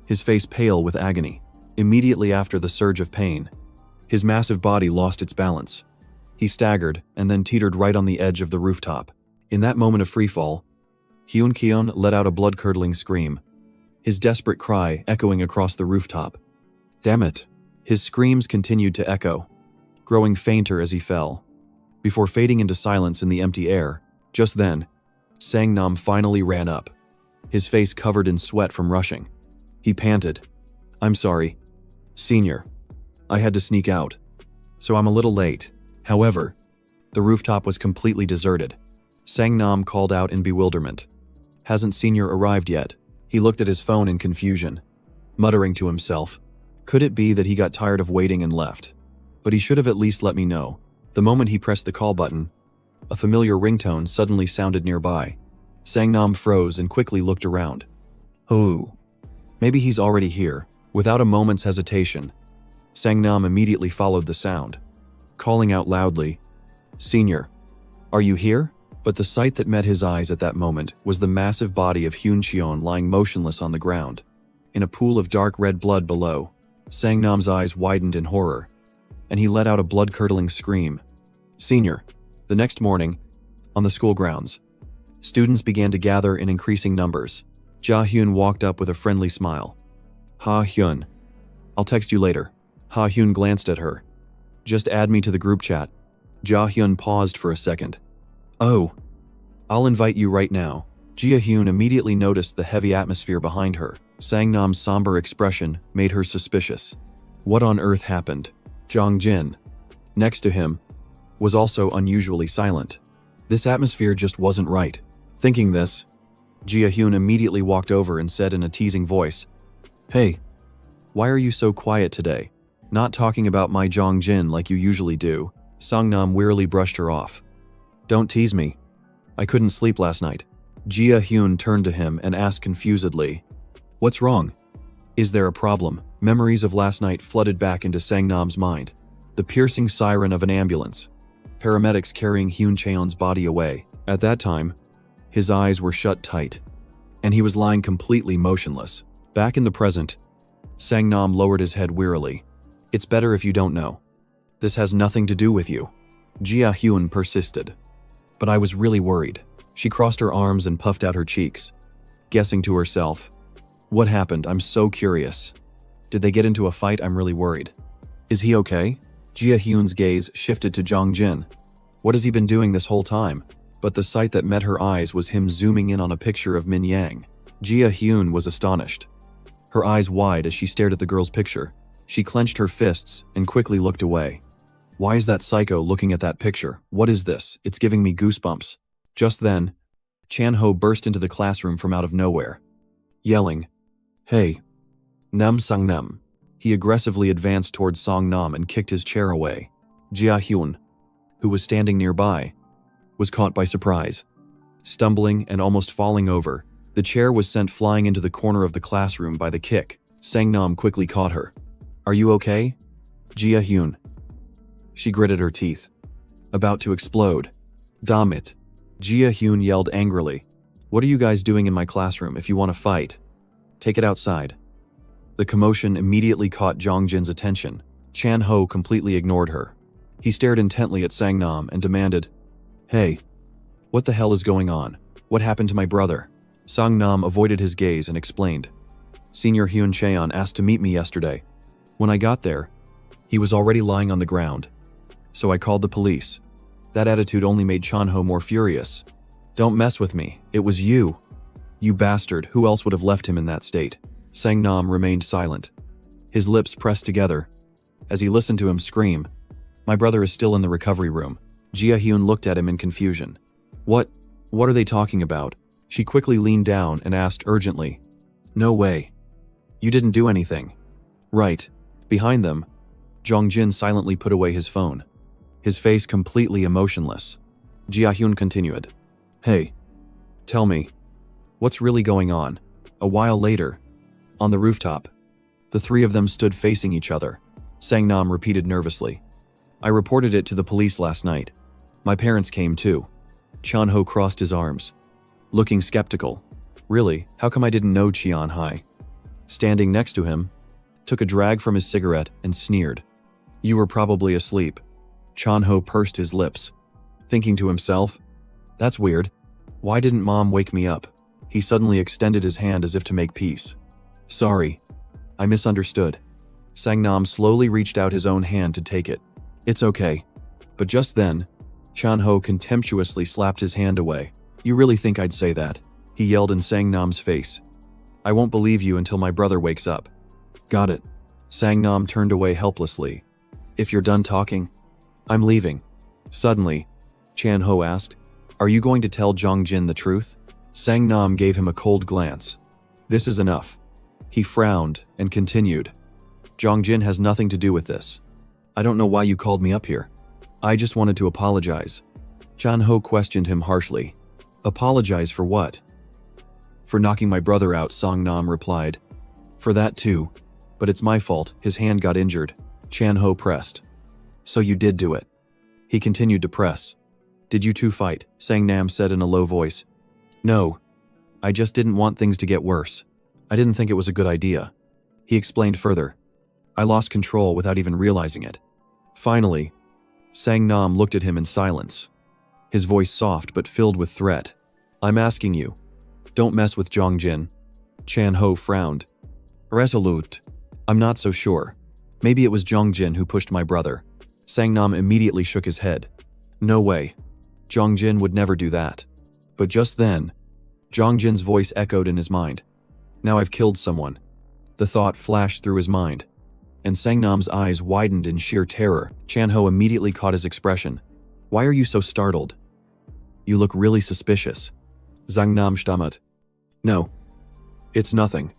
his face pale with agony. Immediately after the surge of pain, his massive body lost its balance. He staggered and then teetered right on the edge of the rooftop. In that moment of freefall, Hyun Cheon let out a blood-curdling scream, his desperate cry echoing across the rooftop. Damn it. His screams continued to echo, growing fainter as he fell, before fading into silence in the empty air. Just then, Sang-nam finally ran up, his face covered in sweat from rushing. He panted, I'm sorry, Senior. I had to sneak out, so I'm a little late. However, the rooftop was completely deserted. Sang-nam called out in bewilderment. Hasn't Senior arrived yet? He looked at his phone in confusion, muttering to himself. Could it be that he got tired of waiting and left? But he should have at least let me know. The moment he pressed the call button, a familiar ringtone suddenly sounded nearby. Sang-nam froze and quickly looked around. Oh, maybe he's already here. Without a moment's hesitation, Sang-nam immediately followed the sound, calling out loudly, "Senior, are you here?" But the sight that met his eyes at that moment was the massive body of Hyun Cheon lying motionless on the ground. In a pool of dark red blood below, Sang-nam's eyes widened in horror, and he let out a blood-curdling scream. "Senior." The next morning, on the school grounds, students began to gather in increasing numbers. Ja-hyun walked up with a friendly smile. "Ha-hyun, I'll text you later." Ha-hyun glanced at her. "Just add me to the group chat." Ja-hyun paused for a second. "Oh, I'll invite you right now." Jia-hyun immediately noticed the heavy atmosphere behind her. Sang-nam's somber expression made her suspicious. What on earth happened? Jong-jin, next to him, was also unusually silent. This atmosphere just wasn't right. Thinking this, Jia-hyun immediately walked over and said in a teasing voice, "Hey, why are you so quiet today? Not talking about my Jong-jin like you usually do." Sang-nam wearily brushed her off. "Don't tease me. I couldn't sleep last night." Jia-hyun turned to him and asked confusedly, "What's wrong? Is there a problem?" Memories of last night flooded back into Sang-nam's mind. The piercing siren of an ambulance. Paramedics carrying Hyun Cheon's body away. At that time, his eyes were shut tight, and he was lying completely motionless. Back in the present, Sang-nam lowered his head wearily. "It's better if you don't know. This has nothing to do with you." Jia-hyun persisted. "But I was really worried." She crossed her arms and puffed out her cheeks, guessing to herself, "What happened? I'm so curious. Did they get into a fight? I'm really worried. Is he okay?" Jia-hyun's gaze shifted to Jong-jin. What has he been doing this whole time? But the sight that met her eyes was him zooming in on a picture of Min Yang. Jia-hyun was astonished, her eyes wide as she stared at the girl's picture. She clenched her fists and quickly looked away. Why is that psycho looking at that picture? What is this? It's giving me goosebumps. Just then, Chan-ho burst into the classroom from out of nowhere, yelling, "Hey, Nam Sang-nam." He aggressively advanced towards Sang-nam and kicked his chair away. Jia-hyun, who was standing nearby, was caught by surprise. Stumbling and almost falling over, the chair was sent flying into the corner of the classroom by the kick. Sang-nam quickly caught her. "Are you okay, Jia-hyun?" She gritted her teeth, about to explode. "Damn it." Jia-hyun yelled angrily. "What are you guys doing in my classroom? If you want to fight, take it outside." The commotion immediately caught Jong-jin's attention. Chan-ho completely ignored her. He stared intently at Sang-nam and demanded, "Hey, what the hell is going on? What happened to my brother?" Sang-nam avoided his gaze and explained, "Senior Hyun Cheon asked to meet me yesterday. When I got there, he was already lying on the ground. So I called the police." That attitude only made Chan-ho more furious. "Don't mess with me. It was you. You bastard. Who else would have left him in that state?" Sang-nam remained silent, his lips pressed together, as he listened to him scream, "My brother is still in the recovery room." Jia-hyun looked at him in confusion. What are they talking about?" She quickly leaned down and asked urgently, "No way. You didn't do anything, right?" Behind them, Jong-jin silently put away his phone, his face completely emotionless. Jia-hyun continued, "Hey, tell me, what's really going on?" A while later, on the rooftop, the three of them stood facing each other. Sang-nam repeated nervously, "I reported it to the police last night. My parents came too." Chan-ho crossed his arms, looking skeptical. "Really? How come I didn't know?" Cheon-hai, standing next to him, took a drag from his cigarette and sneered. "You were probably asleep." Chan-ho pursed his lips, thinking to himself, "That's weird. Why didn't Mom wake me up?" He suddenly extended his hand as if to make peace. "Sorry, I misunderstood." Sang-nam slowly reached out his own hand to take it. "It's okay." But just then, Chan-ho contemptuously slapped his hand away. "You really think I'd say that?" he yelled in Sang-nam's face. "I won't believe you until my brother wakes up." "Got it." Sang-nam turned away helplessly. "If you're done talking, I'm leaving." Suddenly, Chan-ho asked, "Are you going to tell Jong-jin the truth?" Sang-nam gave him a cold glance. "This is enough." He frowned and continued, "Jong-jin has nothing to do with this. I don't know why you called me up here. I just wanted to apologize." Chan-ho questioned him harshly. Apologize for what? For knocking my brother out, Songnam replied. For that too. But it's my fault, his hand got injured. Chan Ho pressed. So you did do it. He continued to press. Did you two fight? Songnam said in a low voice. No. I just didn't want things to get worse. I didn't think it was a good idea. He explained further. I lost control without even realizing it. Finally, Songnam looked at him in silence. His voice soft but filled with threat. I'm asking you. Don't mess with Jongjin. Chan Ho frowned. Resolute. I'm not so sure. Maybe it was Jongjin who pushed my brother. Songnam immediately shook his head. No way. Jongjin would never do that. But just then, Jongjin's voice echoed in his mind. Now I've killed someone. The thought flashed through his mind. And Songnam's eyes widened in sheer terror. Chan Ho immediately caught his expression. Why are you so startled? You look really suspicious. Songnam stammered. No. It's nothing.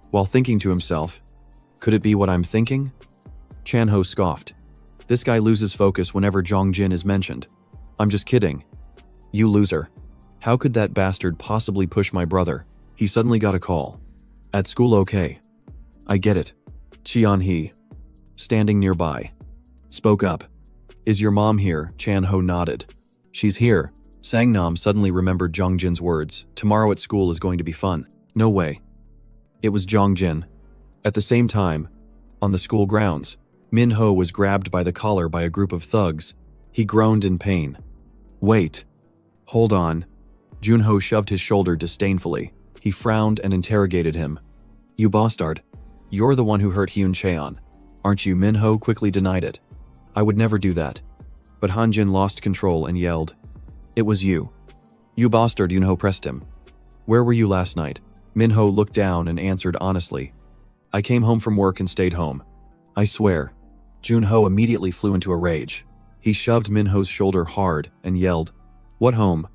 While thinking to himself, could it be what I'm thinking? Chan Ho scoffed. This guy loses focus whenever Jongjin is mentioned. I'm just kidding. You loser. How could that bastard possibly push my brother? He suddenly got a call. At school, okay. I get it. Cheon Hee, standing nearby, spoke up. Is your mom here? Chan Ho nodded. She's here. Songnam suddenly remembered Jongjin's words. Tomorrow at school is going to be fun. No way. It was Jongjin. At the same time, on the school grounds, Min Ho was grabbed by the collar by a group of thugs. He groaned in pain. Wait. Hold on. Junho shoved his shoulder disdainfully. He frowned and interrogated him. You bastard. You're the one who hurt Hyun Cheon, aren't you? Min Ho quickly denied it. I would never do that. But Hanjin lost control and yelled. It was you. You bastard, Yunho pressed him. Where were you last night? Min Ho looked down and answered honestly. I came home from work and stayed home. I swear. Junho immediately flew into a rage. He shoved Min Ho's shoulder hard and yelled. What home?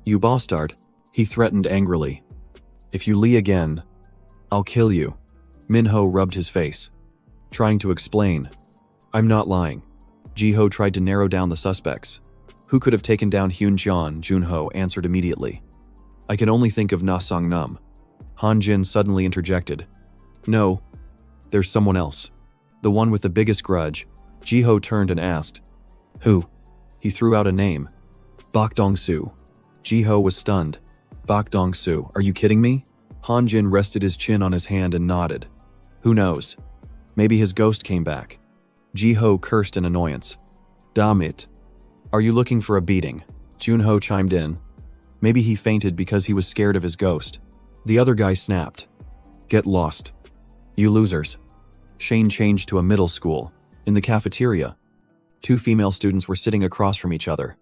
You bastard. He threatened angrily. If you lie again, I'll kill you. Min Ho rubbed his face, trying to explain. I'm not lying. Ji-ho tried to narrow down the suspects. Who could have taken down Hyun Cheon? Junho answered immediately. I can only think of Na Songnam. Hanjin suddenly interjected. No, there's someone else. The one with the biggest grudge. Ji-ho turned and asked. Who? He threw out a name. Bak Dong-soo. Ji-ho was stunned. Bak Dong-soo, are you kidding me? Hanjin rested his chin on his hand and nodded. Who knows? Maybe his ghost came back. Ji-ho cursed in annoyance. Damn it. Are you looking for a beating? Junho chimed in. Maybe he fainted because he was scared of his ghost. The other guy snapped. Get lost. You losers. Shane changed to a middle school. In the cafeteria, 2 female students were sitting across from each other.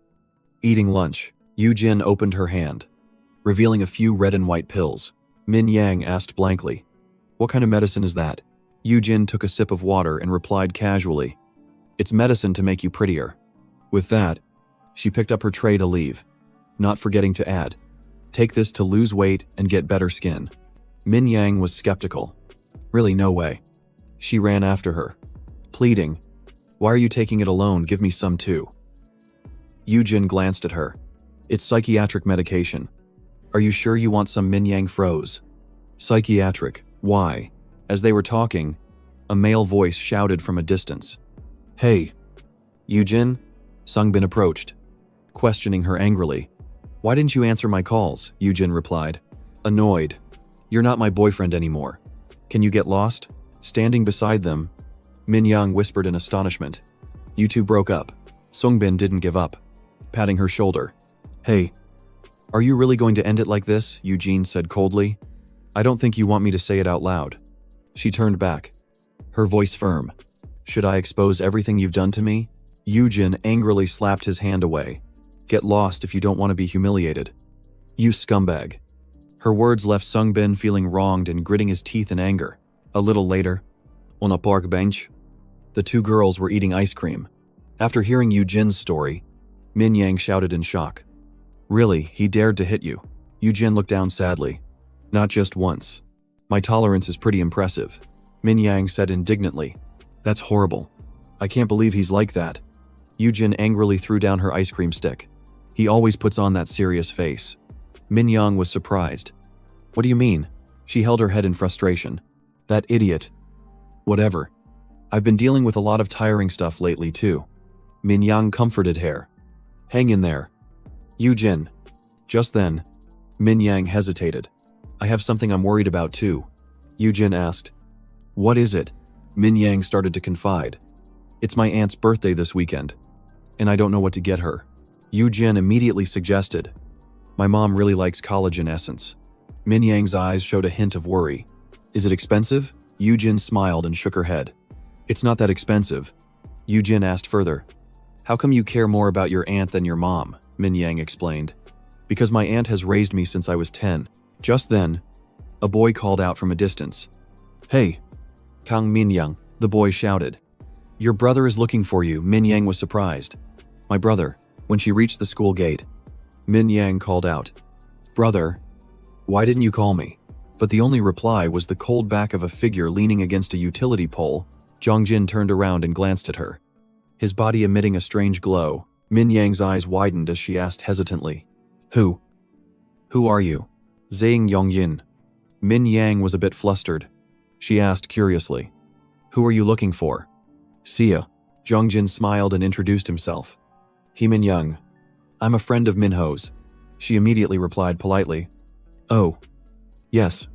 Eating lunch, Yoo-jin opened her hand, revealing a few red and white pills. Min Yang asked blankly. What kind of medicine is that? Yoo-jin took a sip of water and replied casually. It's medicine to make you prettier. With that, she picked up her tray to leave, not forgetting to add, take this to lose weight and get better skin. Min Yang was skeptical. Really, no way. She ran after her, pleading, why are you taking it alone? Give me some too. Yoo-jin glanced at her. It's psychiatric medication. Are you sure you want some? Min Yang froze. Psychiatric, why? As they were talking, a male voice shouted from a distance. Hey. Yoo-jin? Sungbin approached, questioning her angrily. Why didn't you answer my calls? Yoo-jin replied. Annoyed. You're not my boyfriend anymore. Can you get lost? Standing beside them, Min Yang whispered in astonishment. You two broke up. Sungbin didn't give up, patting her shoulder. Hey. Are you really going to end it like this? Eugene said coldly. I don't think you want me to say it out loud. She turned back, her voice firm. Should I expose everything you've done to me? Eugene angrily slapped his hand away. Get lost if you don't want to be humiliated. You scumbag. Her words left Sungbin feeling wronged and gritting his teeth in anger. A little later, on a park bench, the 2 girls were eating ice cream. After hearing Eugene's story, Min Yang shouted in shock. Really, he dared to hit you? Eugene looked down sadly. Not just once. My tolerance is pretty impressive. Min Yang said indignantly. That's horrible. I can't believe he's like that. Eugene angrily threw down her ice cream stick. He always puts on that serious face. Min Yang was surprised. What do you mean? She held her head in frustration. That idiot. Whatever. I've been dealing with a lot of tiring stuff lately too. Min Yang comforted her. Hang in there. Jin. Just then, Min Yang hesitated. I have something I'm worried about too. Jin asked. What is it? Min Yang started to confide. It's my aunt's birthday this weekend, and I don't know what to get her. Jin immediately suggested. My mom really likes collagen essence. Min Yang's eyes showed a hint of worry. Is it expensive? Jin smiled and shook her head. It's not that expensive. Jin asked further. How come you care more about your aunt than your mom? Min Yang explained. Because my aunt has raised me since I was 10. Just then, a boy called out from a distance. Hey! Kang Min Yang, the boy shouted. Your brother is looking for you. Min Yang was surprised. My brother. When she reached the school gate, Min Yang called out. Brother, why didn't you call me? But the only reply was the cold back of a figure leaning against a utility pole. Jin turned around and glanced at her. His body emitting a strange glow. Min Yang's eyes widened as she asked hesitantly. Who? Who are you? Zhang Yongyin. Min Yang was a bit flustered. She asked curiously. Who are you looking for? Sia. Jin smiled and introduced himself. He Min Yang. I'm a friend of Minho's. She immediately replied politely. Oh. Yes.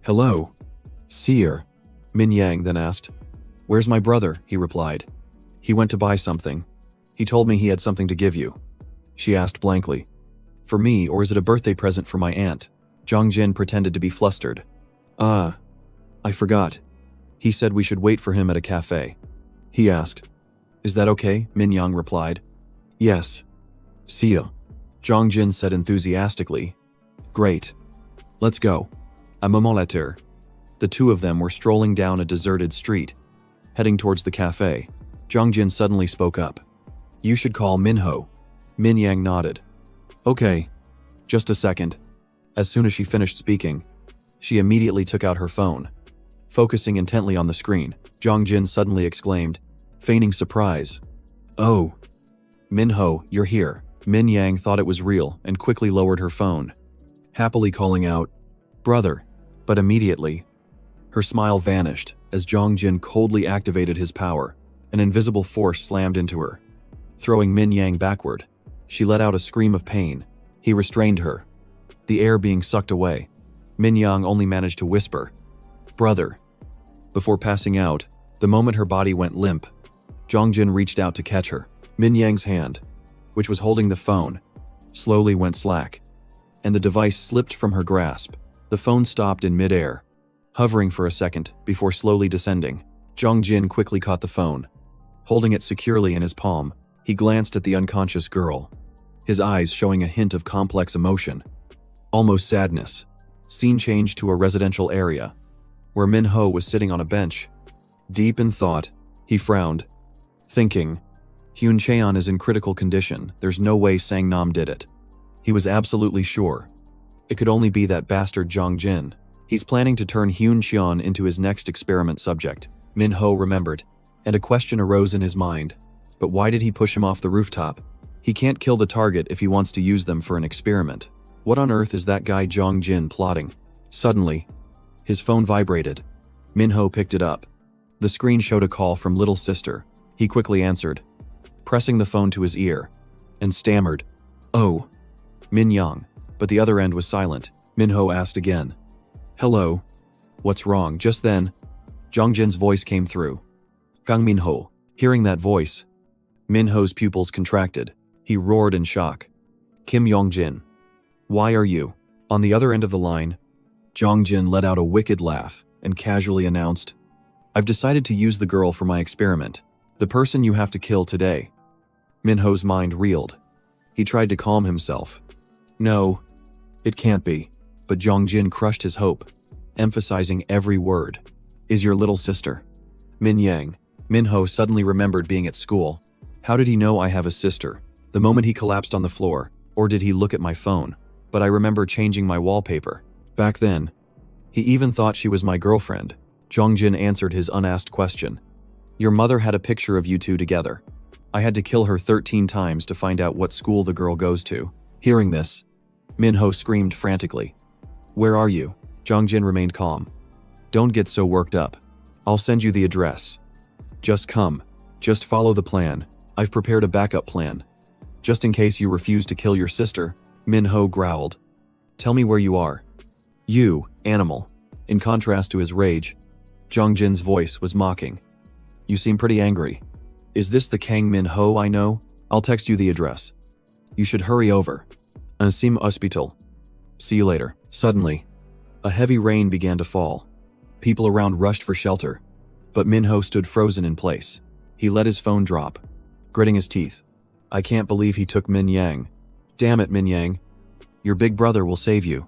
Hello. Seer. Min Yang then asked. Where's my brother? He replied. He went to buy something. He told me he had something to give you. She asked blankly. For me, or is it a birthday present for my aunt? Jin pretended to be flustered. I forgot. He said we should wait for him at a cafe. He asked. Is that okay? Min Yang replied. Yes. See ya. Jin said enthusiastically. Great. Let's go. A moment later, the two of them were strolling down a deserted street, heading towards the cafe. Jin suddenly spoke up. You should call Minho. Min Yang nodded. Okay. Just a second. As soon as she finished speaking, she immediately took out her phone. Focusing intently on the screen, Jin suddenly exclaimed, feigning surprise. Oh. Minho, you're here. Min Yang thought it was real and quickly lowered her phone, happily calling out, Brother. But immediately, her smile vanished as Jin coldly activated his power. An invisible force slammed into her, throwing Min Yang backward. She let out a scream of pain. He restrained her, the air being sucked away. Min Yang only managed to whisper, Brother. Before passing out, the moment her body went limp, Jin reached out to catch her. Min Yang's hand, which was holding the phone, slowly went slack, and the device slipped from her grasp. The phone stopped in midair, hovering for a second before slowly descending. Jin quickly caught the phone. Holding it securely in his palm, he glanced at the unconscious girl, his eyes showing a hint of complex emotion, almost sadness. Scene changed to a residential area, where Minho was sitting on a bench. Deep in thought, he frowned, thinking, Hyun Cheon is in critical condition. There's no way Sang Nam did it. He was absolutely sure. It could only be that bastard Jin. He's planning to turn Hyun Cheon into his next experiment subject. Minho remembered, and a question arose in his mind. But why did he push him off the rooftop? He can't kill the target if he wants to use them for an experiment. What on earth is that guy Jin plotting? Suddenly, his phone vibrated. Minho picked it up. The screen showed a call from little sister. He quickly answered, pressing the phone to his ear, and stammered, Oh. Min Yang. But the other end was silent. Minho asked again, Hello. What's wrong? Just then, Jin's voice came through. Kang Minho. Hearing that voice, Minho's pupils contracted. He roared in shock. Kim Yongjin. Why are you? On the other end of the line, Jin let out a wicked laugh and casually announced, I've decided to use the girl for my experiment. The person you have to kill today. Minho's mind reeled. He tried to calm himself. No, it can't be. But Jin crushed his hope, emphasizing every word. Is your little sister. Min Yang. Minho suddenly remembered being at school. How did he know I have a sister? The moment he collapsed on the floor, or did he look at my phone? But I remember changing my wallpaper. Back then, he even thought she was my girlfriend. Jin answered his unasked question. Your mother had a picture of you two together. I had to kill her 13 times to find out what school the girl goes to. Hearing this, Minho screamed frantically. Where are you? Zhang Jin remained calm. Don't get so worked up. I'll send you the address. Just come. Just follow the plan. I've prepared a backup plan. Just in case you refuse to kill your sister, Minho growled. Tell me where you are. You, animal. In contrast to his rage, Zhang Jin's voice was mocking. You seem pretty angry. Is this the Kang Minho I know? I'll text you the address. You should hurry over. Ansim Hospital. See you later. Suddenly, a heavy rain began to fall. People around rushed for shelter, but Minho stood frozen in place. He let his phone drop, gritting his teeth. I can't believe he took Min Yang. Damn it, Min Yang. Your big brother will save you.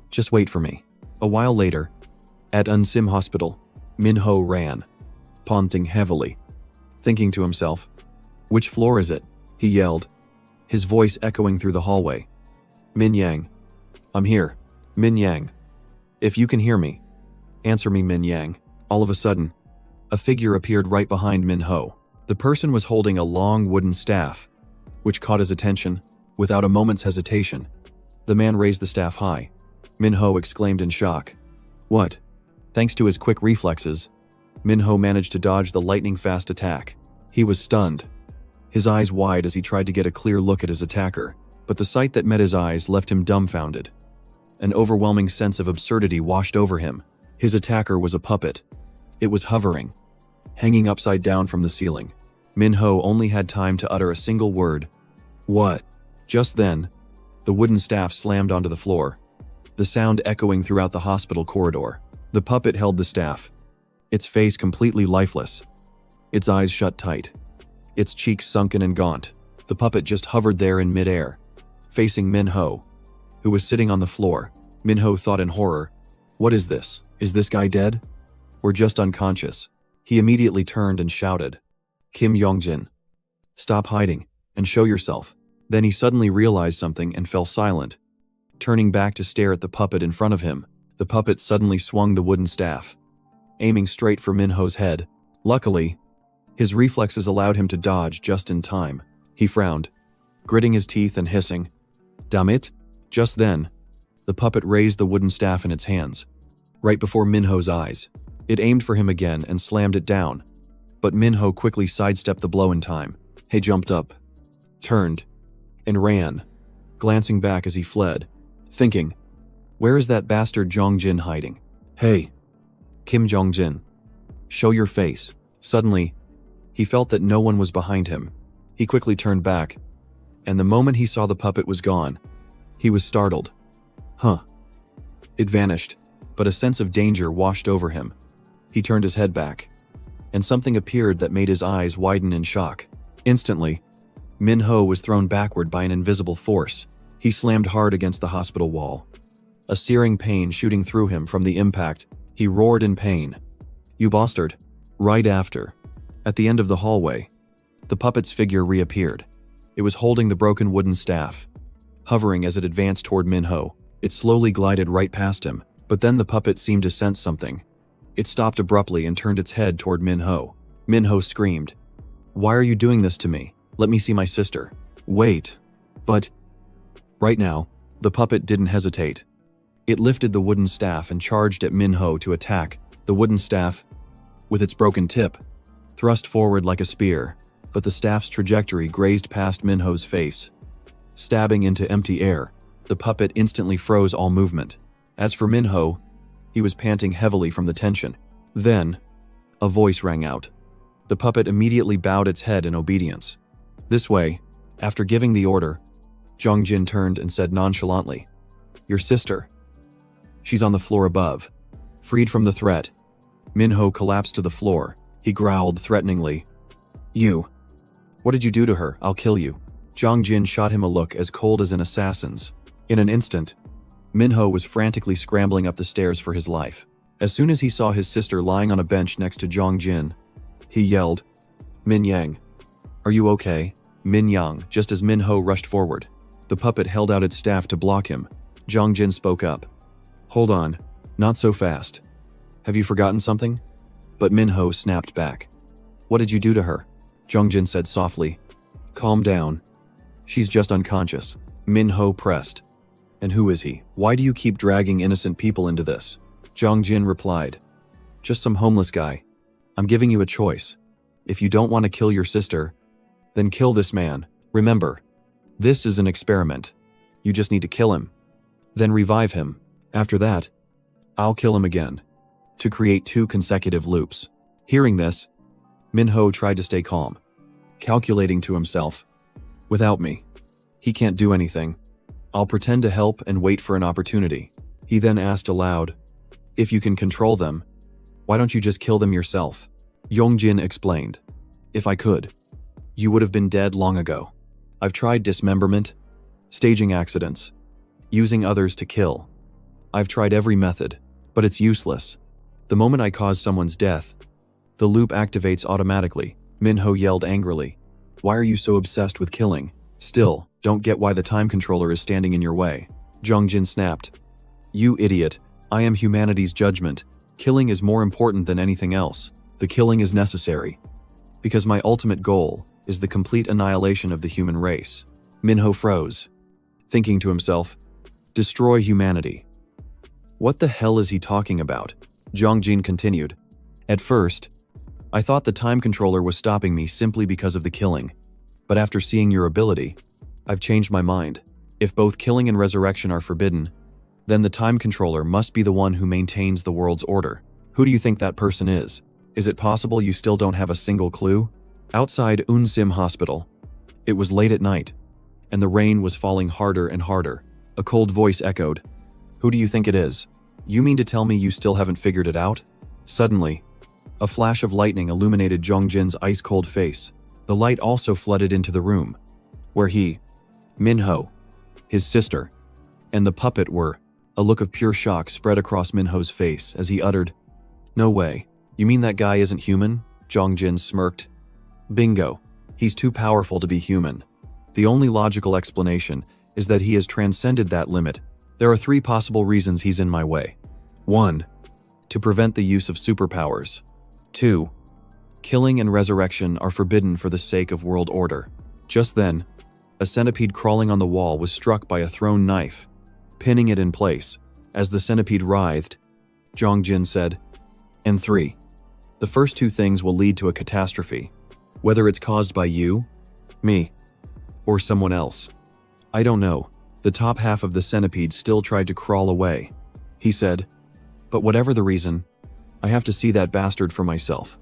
Just wait for me. A while later, at Ansim Hospital, Minho ran, panting heavily, thinking to himself, which floor is it? He yelled, his voice echoing through the hallway. Min Yang. I'm here. Min Yang. If you can hear me, answer me, Min Yang. All of a sudden, a figure appeared right behind Minho. The person was holding a long wooden staff, which caught his attention. Without a moment's hesitation, the man raised the staff high. Minho exclaimed in shock. What? Thanks to his quick reflexes, Minho managed to dodge the lightning-fast attack. He was stunned, his eyes wide as he tried to get a clear look at his attacker, but the sight that met his eyes left him dumbfounded. An overwhelming sense of absurdity washed over him. His attacker was a puppet. It was hovering, hanging upside down from the ceiling. Minho only had time to utter a single word. What? Just then, the wooden staff slammed onto the floor, the sound echoing throughout the hospital corridor. The puppet held the staff, its face completely lifeless, its eyes shut tight, its cheeks sunken and gaunt. The puppet just hovered there in midair, facing Minho, who was sitting on the floor. Minho thought in horror, what is this? Is this guy dead? Or just unconscious? He immediately turned and shouted, Kim Yongjin, stop hiding and show yourself. Then he suddenly realized something and fell silent. Turning back to stare at the puppet in front of him, the puppet suddenly swung the wooden staff, aiming straight for Minho's head. Luckily, his reflexes allowed him to dodge just in time. He frowned, gritting his teeth and hissing, Damn it! Just then, the puppet raised the wooden staff in its hands, right before Minho's eyes. It aimed for him again and slammed it down, but Minho quickly sidestepped the blow in time. He jumped up, turned, and ran, glancing back as he fled, thinking, where is that bastard Zhang Jin hiding? Hey, Kim Jong-jin, show your face. Suddenly, he felt that no one was behind him. He quickly turned back, and the moment he saw the puppet was gone, he was startled. Huh. It vanished, but a sense of danger washed over him. He turned his head back, and something appeared that made his eyes widen in shock. Instantly, Minho was thrown backward by an invisible force. He slammed hard against the hospital wall, a searing pain shooting through him from the impact. He roared in pain. You bastard. Right after, at the end of the hallway, the puppet's figure reappeared. It was holding the broken wooden staff, hovering as it advanced toward Minho. It slowly glided right past him, but then the puppet seemed to sense something. It stopped abruptly and turned its head toward Minho. Minho screamed, Why are you doing this to me? Let me see my sister. Wait. But right now, the puppet didn't hesitate. It lifted the wooden staff and charged at Minho to attack. The wooden staff, with its broken tip, thrust forward like a spear, but the staff's trajectory grazed past Minho's face. Stabbing into empty air, the puppet instantly froze all movement. As for Minho, he was panting heavily from the tension. Then, a voice rang out. The puppet immediately bowed its head in obedience. This way, after giving the order, Zhang Jin turned and said nonchalantly, Your sister. She's on the floor above. Freed from the threat, Minho collapsed to the floor. He growled threateningly, You. What did you do to her? I'll kill you. Zhang Jin shot him a look as cold as an assassin's. In an instant, Minho was frantically scrambling up the stairs for his life. As soon as he saw his sister lying on a bench next to Zhang Jin, he yelled, Min Yang. Are you okay? Min Yang. Just as Minho rushed forward, the puppet held out its staff to block him. Zhang Jin spoke up. Hold on. Not so fast. Have you forgotten something? But Minho snapped back. What did you do to her? Zhang Jin said softly. Calm down. She's just unconscious. Minho pressed. And who is he? Why do you keep dragging innocent people into this? Zhang Jin replied, just some homeless guy. I'm giving you a choice. If you don't want to kill your sister, then kill this man. Remember, this is an experiment. You just need to kill him. Then revive him. After that, I'll kill him again. To create 2 consecutive loops. Hearing this, Minho tried to stay calm, calculating to himself, without me, he can't do anything. I'll pretend to help and wait for an opportunity. He then asked aloud, if you can control them, why don't you just kill them yourself? Yongjin explained, if I could, you would have been dead long ago. I've tried dismemberment, staging accidents, using others to kill. I've tried every method, but it's useless. The moment I cause someone's death, the loop activates automatically. Minho yelled angrily. Why are you so obsessed with killing? Still, don't get why the time controller is standing in your way. Zhongjin snapped. You idiot, I am humanity's judgment. Killing is more important than anything else. The killing is necessary. Because my ultimate goal is the complete annihilation of the human race. Minho froze, thinking to himself, destroy humanity. What the hell is he talking about? Zhongjin continued. At first, I thought the time controller was stopping me simply because of the killing. But after seeing your ability, I've changed my mind. If both killing and resurrection are forbidden, then the time controller must be the one who maintains the world's order. Who do you think that person is? Is it possible you still don't have a single clue? Outside Unsim Hospital, it was late at night, and the rain was falling harder and harder. A cold voice echoed. Who do you think it is? You mean to tell me you still haven't figured it out? Suddenly, a flash of lightning illuminated Zhongjin's ice-cold face. The light also flooded into the room, where he, Minho, his sister, and the puppet were. A look of pure shock spread across Minho's face as he uttered, no way. You mean that guy isn't human? Zhongjin smirked. Bingo. He's too powerful to be human. The only logical explanation is that he has transcended that limit. There are 3 possible reasons he's in my way. 1. To prevent the use of superpowers. 2. Killing and resurrection are forbidden for the sake of world order. Just then, a centipede crawling on the wall was struck by a thrown knife, pinning it in place. As the centipede writhed, Zhongjin said, and 3. The first 2 things will lead to a catastrophe, whether it's caused by you, me, or someone else. I don't know. The top half of the centipede still tried to crawl away. He said, but whatever the reason, I have to see that bastard for myself.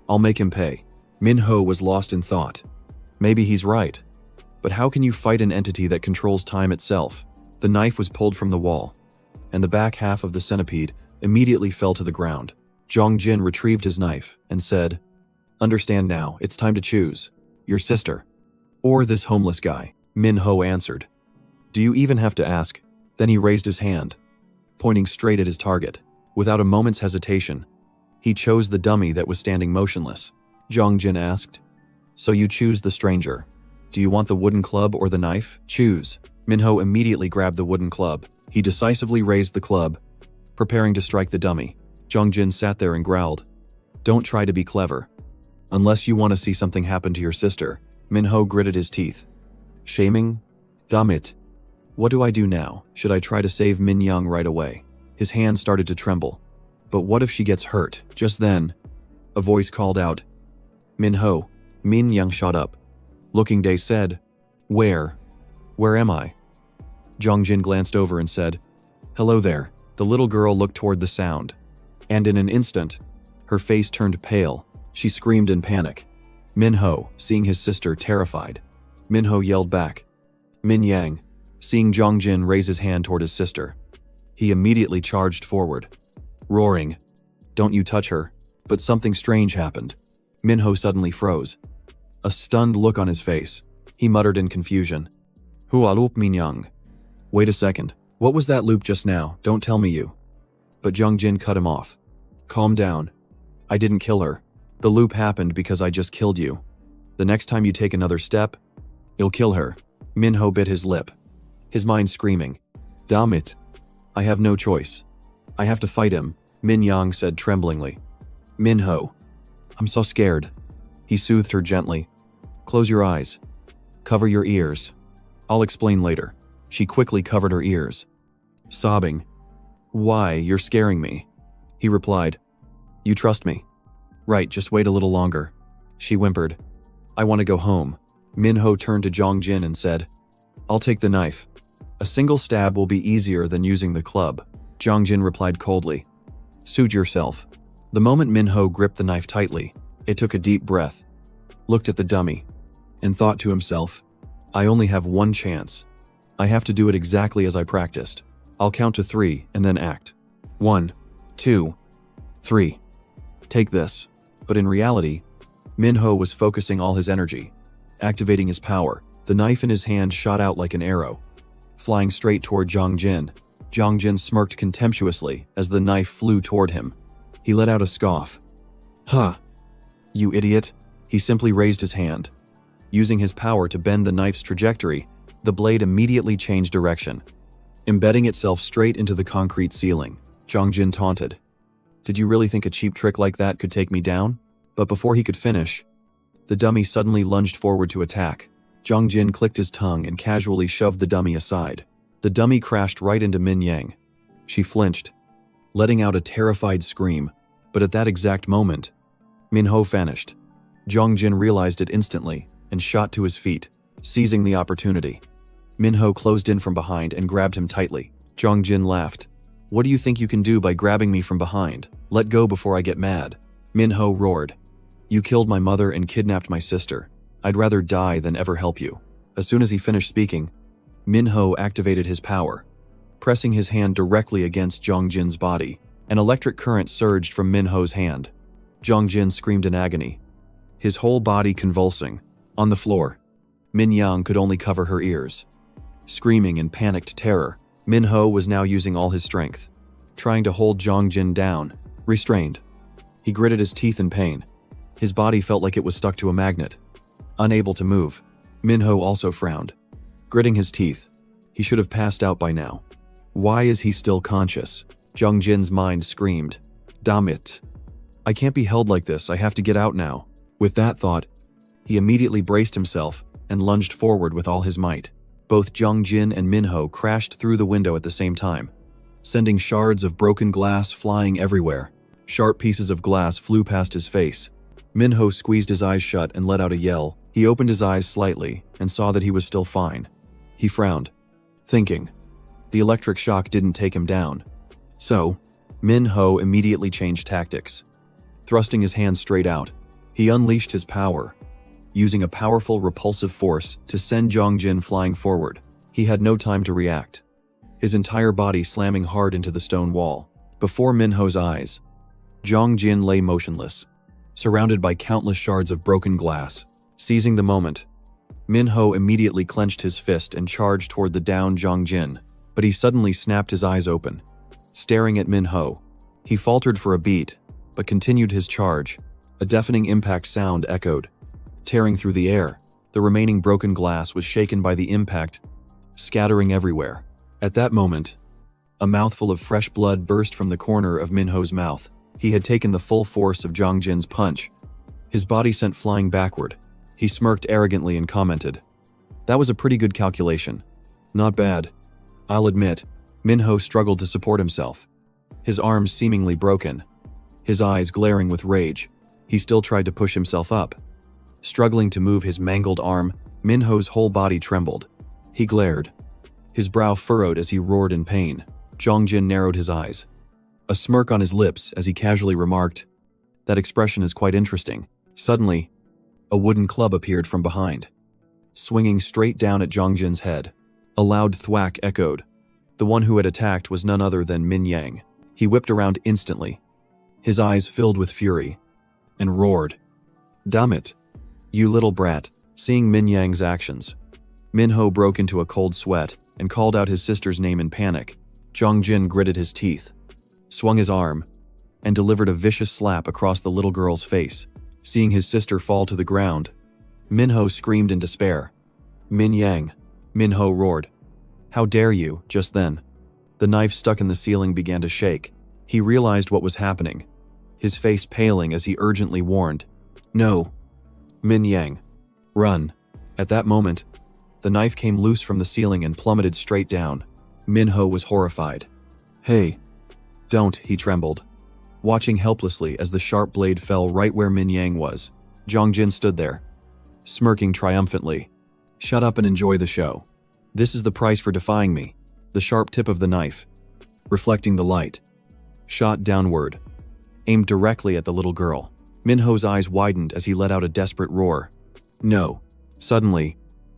I'll make him pay. Minho was lost in thought. Maybe he's right. But how can you fight an entity that controls time itself? The knife was pulled from the wall, and the back half of the centipede immediately fell to the ground. Zhongjin retrieved his knife and said, understand now, it's time to choose. Your sister, or this homeless guy. Minho answered. Do you even have to ask? Then he raised his hand, pointing straight at his target. Without a moment's hesitation, he chose the dummy that was standing motionless. Zhongjin asked, so you choose the stranger. Do you want the wooden club or the knife? Choose. Minho immediately grabbed the wooden club. He decisively raised the club, preparing to strike the dummy. Zhongjin sat there and growled, don't try to be clever. Unless you want to see something happen to your sister. Minho gritted his teeth. Shaming? Damn it. What do I do now? Should I try to save Min Young right away? His hand started to tremble. But what if she gets hurt? Just then, a voice called out, Minho. Min Young shot up. Looking Day said, Where am I? Zhongjin glanced over and said, hello there. The little girl looked toward the sound, and in an instant, her face turned pale. She screamed in panic. Minho, seeing his sister, terrified. Minho yelled back. Min Yang, seeing Zhongjin raise his hand toward his sister. He immediately charged forward, roaring, don't you touch her. But something strange happened. Minho suddenly froze, a stunned look on his face. He muttered in confusion, Hua loop Min Yang. Wait a second. What was that loop just now? Don't tell me you. But Zhongjin cut him off. Calm down. I didn't kill her. The loop happened because I just killed you. The next time you take another step, you'll kill her. Minho bit his lip, his mind screaming, damn it. I have no choice. I have to fight him, Min Yang said tremblingly. Minho, I'm so scared. He soothed her gently. Close your eyes. Cover your ears. I'll explain later. She quickly covered her ears, sobbing. "Why, you're scaring me." He replied, "You trust me?" "Right, just wait a little longer." She whimpered, "I want to go home." Minho turned to Jongjin and said, "I'll take the knife. A single stab will be easier than using the club." Jongjin replied coldly, "Suit yourself." The moment Minho gripped the knife tightly, it took a deep breath, looked at the dummy, and thought to himself, "I only have one chance. I have to do it exactly as I practiced. I'll count to 3 and then act. 1, 2, 3. Take this." But in reality, Minho was focusing all his energy, activating his power. The knife in his hand shot out like an arrow, flying straight toward Jongjin. Jongjin smirked contemptuously as the knife flew toward him. He let out a scoff. "Huh, you idiot." He simply raised his hand. Using his power to bend the knife's trajectory, the blade immediately changed direction, embedding itself straight into the concrete ceiling. Jongjin taunted, "Did you really think a cheap trick like that could take me down?" But before he could finish, the dummy suddenly lunged forward to attack. Jongjin clicked his tongue and casually shoved the dummy aside. The dummy crashed right into Min Yang. She flinched, letting out a terrified scream, but at that exact moment, Minho vanished. Jongjin realized it instantly and shot to his feet, seizing the opportunity. Minho closed in from behind and grabbed him tightly. Jongjin laughed. "What do you think you can do by grabbing me from behind? Let go before I get mad." Minho roared, "You killed my mother and kidnapped my sister. I'd rather die than ever help you." As soon as he finished speaking, Minho activated his power, pressing his hand directly against Jongjin's body. An electric current surged from Minho's hand. Jongjin screamed in agony, his whole body convulsing. On the floor, Min Yang could only cover her ears. Screaming in panicked terror, Minho was now using all his strength, trying to hold Jongjin down, restrained. He gritted his teeth in pain. His body felt like it was stuck to a magnet, unable to move. Minho also frowned, gritting his teeth. He should have passed out by now. Why is he still conscious? Jongjin's mind screamed, "Damn it. I can't be held like this, I have to get out now." With that thought, he immediately braced himself and lunged forward with all his might. Both Jongjin and Minho crashed through the window at the same time, sending shards of broken glass flying everywhere. Sharp pieces of glass flew past his face. Minho squeezed his eyes shut and let out a yell. He opened his eyes slightly and saw that he was still fine. He frowned, thinking, the electric shock didn't take him down. So, Minho immediately changed tactics. Thrusting his hand straight out, he unleashed his power, using a powerful repulsive force to send Jongjin flying forward. He had no time to react, his entire body slamming hard into the stone wall. Before Minho's eyes, Jongjin lay motionless, surrounded by countless shards of broken glass. Seizing the moment, Minho immediately clenched his fist and charged toward the downed Jongjin, but he suddenly snapped his eyes open. Staring at Minho, he faltered for a beat, but continued his charge. A deafening impact sound echoed, tearing through the air. The remaining broken glass was shaken by the impact, scattering everywhere. At that moment, a mouthful of fresh blood burst from the corner of Minho's mouth. He had taken the full force of Jongjin's punch. His body sent flying backward. He smirked arrogantly and commented, "That was a pretty good calculation. Not bad, I'll admit." Minho struggled to support himself, his arms seemingly broken, his eyes glaring with rage. He still tried to push himself up. Struggling to move his mangled arm, Minho's whole body trembled. He glared, his brow furrowed as he roared in pain. Jongjin narrowed his eyes, a smirk on his lips as he casually remarked, "That expression is quite interesting." Suddenly, a wooden club appeared from behind, swinging straight down at Jongjin's head. A loud thwack echoed. The one who had attacked was none other than Min Yang. He whipped around instantly, his eyes filled with fury, and roared, "Damn it, you little brat." Seeing Min Yang's actions, Minho broke into a cold sweat and called out his sister's name in panic. Jongjin gritted his teeth, swung his arm, and delivered a vicious slap across the little girl's face. Seeing his sister fall to the ground, Minho screamed in despair. "Min Yang!" Minho roared. "How dare you!" Just then, the knife stuck in the ceiling began to shake. He realized what was happening, his face paling as he urgently warned, "No, Min Yang, run." At that moment, The knife came loose from the ceiling and plummeted straight down. Minho was horrified. "Hey, don't," he trembled, watching helplessly as the sharp blade fell right where Min Yang was. Jongjin stood there, smirking triumphantly. "Shut up and enjoy the show. This is the price for defying me." The sharp tip of the knife, reflecting the light, shot downward, aimed directly at the little girl. Minho's eyes widened as he let out a desperate roar. "No." Suddenly,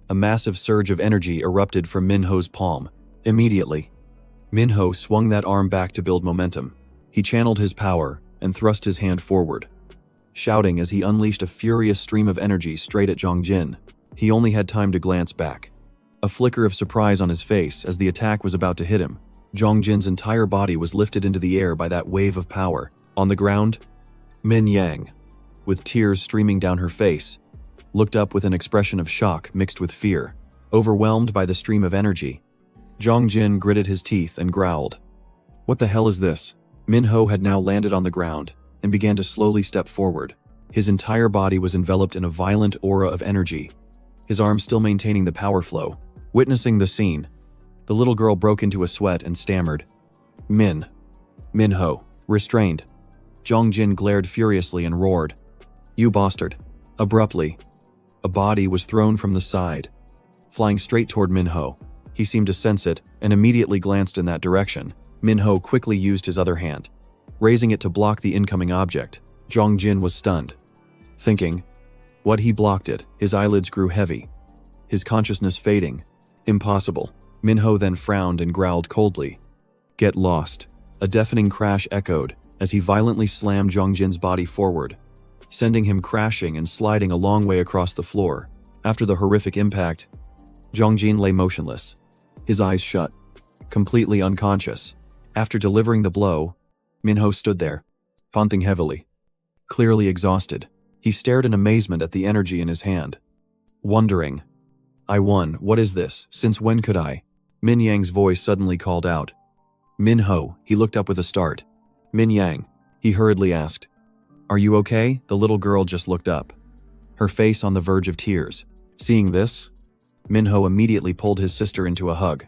a massive surge of energy erupted from Minho's palm. Immediately, Minho swung that arm back to build momentum. He channeled his power and thrust his hand forward, shouting as he unleashed a furious stream of energy straight at Jongjin. He only had time to glance back, a flicker of surprise on his face as the attack was about to hit him. Jongjin's entire body was lifted into the air by that wave of power. On the ground, Min Yang, with tears streaming down her face, looked up with an expression of shock mixed with fear. Overwhelmed by the stream of energy, Jongjin gritted his teeth and growled. "What the hell is this?" Minho had now landed on the ground and began to slowly step forward. His entire body was enveloped in a violent aura of energy, his arms still maintaining the power flow. Witnessing the scene, the little girl broke into a sweat and stammered, Minho, restrained." Jongjin glared furiously and roared, "You bastard." Abruptly, a body was thrown from the side, flying straight toward Minho. He seemed to sense it and immediately glanced in that direction. Minho quickly used his other hand, raising it to block the incoming object. Jongjin was stunned, thinking, what he blocked it. His eyelids grew heavy, his consciousness fading. Impossible. Minho then frowned and growled coldly, "Get lost." A deafening crash echoed as he violently slammed Jongjin's body forward, sending him crashing and sliding a long way across the floor. After the horrific impact, Jongjin lay motionless, his eyes shut, completely unconscious. After delivering the blow, Minho stood there, panting heavily, clearly exhausted. He stared in amazement at the energy in his hand, wondering, "I won. What is this? Since when could I?" Min Yang's voice suddenly called out. "Minho." He looked up with a start. "Min Yang," he hurriedly asked. "Are you okay?" The little girl just looked up, her face on the verge of tears. Seeing this, Minho immediately pulled his sister into a hug.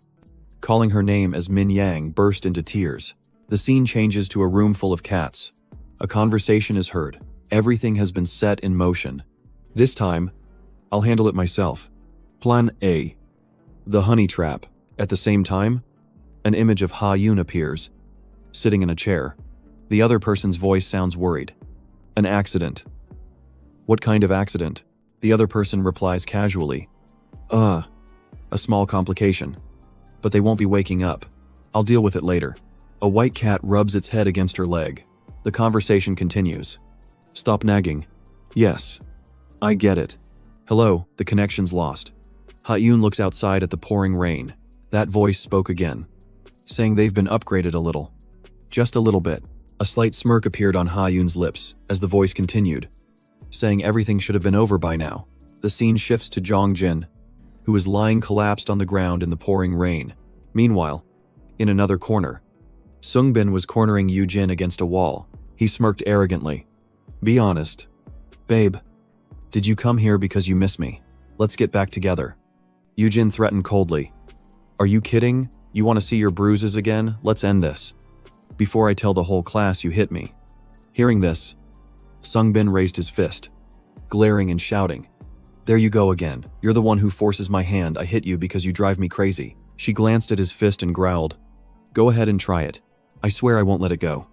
Calling her name as Min Yang burst into tears. The scene changes to a room full of cats. A conversation is heard. Everything has been set in motion. "This time, I'll handle it myself. Plan A. The honey trap." At the same time, an image of Ha Yun appears, sitting in a chair. The other person's voice sounds worried. "An accident." "What kind of accident?" The other person replies casually, A small complication. But they won't be waking up. I'll deal with it later." A white cat rubs its head against her leg. The conversation continues. "Stop nagging." "Yes. I get it." "Hello." The connection's lost. Ha Yun looks outside at the pouring rain. That voice spoke again, saying they've been upgraded a little. "Just a little bit." A slight smirk appeared on Ha Yun's lips as the voice continued, saying everything should have been over by now. The scene shifts to Jongjin, who was lying collapsed on the ground in the pouring rain. Meanwhile, in another corner, Sungbin was cornering Yujin against a wall. He smirked arrogantly. "Be honest. Babe, did you come here because you miss me? Let's get back together." Yujin threatened coldly. "Are you kidding? You want to see your bruises again? Let's end this. Before I tell the whole class you hit me." Hearing this, Sungbin raised his fist, glaring and shouting, "There you go again. You're the one who forces my hand. I hit you because you drive me crazy." She glanced at his fist and growled, "Go ahead and try it. I swear I won't let it go."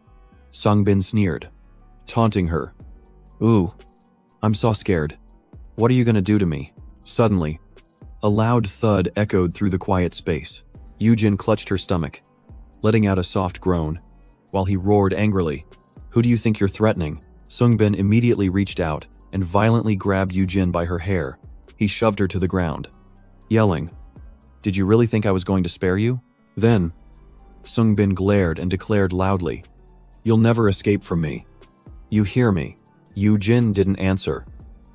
Sungbin sneered, taunting her. "Ooh, I'm so scared. What are you gonna do to me?" Suddenly, a loud thud echoed through the quiet space. Yujin clutched her stomach, letting out a soft groan, while he roared angrily, "Who do you think you're threatening?" Sungbin immediately reached out and violently grabbed Yujin by her hair. He shoved her to the ground, yelling, "Did you really think I was going to spare you?" Then, Sungbin glared and declared loudly, "You'll never escape from me. You hear me?" Yujin didn't answer.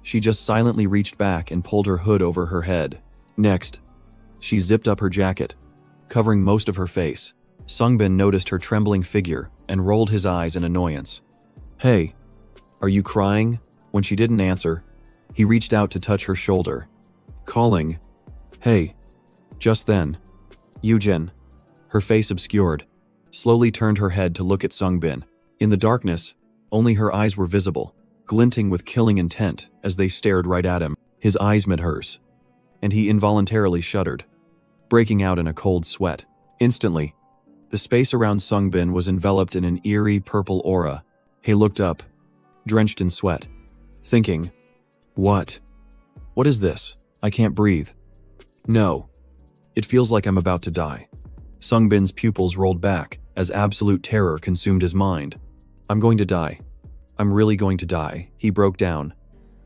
She just silently reached back and pulled her hood over her head. Next, she zipped up her jacket, covering most of her face. Sungbin noticed her trembling figure and rolled his eyes in annoyance. "Hey, are you crying?" When she didn't answer, he reached out to touch her shoulder, calling, Hey. Just then, Yujin, her face obscured, slowly turned her head to look at Sungbin. In the darkness, only her eyes were visible, glinting with killing intent as they stared right at him. His eyes met hers, and he involuntarily shuddered, breaking out in a cold sweat. Instantly, the space around Sungbin was enveloped in an eerie purple aura. He looked up, drenched in sweat, thinking, What? What is this? I can't breathe. No. It feels like I'm about to die. Sungbin's pupils rolled back as absolute terror consumed his mind. I'm going to die. I'm really going to die. He broke down,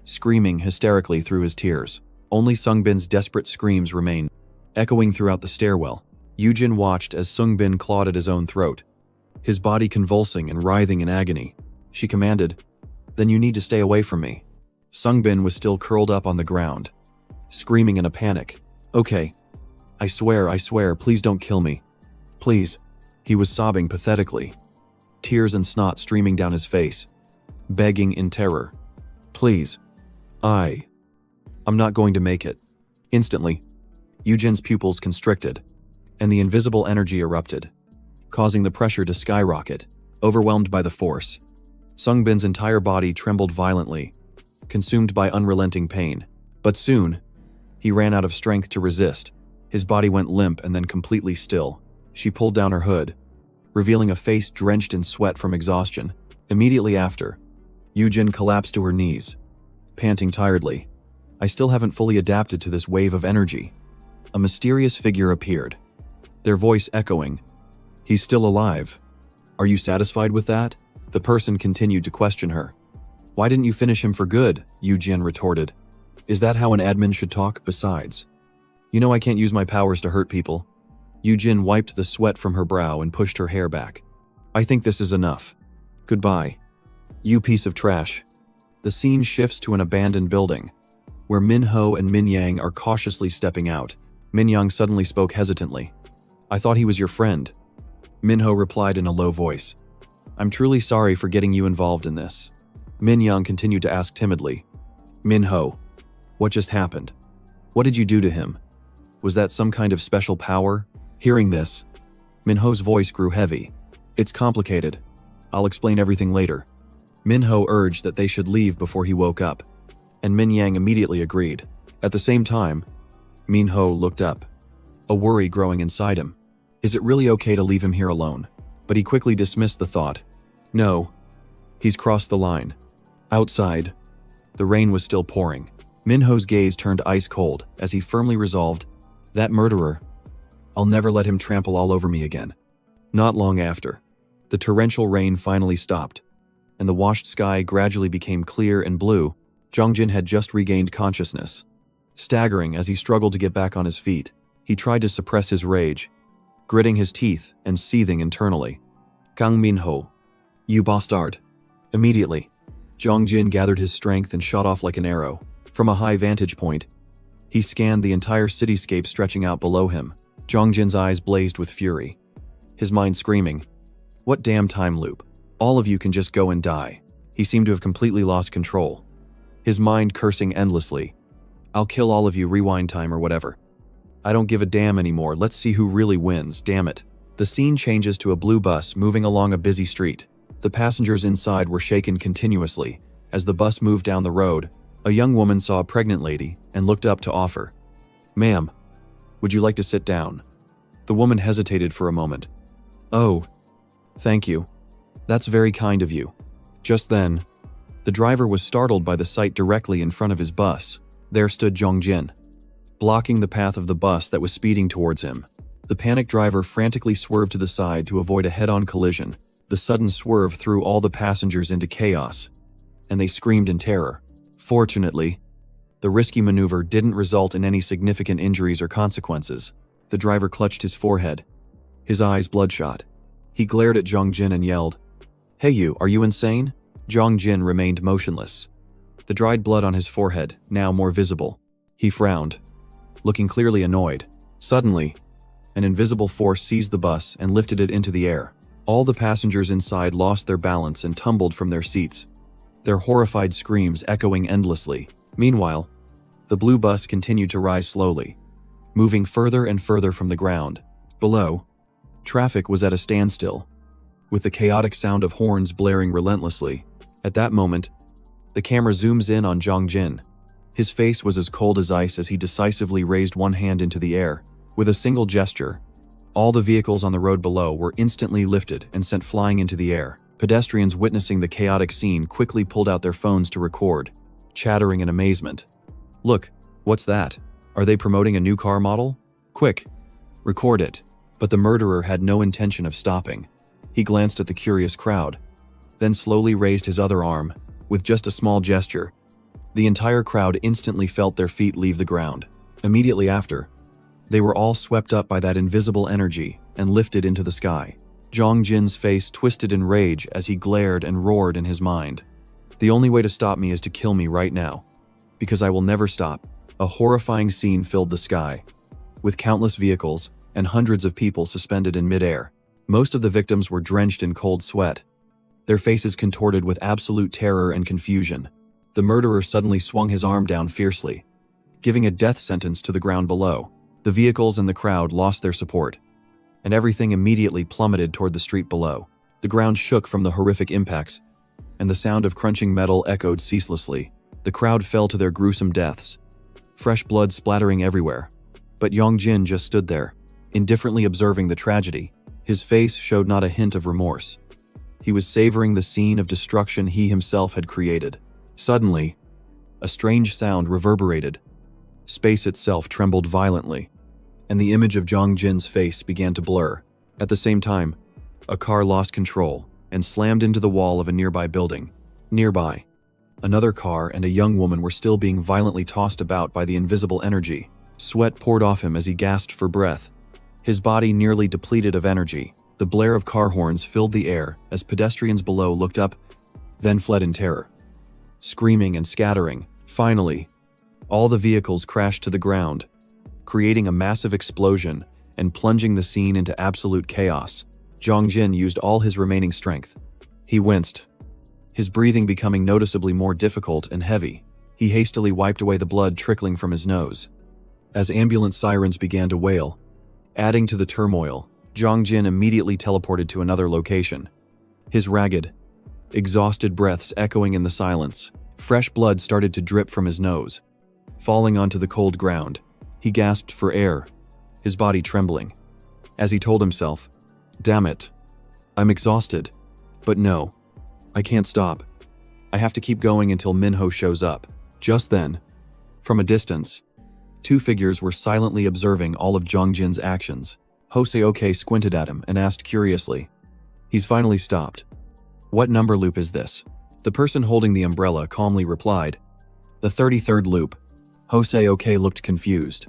screaming hysterically through his tears. Only Sungbin's desperate screams remained, echoing throughout the stairwell. Yujin watched as Sungbin clawed at his own throat, his body convulsing and writhing in agony. She commanded, Then you need to stay away from me. Sungbin was still curled up on the ground, screaming in a panic. Okay. I swear, please don't kill me. Please. He was sobbing pathetically, tears and snot streaming down his face, begging in terror. Please. I'm not going to make it. Instantly, Yujin's pupils constricted, and the invisible energy erupted, causing the pressure to skyrocket. Overwhelmed by the force, Sungbin's entire body trembled violently, consumed by unrelenting pain. But soon, he ran out of strength to resist. His body went limp and then completely still. She pulled down her hood, revealing a face drenched in sweat from exhaustion. Immediately after, Yujin collapsed to her knees, panting tiredly. I still haven't fully adapted to this wave of energy. A mysterious figure appeared, their voice echoing. He's still alive. Are you satisfied with that? The person continued to question her. Why didn't you finish him for good? Yujin retorted. Is that how an admin should talk? Besides, you know I can't use my powers to hurt people. Yujin wiped the sweat from her brow and pushed her hair back. I think this is enough. Goodbye. You piece of trash. The scene shifts to an abandoned building, where Minho and Minyang are cautiously stepping out. Minyang suddenly spoke hesitantly. I thought he was your friend. Minho replied in a low voice. I'm truly sorry for getting you involved in this. Minyang continued to ask timidly. Minho, what just happened? What did you do to him? Was that some kind of special power? Hearing this, Minho's voice grew heavy. It's complicated. I'll explain everything later. Minho urged that they should leave before he woke up, and Minyang immediately agreed. At the same time, Minho looked up, a worry growing inside him. Is it really okay to leave him here alone? But he quickly dismissed the thought. No. He's crossed the line. Outside, the rain was still pouring. Minho's gaze turned ice cold as he firmly resolved, that murderer, I'll never let him trample all over me again. Not long after, the torrential rain finally stopped, and the washed sky gradually became clear and blue. Jongjin had just regained consciousness. Staggering as he struggled to get back on his feet, he tried to suppress his rage, gritting his teeth and seething internally. Kang Minho, you bastard. Immediately, Jongjin gathered his strength and shot off like an arrow. From a high vantage point, he scanned the entire cityscape stretching out below him. Jongjin's eyes blazed with fury, his mind screaming, what damn time loop? All of you can just go and die. He seemed to have completely lost control, his mind cursing endlessly. I'll kill all of you, rewind time or whatever. I don't give a damn anymore, let's see who really wins, damn it. The scene changes to a blue bus moving along a busy street. The passengers inside were shaken continuously. As the bus moved down the road, a young woman saw a pregnant lady and looked up to offer. Ma'am, would you like to sit down? The woman hesitated for a moment. Oh, thank you. That's very kind of you. Just then, the driver was startled by the sight directly in front of his bus. There stood Jongjin, blocking the path of the bus that was speeding towards him. The panicked driver frantically swerved to the side to avoid a head-on collision. The sudden swerve threw all the passengers into chaos, and they screamed in terror. Fortunately, the risky maneuver didn't result in any significant injuries or consequences. The driver clutched his forehead, his eyes bloodshot. He glared at Jongjin and yelled, Hey you, are you insane? Jongjin remained motionless, the dried blood on his forehead now more visible. He frowned, looking clearly annoyed. Suddenly, an invisible force seized the bus and lifted it into the air. All the passengers inside lost their balance and tumbled from their seats, their horrified screams echoing endlessly. Meanwhile, the blue bus continued to rise slowly, moving further and further from the ground. Below, traffic was at a standstill, with the chaotic sound of horns blaring relentlessly. At that moment, the camera zooms in on Zhang Jin. His face was as cold as ice as he decisively raised one hand into the air. With a single gesture, all the vehicles on the road below were instantly lifted and sent flying into the air. Pedestrians witnessing the chaotic scene quickly pulled out their phones to record, chattering in amazement. "Look, what's that? Are they promoting a new car model? Quick, record it." But the murderer had no intention of stopping. He glanced at the curious crowd, then slowly raised his other arm. With just a small gesture, the entire crowd instantly felt their feet leave the ground. Immediately after, they were all swept up by that invisible energy and lifted into the sky. Zhang Jin's face twisted in rage as he glared and roared in his mind. "The only way to stop me is to kill me right now, because I will never stop." A horrifying scene filled the sky, with countless vehicles and hundreds of people suspended in midair. Most of the victims were drenched in cold sweat, their faces contorted with absolute terror and confusion. The murderer suddenly swung his arm down fiercely, giving a death sentence to the ground below. The vehicles and the crowd lost their support, and everything immediately plummeted toward the street below. The ground shook from the horrific impacts, and the sound of crunching metal echoed ceaselessly. The crowd fell to their gruesome deaths, fresh blood splattering everywhere. But Zhang Jin just stood there, indifferently observing the tragedy. His face showed not a hint of remorse. He was savoring the scene of destruction he himself had created. Suddenly, a strange sound reverberated. Space itself trembled violently, and the image of Zhang Jin's face began to blur. At the same time, a car lost control and slammed into the wall of a nearby building. Nearby, another car and a young woman were still being violently tossed about by the invisible energy. Sweat poured off him as he gasped for breath, his body nearly depleted of energy. The blare of car horns filled the air as pedestrians below looked up, then fled in terror, screaming and scattering. Finally, all the vehicles crashed to the ground, creating a massive explosion and plunging the scene into absolute chaos. Zhang Jin used all his remaining strength. He winced, his breathing becoming noticeably more difficult and heavy. He hastily wiped away the blood trickling from his nose. As ambulance sirens began to wail, adding to the turmoil, Zhang Jin immediately teleported to another location, his ragged, exhausted breaths echoing in the silence. Fresh blood started to drip from his nose, falling onto the cold ground. He gasped for air, his body trembling. As he told himself, "Damn it, I'm exhausted. But no, I can't stop. I have to keep going until Minho shows up." Just then, from a distance, two figures were silently observing all of Zhang Jin's actions. Hoseoke squinted at him and asked curiously. "He's finally stopped. What number loop is this?" The person holding the umbrella calmly replied, "The 33rd loop." Hoseoke looked confused.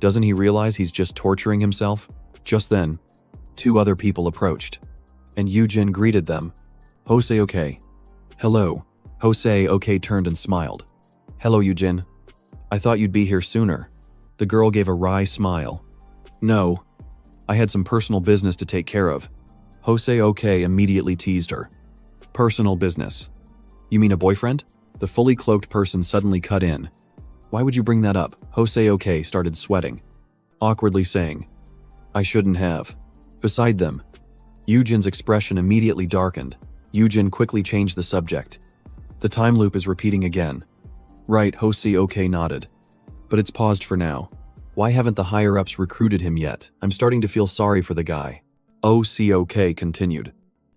Doesn't he realize he's just torturing himself? Just then, two other people approached, and Yujin greeted them. "Hoseoke." "Hello." Hoseoke turned and smiled. "Hello, Yujin. I thought you'd be here sooner." The girl gave a wry smile. "No, I had some personal business to take care of." Hoseoke immediately teased her. "Personal business? You mean a boyfriend?" The fully cloaked person suddenly cut in. "Why would you bring that up?" Hoseoke started sweating, awkwardly saying, "I shouldn't have." Beside them, Yujin's expression immediately darkened. Yujin quickly changed the subject. "The time loop is repeating again." "Right," Hoseoke nodded. "But it's paused for now. Why haven't the higher-ups recruited him yet? I'm starting to feel sorry for the guy." Hoseoke continued.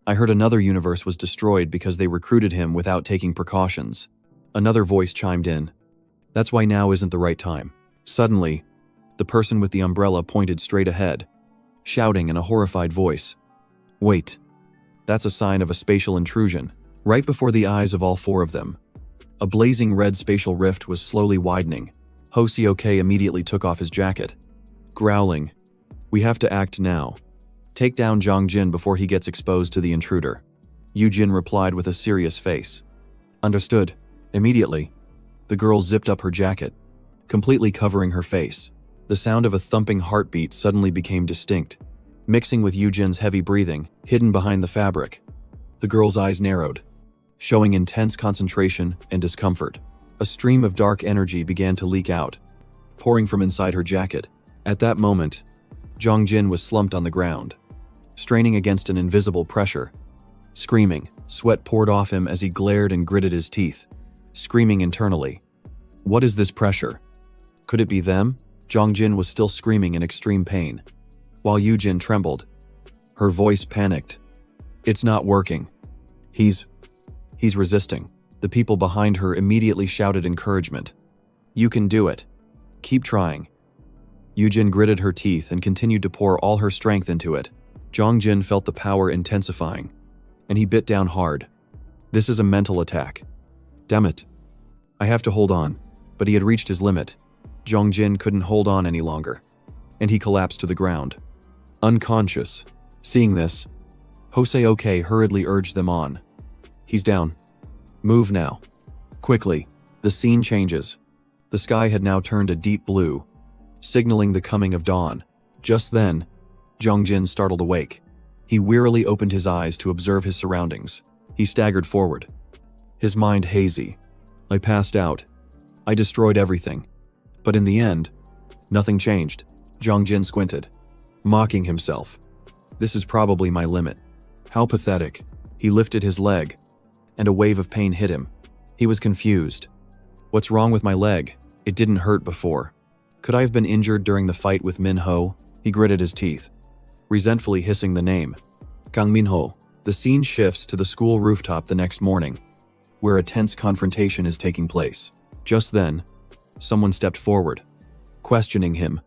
"I heard another universe was destroyed because they recruited him without taking precautions." Another voice chimed in. "That's why now isn't the right time." Suddenly, the person with the umbrella pointed straight ahead, shouting in a horrified voice, "Wait, that's a sign of a spatial intrusion." Right before the eyes of all four of them, a blazing red spatial rift was slowly widening. Hoseoke immediately took off his jacket, growling, "We have to act now. Take down Zhang Jin before he gets exposed to the intruder." Yujin replied with a serious face. "Understood." Immediately, the girl zipped up her jacket, completely covering her face. The sound of a thumping heartbeat suddenly became distinct, mixing with Yujin's heavy breathing, hidden behind the fabric. The girl's eyes narrowed, showing intense concentration and discomfort. A stream of dark energy began to leak out, pouring from inside her jacket. At that moment, Jong Jin was slumped on the ground, straining against an invisible pressure. Screaming, sweat poured off him as he glared and gritted his teeth, screaming internally. What is this pressure? Could it be them? Jong Jin was still screaming in extreme pain, while Yujin trembled. Her voice panicked. It's not working. He's resisting. The people behind her immediately shouted encouragement. You can do it. Keep trying. Yujin gritted her teeth and continued to pour all her strength into it. Jong Jin felt the power intensifying, and he bit down hard. This is a mental attack. Damn it. I have to hold on. But he had reached his limit. Jong Jin couldn't hold on any longer, and he collapsed to the ground, unconscious. Seeing this, Hoseok hurriedly urged them on. He's down. Move now. Quickly. The scene changes. The sky had now turned a deep blue, signaling the coming of dawn. Just then, Jong Jin startled awake. He wearily opened his eyes to observe his surroundings. He staggered forward, his mind hazy. I passed out. I destroyed everything. But in the end, nothing changed. Jong Jin squinted, mocking himself. This is probably my limit. How pathetic. He lifted his leg, and a wave of pain hit him. He was confused. What's wrong with my leg? It didn't hurt before. Could I have been injured during the fight with Minho? He gritted his teeth, resentfully hissing the name. Kang Minho. The scene shifts to the school rooftop the next morning, where a tense confrontation is taking place. Just then, someone stepped forward, questioning him.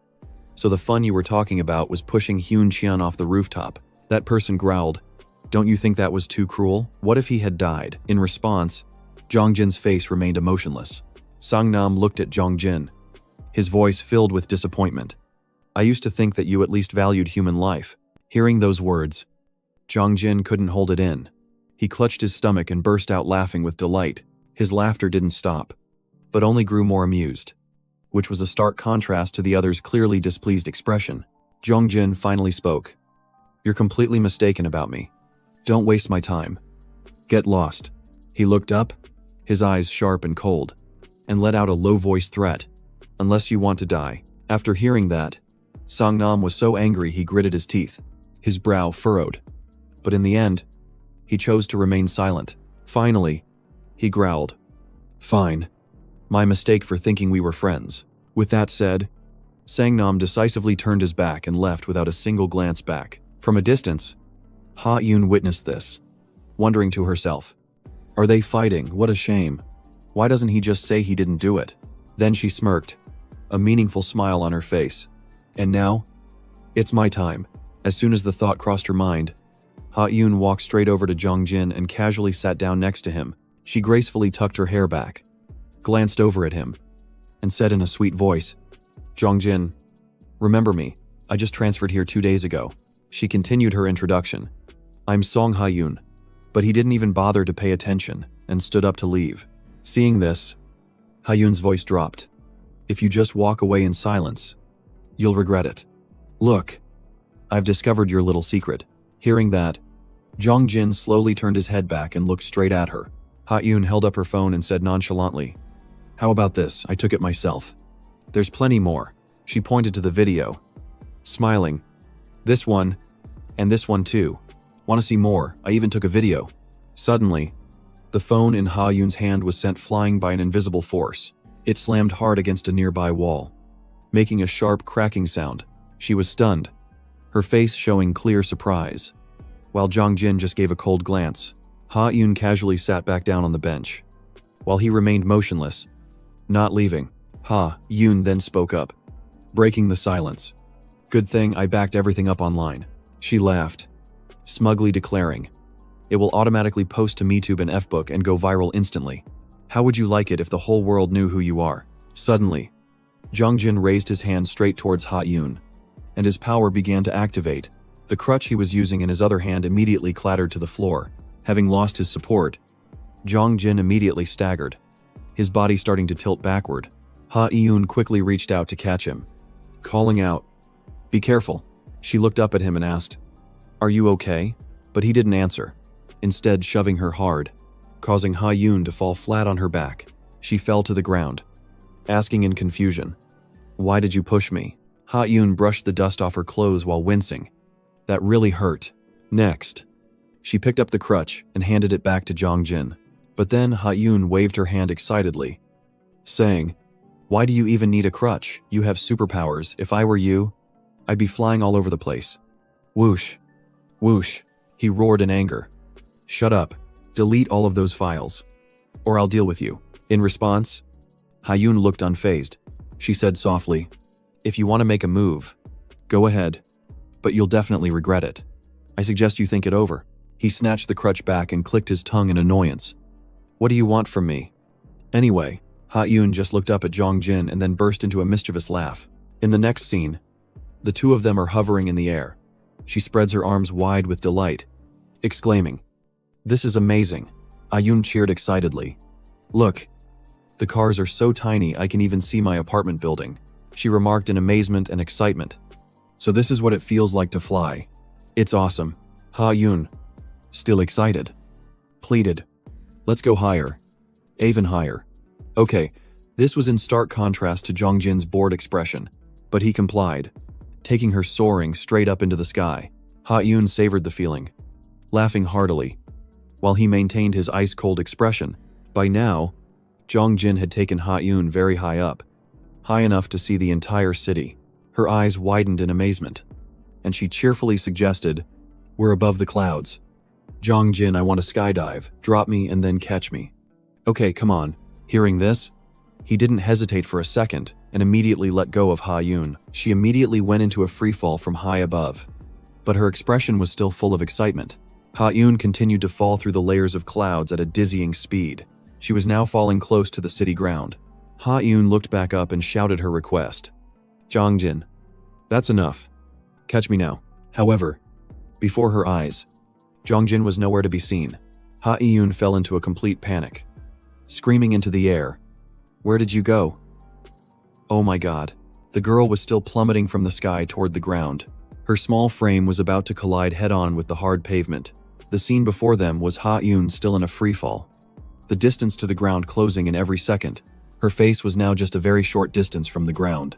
So the fun you were talking about was pushing Hyun Qian off the rooftop. That person growled. Don't you think that was too cruel? What if he had died? In response, Jong Jin's face remained emotionless. Sang-nam looked at Jong Jin, his voice filled with disappointment. I used to think that you at least valued human life. Hearing those words, Jong Jin couldn't hold it in. He clutched his stomach and burst out laughing with delight. His laughter didn't stop, but only grew more amused, which was a stark contrast to the other's clearly displeased expression. Jong Jin finally spoke. You're completely mistaken about me. Don't waste my time. Get lost. He looked up, his eyes sharp and cold, and let out a low-voiced threat. Unless you want to die. After hearing that, Sang-nam was so angry he gritted his teeth, his brow furrowed. But in the end, he chose to remain silent. Finally, he growled. Fine. My mistake for thinking we were friends. With that said, Sang-nam decisively turned his back and left without a single glance back. From a distance, Ha-yoon witnessed this, wondering to herself, are they fighting? What a shame. Why doesn't he just say he didn't do it? Then she smirked, a meaningful smile on her face. And now, it's my time. As soon as the thought crossed her mind, Ha-yoon walked straight over to Jong Jin and casually sat down next to him. She gracefully tucked her hair back, glanced over at him, and said in a sweet voice, Jong Jin, remember me, I just transferred here 2 days ago. She continued her introduction. I'm Song Ha-yoon. But he didn't even bother to pay attention and stood up to leave. Seeing this, Ha-yoon's voice dropped. If you just walk away in silence, you'll regret it. Look, I've discovered your little secret. Hearing that, Jong Jin slowly turned his head back and looked straight at her. Ha-yoon held up her phone and said nonchalantly, how about this? I took it myself. There's plenty more. She pointed to the video, smiling. This one, and this one too. Want to see more? I even took a video. Suddenly, the phone in Ha-yoon's hand was sent flying by an invisible force. It slammed hard against a nearby wall, making a sharp cracking sound. She was stunned, her face showing clear surprise. While Jong Jin just gave a cold glance, Ha-yoon casually sat back down on the bench, while he remained motionless, not leaving. Ha-yoon then spoke up, breaking the silence. Good thing I backed everything up online. She laughed, smugly declaring, it will automatically post to MeTube and Fbook and go viral instantly. How would you like it if the whole world knew who you are? Suddenly, Jong Jin raised his hand straight towards Ha-yoon, and his power began to activate. The crutch he was using in his other hand immediately clattered to the floor. Having lost his support, Jong Jin immediately staggered, his body starting to tilt backward. Ha-yoon quickly reached out to catch him, calling out, be careful. She looked up at him and asked, are you okay? But he didn't answer, instead shoving her hard, causing Ha-yoon to fall flat on her back. She fell to the ground, asking in confusion, why did you push me? Ha Yun brushed the dust off her clothes while wincing. That really hurt. Next, she picked up the crutch and handed it back to Jong Jin. But then Ha Yun waved her hand excitedly, saying, "Why do you even need a crutch? You have superpowers. If I were you, I'd be flying all over the place." Whoosh. Whoosh. He roared in anger. "Shut up. Delete all of those files, or I'll deal with you." In response, Ha Yun looked unfazed. She said softly, "If you want to make a move, go ahead, but you'll definitely regret it. I suggest you think it over." He snatched the crutch back and clicked his tongue in annoyance. "What do you want from me?" Anyway, Ha Yun just looked up at Jong Jin and then burst into a mischievous laugh. In the next scene, the two of them are hovering in the air. She spreads her arms wide with delight, exclaiming, "This is amazing." Ha Yun cheered excitedly. "Look, the cars are so tiny I can even see my apartment building," she remarked in amazement and excitement. "So this is what it feels like to fly. It's awesome." Ha Yun, still excited, pleaded, "Let's go higher. Even higher." Okay, this was in stark contrast to Jong Jin's bored expression, but he complied, taking her soaring straight up into the sky. Ha Yun savored the feeling, laughing heartily, while he maintained his ice-cold expression. By now, Jong Jin had taken Ha Yun very high up, high enough to see the entire city. Her eyes widened in amazement, and she cheerfully suggested, "We're above the clouds. Jong Jin, I want to skydive. Drop me and then catch me." "Okay, come on." Hearing this, he didn't hesitate for a second and immediately let go of Ha Yun. She immediately went into a freefall from high above, but her expression was still full of excitement. Ha Yun continued to fall through the layers of clouds at a dizzying speed. She was now falling close to the city ground. Ha Yun looked back up and shouted her request. "Jong Jin, that's enough. Catch me now." However, before her eyes, Jong Jin was nowhere to be seen. Ha Yun fell into a complete panic, screaming into the air, "Where did you go?" Oh my god. The girl was still plummeting from the sky toward the ground. Her small frame was about to collide head-on with the hard pavement. The scene before them was Ha Yun still in a freefall, the distance to the ground closing in every second. Her face was now just a very short distance from the ground,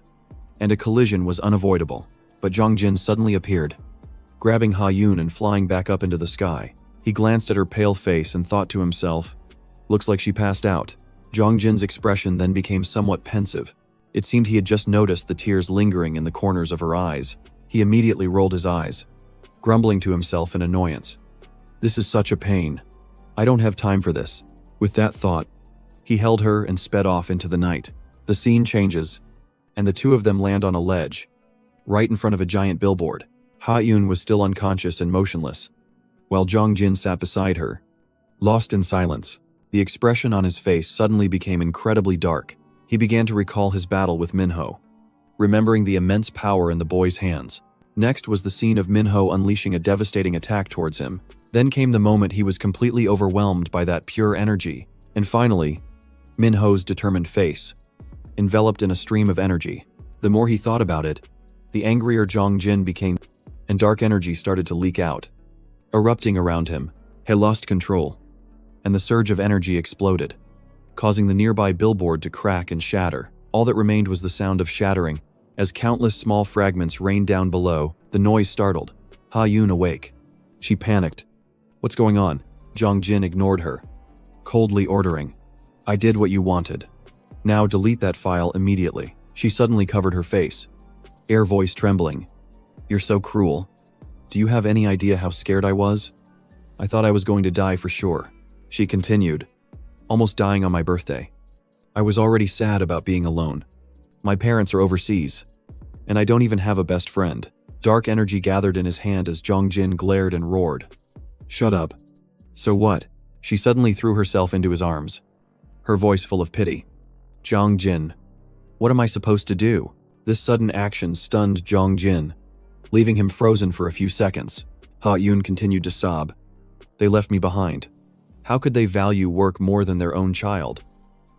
and a collision was unavoidable. But Jong Jin suddenly appeared, grabbing Ha Yun and flying back up into the sky. He glanced at her pale face and thought to himself, "Looks like she passed out." Jong Jin's expression then became somewhat pensive. It seemed he had just noticed the tears lingering in the corners of her eyes. He immediately rolled his eyes, grumbling to himself in annoyance. "This is such a pain. I don't have time for this." With that thought, he held her and sped off into the night. The scene changes, and the two of them land on a ledge, right in front of a giant billboard. Ha Yun was still unconscious and motionless, while Jong Jin sat beside her, lost in silence. The expression on his face suddenly became incredibly dark. He began to recall his battle with Minho, remembering the immense power in the boy's hands. Next was the scene of Minho unleashing a devastating attack towards him. Then came the moment he was completely overwhelmed by that pure energy. And finally, Minho's determined face, enveloped in a stream of energy. The more he thought about it, the angrier Jong Jin became, and dark energy started to leak out, erupting around him. He lost control, and the surge of energy exploded, causing the nearby billboard to crack and shatter. All that remained was the sound of shattering. As countless small fragments rained down below, the noise startled Ha Yun awake. She panicked. "What's going on?" Jong Jin ignored her, coldly ordering, "I did what you wanted. Now delete that file immediately." She suddenly covered her face, air voice trembling. "You're so cruel. Do you have any idea how scared I was? I thought I was going to die for sure." She continued, "Almost dying on my birthday. I was already sad about being alone. My parents are overseas, and I don't even have a best friend." Dark energy gathered in his hand as Jong Jin glared and roared, "Shut up." "So what?" She suddenly threw herself into his arms, her voice full of pity. "Jong Jin, what am I supposed to do?" This sudden action stunned Jong Jin, leaving him frozen for a few seconds. Ha Yun continued to sob. "They left me behind. How could they value work more than their own child?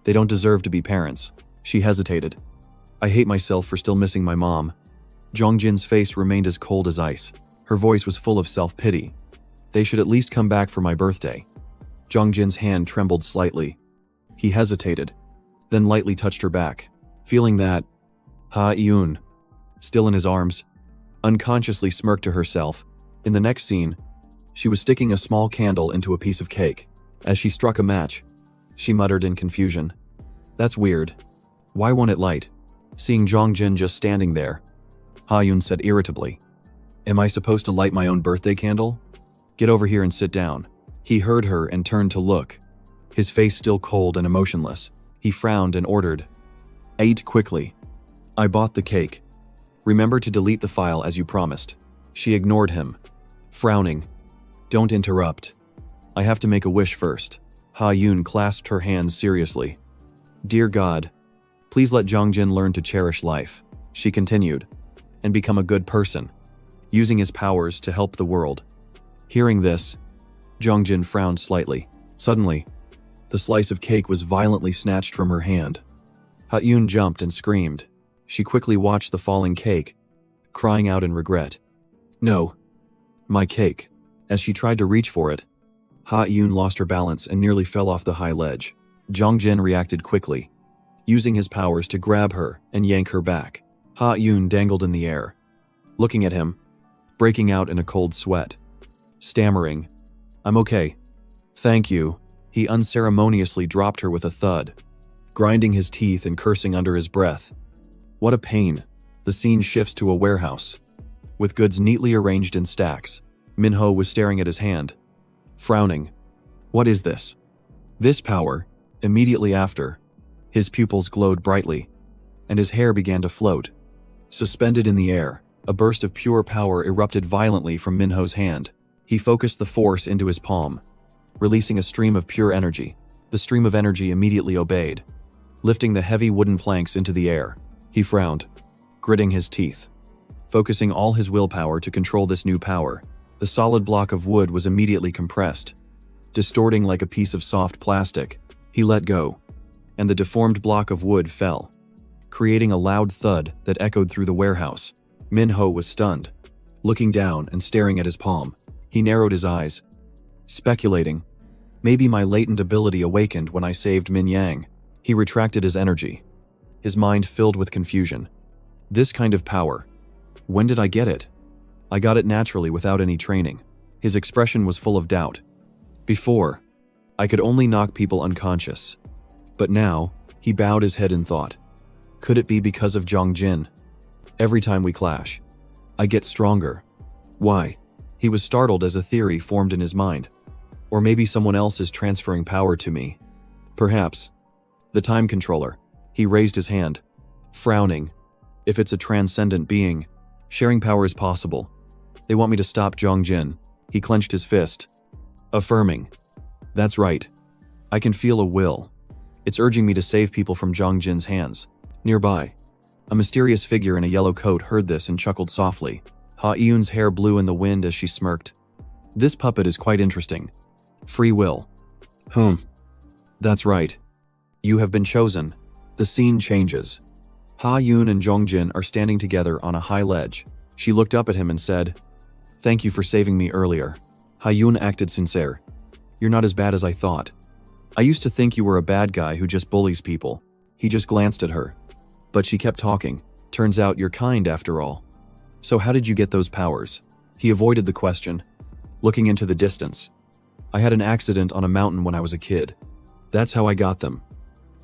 They don't deserve to be parents." She hesitated. "I hate myself for still missing my mom." Jong Jin's face remained as cold as ice. Her voice was full of self-pity. "They should at least come back for my birthday." Jong Jin's hand trembled slightly. He hesitated, then lightly touched her back. Feeling that, "Ha Yun, still in his arms, unconsciously smirked to herself. In the next scene, she was sticking a small candle into a piece of cake. As she struck a match, she muttered in confusion, "That's weird. Why won't it light?" Seeing Jongjin just standing there, Ha-yoon said irritably, "Am I supposed to light my own birthday candle? Get over here and sit down." He heard her and turned to look, his face still cold and emotionless. He frowned and ordered, "Eat quickly. I bought the cake. Remember to delete the file as you promised." She ignored him, frowning. "Don't interrupt. I have to make a wish first." Ha-yoon clasped her hands seriously. "Dear God, please let Jongjin learn to cherish life," she continued, "and become a good person, using his powers to help the world." Hearing this, Jongjin frowned slightly. Suddenly, the slice of cake was violently snatched from her hand. Ha-yoon jumped and screamed. She quickly watched the falling cake, crying out in regret. "No, my cake." As she tried to reach for it, Ha-yoon lost her balance and nearly fell off the high ledge. Jongjin reacted quickly, using his powers to grab her and yank her back. Ha-yoon dangled in the air, looking at him, breaking out in a cold sweat. Stammering, "I'm okay. Thank you." He unceremoniously dropped her with a thud, grinding his teeth and cursing under his breath. What a pain. The scene shifts to a warehouse, with goods neatly arranged in stacks. Minho was staring at his hand, frowning. What is this? This power. Immediately after, his pupils glowed brightly, and his hair began to float. Suspended in the air, a burst of pure power erupted violently from Minho's hand. He focused the force into his palm, releasing a stream of pure energy. The stream of energy immediately obeyed, lifting the heavy wooden planks into the air. He frowned, gritting his teeth, focusing all his willpower to control this new power. The solid block of wood was immediately compressed, distorting like a piece of soft plastic. He let go, and the deformed block of wood fell, creating a loud thud that echoed through the warehouse. Minho was stunned, looking down and staring at his palm. He narrowed his eyes, speculating, maybe my latent ability awakened when I saved Min Yang. He retracted his energy, his mind filled with confusion. This kind of power, when did I get it? I got it naturally without any training. His expression was full of doubt. Before, I could only knock people unconscious. But now, he bowed his head in thought. Could it be because of Jongjin? Every time we clash, I get stronger. Why? He was startled as a theory formed in his mind. Or maybe someone else is transferring power to me. Perhaps. The time controller. He raised his hand, frowning. If it's a transcendent being, sharing power is possible. They want me to stop Jongjin. He clenched his fist, affirming, "That's right. I can feel a will. It's urging me to save people from Jongjin's hands." Nearby, a mysterious figure in a yellow coat heard this and chuckled softly. Ha-eun's hair blew in the wind as she smirked. "This puppet is quite interesting. Free will. That's right. You have been chosen." The scene changes. Ha-eun and Jongjin are standing together on a high ledge. She looked up at him and said, "Thank you for saving me earlier." Ha-eun acted sincere. "You're not as bad as I thought. I used to think you were a bad guy who just bullies people." He just glanced at her, but she kept talking. "Turns out you're kind after all. So how did you get those powers?" He avoided the question, looking into the distance. "I had an accident on a mountain when I was a kid. That's how I got them."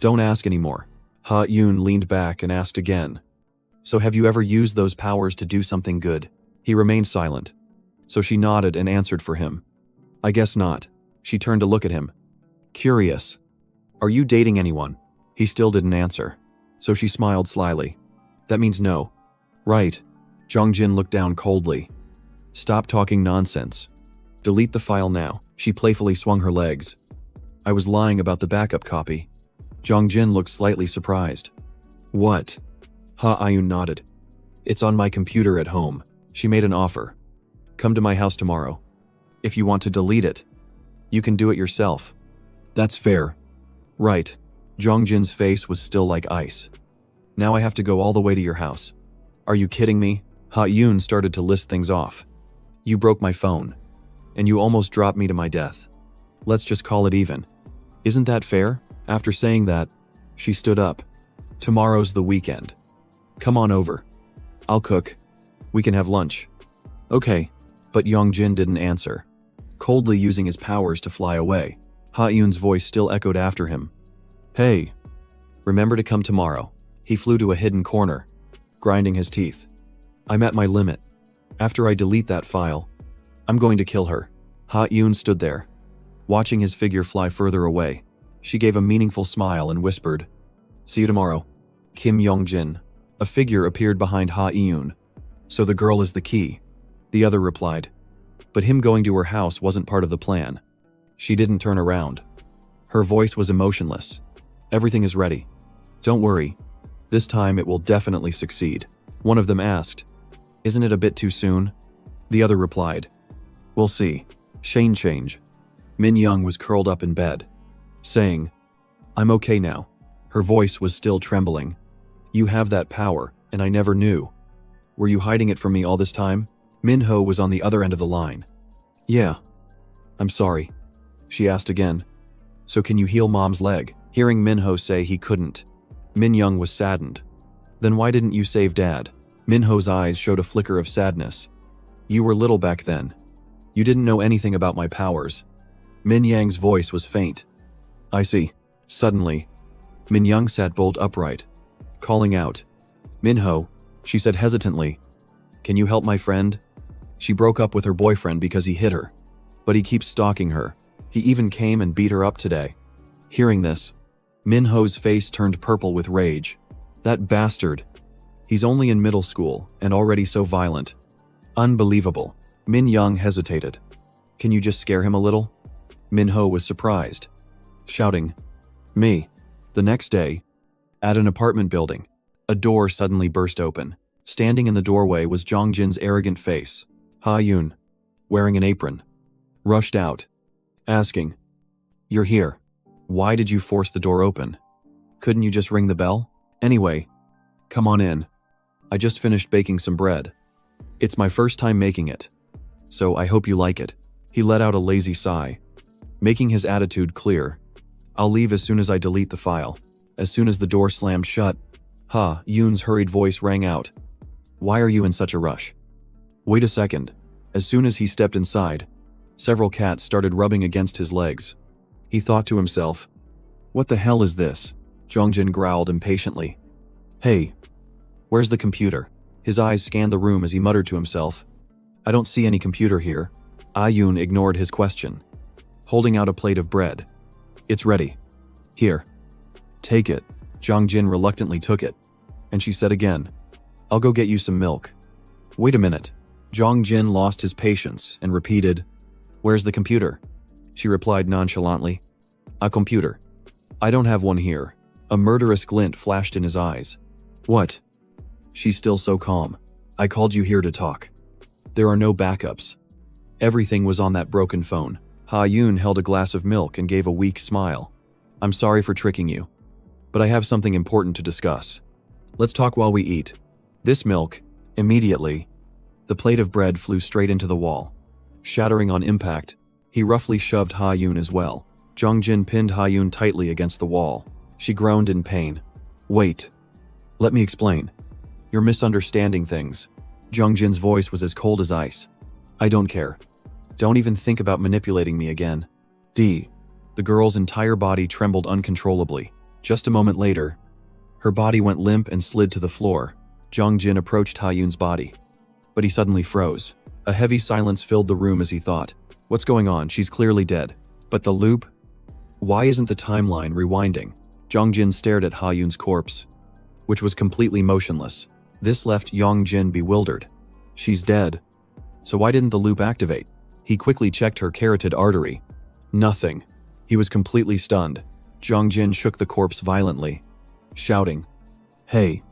"Don't ask anymore." Ha-eun leaned back and asked again, "So have you ever used those powers to do something good?" He remained silent, so she nodded and answered for him. "I guess not." She turned to look at him, curious. "Are you dating anyone?" He still didn't answer, so she smiled slyly. "That means no." "Right." Jongjin looked down coldly. "Stop talking nonsense. Delete the file now." She playfully swung her legs. "I was lying about the backup copy." Jongjin looked slightly surprised. "What?" Ha-eun nodded. "It's on my computer at home." She made an offer. "Come to my house tomorrow. If you want to delete it, you can do it yourself." "That's fair." "Right." Jongjin's face was still like ice. "Now I have to go all the way to your house." "Are you kidding me?" Ha-eun started to list things off. "You broke my phone, and you almost dropped me to my death. Let's just call it even. Isn't that fair?" After saying that, she stood up. "Tomorrow's the weekend. Come on over. I'll cook. We can have lunch. Okay, but Yongjin didn't answer, coldly using his powers to fly away. Ha-Yoon's voice still echoed after him. Hey, remember to come tomorrow. He flew to a hidden corner, grinding his teeth. I'm at my limit. After I delete that file, I'm going to kill her. Ha-Yoon stood there, watching his figure fly further away. She gave a meaningful smile and whispered, See you tomorrow. Kim Yongjin. A figure appeared behind Ha-Yoon. So the girl is the key, the other replied. But him going to her house wasn't part of the plan. She didn't turn around. Her voice was emotionless. Everything is ready. Don't worry. This time it will definitely succeed. One of them asked, Isn't it a bit too soon? The other replied, We'll see. Shane change. Min Young was curled up in bed, saying, I'm okay now. Her voice was still trembling. You have that power, and I never knew. Were you hiding it from me all this time? Minho was on the other end of the line. Yeah. I'm sorry. She asked again. So can you heal Mom's leg? Hearing Minho say he couldn't, Min Young was saddened. Then why didn't you save Dad? Minho's eyes showed a flicker of sadness. You were little back then. You didn't know anything about my powers. Min Yang's voice was faint. I see. Suddenly, Min Young sat bolt upright, calling out, Minho, she said hesitantly, Can you help my friend? She broke up with her boyfriend because he hit her. But he keeps stalking her. He even came and beat her up today. Hearing this, Minho's face turned purple with rage. That bastard. He's only in middle school and already so violent. Unbelievable. Min Young hesitated. Can you just scare him a little? Minho was surprised, shouting, Me. The next day, at an apartment building, a door suddenly burst open. Standing in the doorway was Jongjin's arrogant face. Ha-Yoon, wearing an apron, rushed out, asking, You're here. Why did you force the door open? Couldn't you just ring the bell? Anyway, come on in. I just finished baking some bread. It's my first time making it, so I hope you like it. He let out a lazy sigh, making his attitude clear. I'll leave as soon as I delete the file. As soon as the door slammed shut, Ha-Yoon's hurried voice rang out. Why are you in such a rush? Wait a second. As soon as he stepped inside, several cats started rubbing against his legs. He thought to himself, What the hell is this? Jongjin growled impatiently. Hey, where's the computer? His eyes scanned the room as he muttered to himself. I don't see any computer here. Ah-Yoon ignored his question, holding out a plate of bread. It's ready. Here. Take it. Jongjin reluctantly took it, and she said again, I'll go get you some milk. Wait a minute. Jongjin lost his patience and repeated, Where's the computer? She replied nonchalantly, A computer. I don't have one here. A murderous glint flashed in his eyes. What? She's still so calm. I called you here to talk. There are no backups. Everything was on that broken phone. Ha-Yoon held a glass of milk and gave a weak smile. I'm sorry for tricking you, but I have something important to discuss. Let's talk while we eat. This milk, immediately, the plate of bread flew straight into the wall. Shattering on impact, he roughly shoved Ha-Yoon as well. Jongjin pinned Ha-Yoon tightly against the wall. She groaned in pain. Wait. Let me explain. You're misunderstanding things. Jongjin's voice was as cold as ice. I don't care. Don't even think about manipulating me again. D. The girl's entire body trembled uncontrollably. Just a moment later, her body went limp and slid to the floor. Jongjin approached Ha-Yoon's body, but he suddenly froze. A heavy silence filled the room as he thought, What's going on? She's clearly dead. But the loop? Why isn't the timeline rewinding? Jongjin stared at Ha-Yoon's corpse, which was completely motionless. This left Yongjin bewildered. She's dead. So why didn't the loop activate? He quickly checked her carotid artery. Nothing. He was completely stunned. Jongjin shook the corpse violently, shouting, Hey,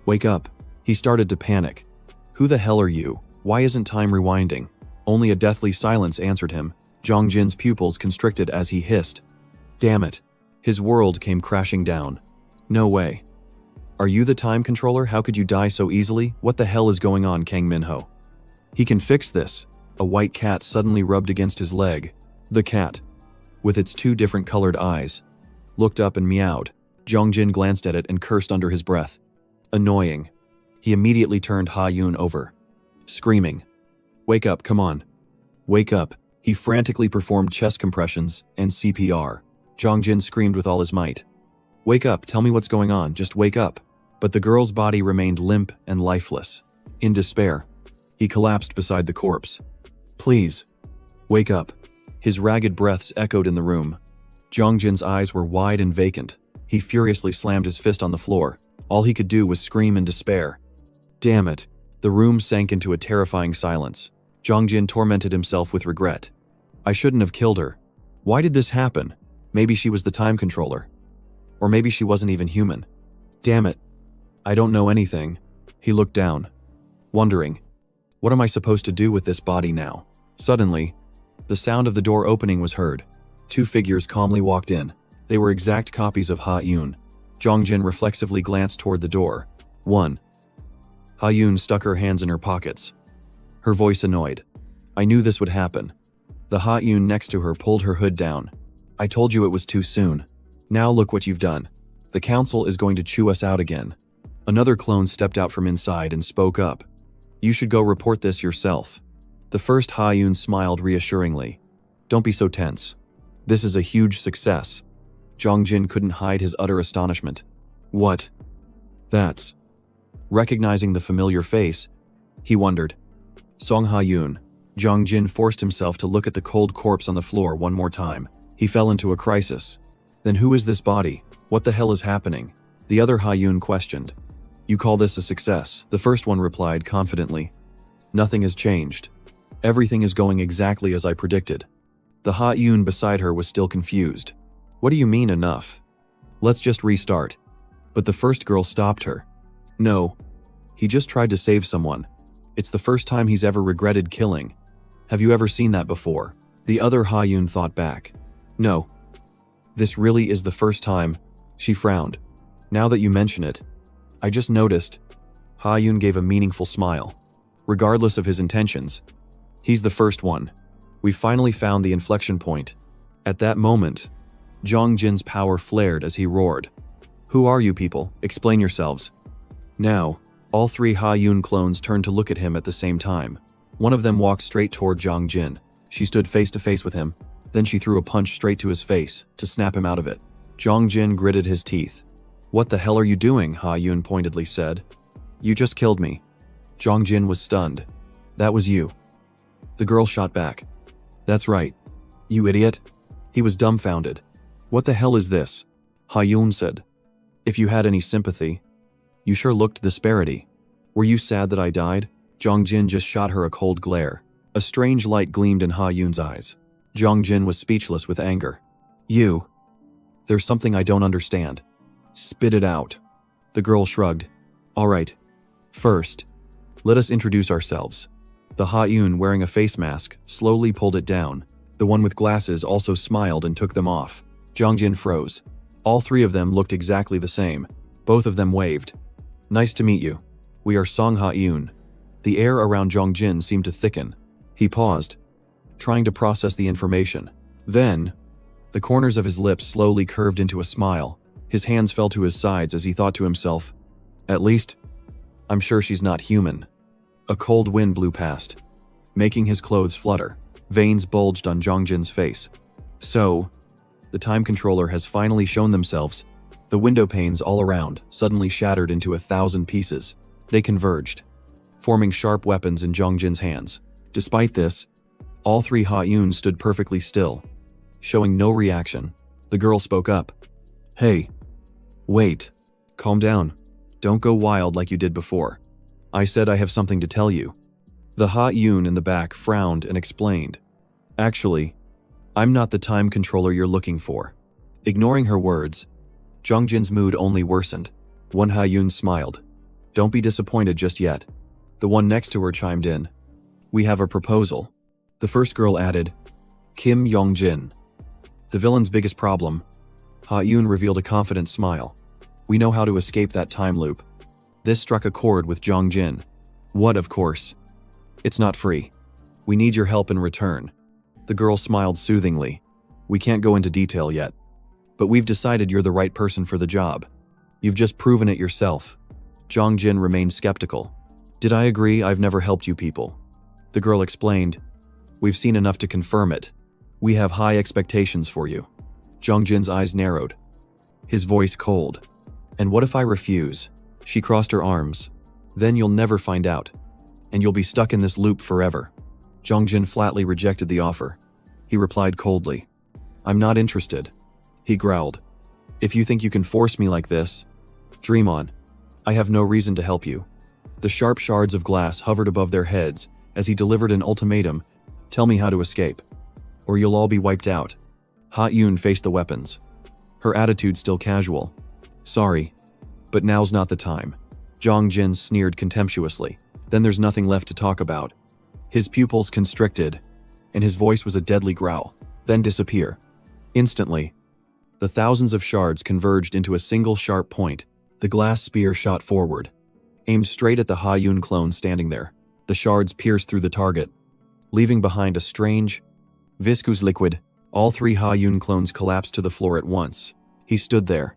wake up. He started to panic. Who the hell are you? Why isn't time rewinding? Only a deathly silence answered him. Jongjin's pupils constricted as he hissed. Damn it. His world came crashing down. No way. Are you the time controller? How could you die so easily? What the hell is going on, Kang Minho? He can fix this. A white cat suddenly rubbed against his leg. The cat, with its two different colored eyes, looked up and meowed. Jongjin glanced at it and cursed under his breath. Annoying. He immediately turned Ha-Yun over, screaming, "Wake up, come on. Wake up." He frantically performed chest compressions and CPR. Jong Jin screamed with all his might, "Wake up, tell me what's going on, just wake up." But the girl's body remained limp and lifeless. In despair, he collapsed beside the corpse. "Please, wake up." His ragged breaths echoed in the room. Jong Jin's eyes were wide and vacant. He furiously slammed his fist on the floor. All he could do was scream in despair. Damn it. The room sank into a terrifying silence. Jong Jin tormented himself with regret. I shouldn't have killed her. Why did this happen? Maybe she was the time controller. Or maybe she wasn't even human. Damn it. I don't know anything. He looked down, wondering, what am I supposed to do with this body now? Suddenly, the sound of the door opening was heard. Two figures calmly walked in. They were exact copies of Ha-Yun. Jong Jin reflexively glanced toward the door. 1. Ha-Yun stuck her hands in her pockets, her voice annoyed. I knew this would happen. The Ha-Yun next to her pulled her hood down. I told you it was too soon. Now look what you've done. The council is going to chew us out again. Another clone stepped out from inside and spoke up. You should go report this yourself. The first Ha-Yun smiled reassuringly. Don't be so tense. This is a huge success. Jong Jin couldn't hide his utter astonishment. What? That's... Recognizing the familiar face, he wondered. Song Ha-Yun. Jong Jin forced himself to look at the cold corpse on the floor one more time. He fell into a crisis. Then who is this body? What the hell is happening? The other Ha-Yun questioned. You call this a success? The first one replied confidently. Nothing has changed. Everything is going exactly as I predicted. The Ha-Yun beside her was still confused. What do you mean enough? Let's just restart. But the first girl stopped her. No. He just tried to save someone. It's the first time he's ever regretted killing. Have you ever seen that before? The other Ha-Yun thought back. No. This really is the first time. She frowned. Now that you mention it, I just noticed. Ha-Yun gave a meaningful smile. Regardless of his intentions, he's the first one. We finally found the inflection point. At that moment, Jong Jin's power flared as he roared. Who are you people? Explain yourselves. Now, all three Ha-Yun clones turned to look at him at the same time. One of them walked straight toward Jong Jin. She stood face to face with him. Then she threw a punch straight to his face to snap him out of it. Jong Jin gritted his teeth. What the hell are you doing? Ha-Yun pointedly said. You just killed me. Jong Jin was stunned. That was you. The girl shot back. That's right. You idiot. He was dumbfounded. What the hell is this? Ha-Yun said. If you had any sympathy. You sure looked disparity. Were you sad that I died? Jong Jin just shot her a cold glare. A strange light gleamed in Ha-Yun's eyes. Jong Jin was speechless with anger. You. There's something I don't understand. Spit it out. The girl shrugged. All right. First, let us introduce ourselves. The Ha-Yun, wearing a face mask, slowly pulled it down. The one with glasses also smiled and took them off. Jong Jin froze. All three of them looked exactly the same. Both of them waved. Nice to meet you. We are Song Ha-Yun. The air around Jong Jin seemed to thicken. He paused, trying to process the information. Then, the corners of his lips slowly curved into a smile. His hands fell to his sides as he thought to himself, at least, I'm sure she's not human. A cold wind blew past, making his clothes flutter. Veins bulged on Jong Jin's face. So, the time controller has finally shown themselves. The window panes all around suddenly shattered into 1,000 pieces. They converged, forming sharp weapons in Jong Jin's hands. Despite this, all three Ha-Yun stood perfectly still, showing no reaction. The girl spoke up. Hey. Wait. Calm down. Don't go wild like you did before. I said I have something to tell you. The Ha-Yun in the back frowned and explained. Actually, I'm not the time controller you're looking for. Ignoring her words, Jong Jin's mood only worsened. One Ha-Yun smiled. Don't be disappointed just yet. The one next to her chimed in. We have a proposal. The first girl added, Kim Yong-jin. The villain's biggest problem. Ha-Yun revealed a confident smile. We know how to escape that time loop. This struck a chord with Jong Jin. What, of course? It's not free. We need your help in return. The girl smiled soothingly. We can't go into detail yet, but we've decided you're the right person for the job. You've just proven it yourself. Zhang Jin remained skeptical. Did I agree? I've never helped you people. The girl explained. We've seen enough to confirm it. We have high expectations for you. Zhang Jin's eyes narrowed. His voice cold. And what if I refuse? She crossed her arms. Then you'll never find out. And you'll be stuck in this loop forever. Zhang Jin flatly rejected the offer. He replied coldly. I'm not interested. He growled. If you think you can force me like this, dream on. I have no reason to help you. The sharp shards of glass hovered above their heads as he delivered an ultimatum. Tell me how to escape, or you'll all be wiped out. Ha Yun faced the weapons. Her attitude still casual. Sorry, but now's not the time. Zhang Jin sneered contemptuously. Then there's nothing left to talk about. His pupils constricted, and his voice was a deadly growl. Then disappear. Instantly, the thousands of shards converged into a single sharp point. The glass spear shot forward, aimed straight at the Ha Yun clone standing there. The shards pierced through the target, leaving behind a strange, viscous liquid. All three Ha Yun clones collapsed to the floor at once. He stood there,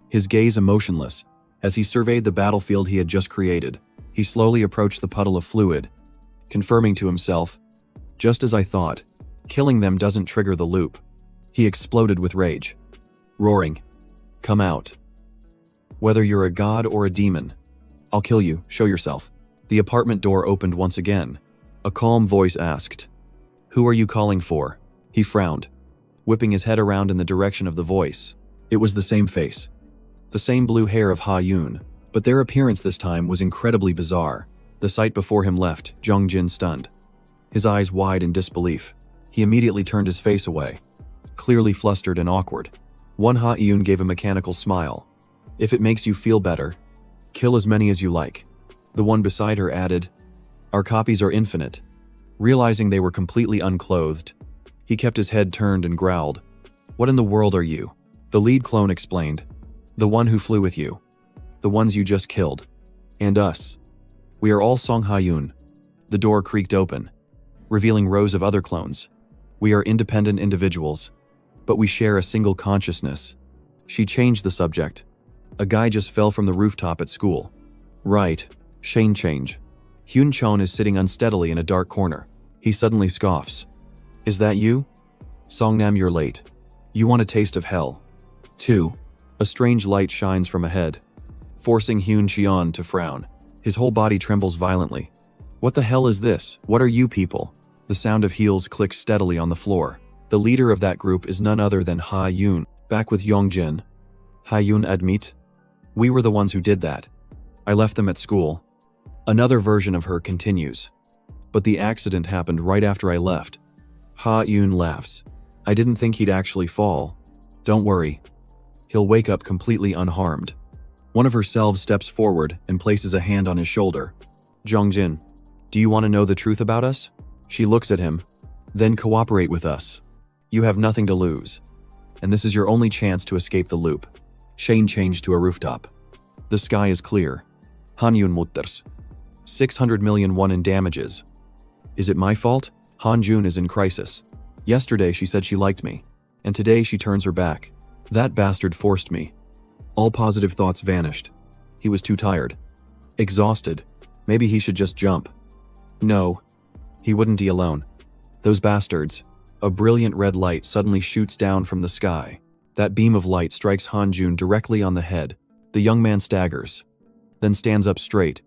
his gaze emotionless, as he surveyed the battlefield he had just created. He slowly approached the puddle of fluid, confirming to himself, just as I thought, killing them doesn't trigger the loop. He exploded with rage, roaring, come out. Whether you're a god or a demon, I'll kill you, show yourself. The apartment door opened once again. A calm voice asked, who are you calling for? He frowned, whipping his head around in the direction of the voice. It was the same face, the same blue hair of Ha Yun, but their appearance this time was incredibly bizarre. The sight before him left Zhang Jin stunned, his eyes wide in disbelief. He immediately turned his face away, clearly flustered and awkward. One Ha Yun gave a mechanical smile. If it makes you feel better, kill as many as you like. The one beside her added, our copies are infinite. Realizing they were completely unclothed, he kept his head turned and growled, what in the world are you? The lead clone explained, the one who flew with you. The ones you just killed. And us. We are all Song Ha Yun. The door creaked open, revealing rows of other clones. We are independent individuals, but we share a single consciousness. She changed the subject. A guy just fell from the rooftop at school. Right. Shane change. Hyun Chon is sitting unsteadily in a dark corner. He suddenly scoffs. Is that you? Songnam, you're late. You want a taste of hell. 2. A strange light shines from ahead, forcing Hyun Cheon to frown. His whole body trembles violently. What the hell is this? What are you people? The sound of heels clicks steadily on the floor. The leader of that group is none other than Ha Yun. Back with Yongjin. Ha Yun admit. We were the ones who did that. I left them at school. Another version of her continues. But the accident happened right after I left. Ha Yun laughs. I didn't think he'd actually fall. Don't worry. He'll wake up completely unharmed. One of her selves steps forward and places a hand on his shoulder. Zhongjin, do you want to know the truth about us? She looks at him. Then cooperate with us. You have nothing to lose. And this is your only chance to escape the loop. Shane changed to a rooftop. The sky is clear. Hanyun mutters. 600 million won in damages. Is it my fault? Hanjun is in crisis. Yesterday she said she liked me. And today she turns her back. That bastard forced me. All positive thoughts vanished. He was too tired. Exhausted. Maybe he should just jump. No. He wouldn't be alone. Those bastards. A brilliant red light suddenly shoots down from the sky. That beam of light strikes Hanjun directly on the head. The young man staggers, then stands up straight,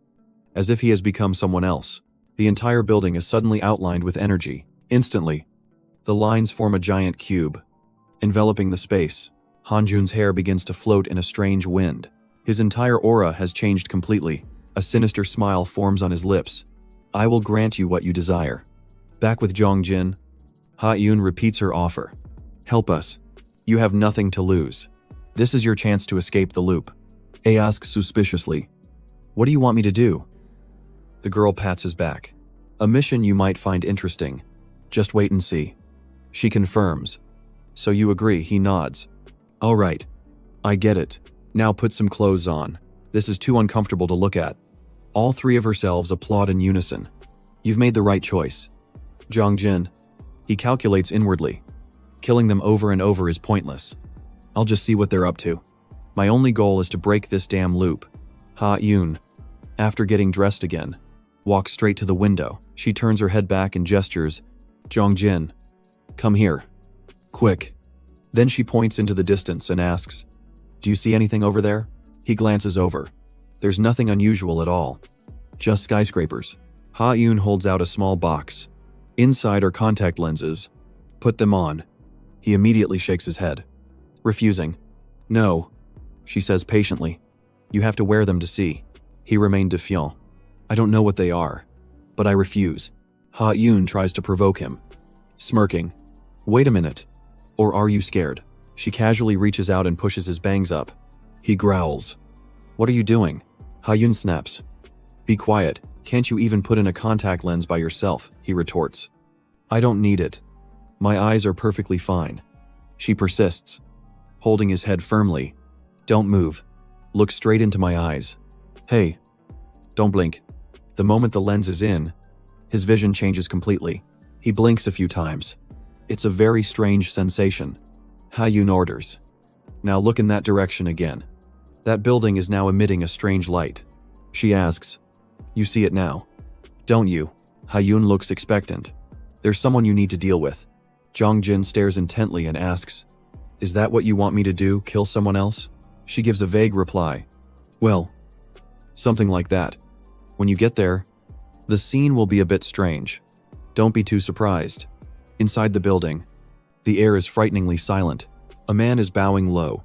as if he has become someone else. The entire building is suddenly outlined with energy. Instantly, the lines form a giant cube, enveloping the space. Hanjun's hair begins to float in a strange wind. His entire aura has changed completely. A sinister smile forms on his lips. I will grant you what you desire. Back with Zhongjin, Ha Yun repeats her offer. Help us. You have nothing to lose. This is your chance to escape the loop. A asks suspiciously. What do you want me to do? The girl pats his back. A mission you might find interesting. Just wait and see. She confirms. So you agree? He nods. All right. I get it. Now put some clothes on. This is too uncomfortable to look at. All three of herselves applaud in unison. You've made the right choice. Zhongjin. He calculates inwardly. Killing them over and over is pointless. I'll just see what they're up to. My only goal is to break this damn loop. Ha Yun. After getting dressed again, walks straight to the window. She turns her head back and gestures, Jongjin, come here. Quick. Then she points into the distance and asks, do you see anything over there? He glances over. There's nothing unusual at all. Just skyscrapers. Ha-Yoon holds out a small box. Inside are contact lenses. Put them on. He immediately shakes his head, refusing. No, she says patiently. You have to wear them to see. He remained defiant. I don't know what they are, but I refuse. Ha-Yoon tries to provoke him, smirking. Wait a minute. Or are you scared? She casually reaches out and pushes his bangs up. He growls. What are you doing? Ha-Yoon snaps. Be quiet. Can't you even put in a contact lens by yourself? He retorts. I don't need it. My eyes are perfectly fine. She persists, holding his head firmly. Don't move. Look straight into my eyes. Hey, don't blink. The moment the lens is in, his vision changes completely. He blinks a few times. It's a very strange sensation. Ha-Yoon orders. Now look in that direction again. That building is now emitting a strange light. She asks, you see it now? Don't you? Ha-Yoon looks expectant. There's someone you need to deal with. Jongjin stares intently and asks, is that what you want me to do, kill someone else? She gives a vague reply. Well, something like that. When you get there, the scene will be a bit strange. Don't be too surprised. Inside the building, the air is frighteningly silent. A man is bowing low,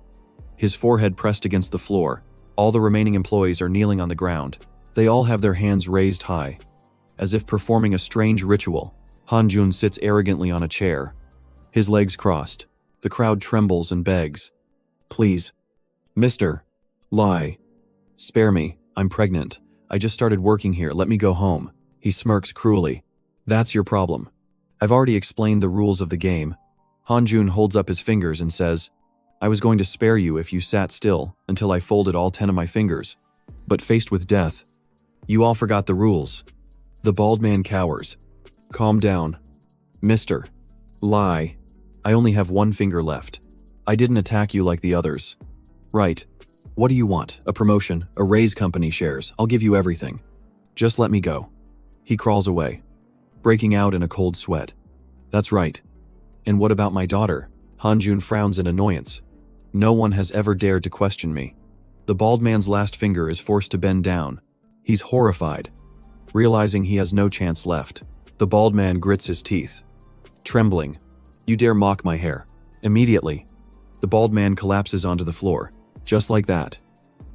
his forehead pressed against the floor. All the remaining employees are kneeling on the ground. They all have their hands raised high, as if performing a strange ritual. Hanjun sits arrogantly on a chair, his legs crossed. The crowd trembles and begs. Please, Mr. Lai, spare me. I'm pregnant. I just started working here. Let me go home. He smirks cruelly. That's your problem. I've already explained the rules of the game. Hanjun holds up his fingers and says, I was going to spare you if you sat still until I folded all 10 of my fingers. But faced with death, you all forgot the rules. The bald man cowers. Calm down. Mr. Lai, I only have one finger left. I didn't attack you like the others. Right. What do you want? A promotion? A raise company shares? I'll give you everything. Just let me go. He crawls away, breaking out in a cold sweat. That's right. And what about my daughter? Hanjun frowns in annoyance. No one has ever dared to question me. The bald man's last finger is forced to bend down. He's horrified, realizing he has no chance left. The bald man grits his teeth, trembling. You dare mock my hair? Immediately, the bald man collapses onto the floor. Just like that.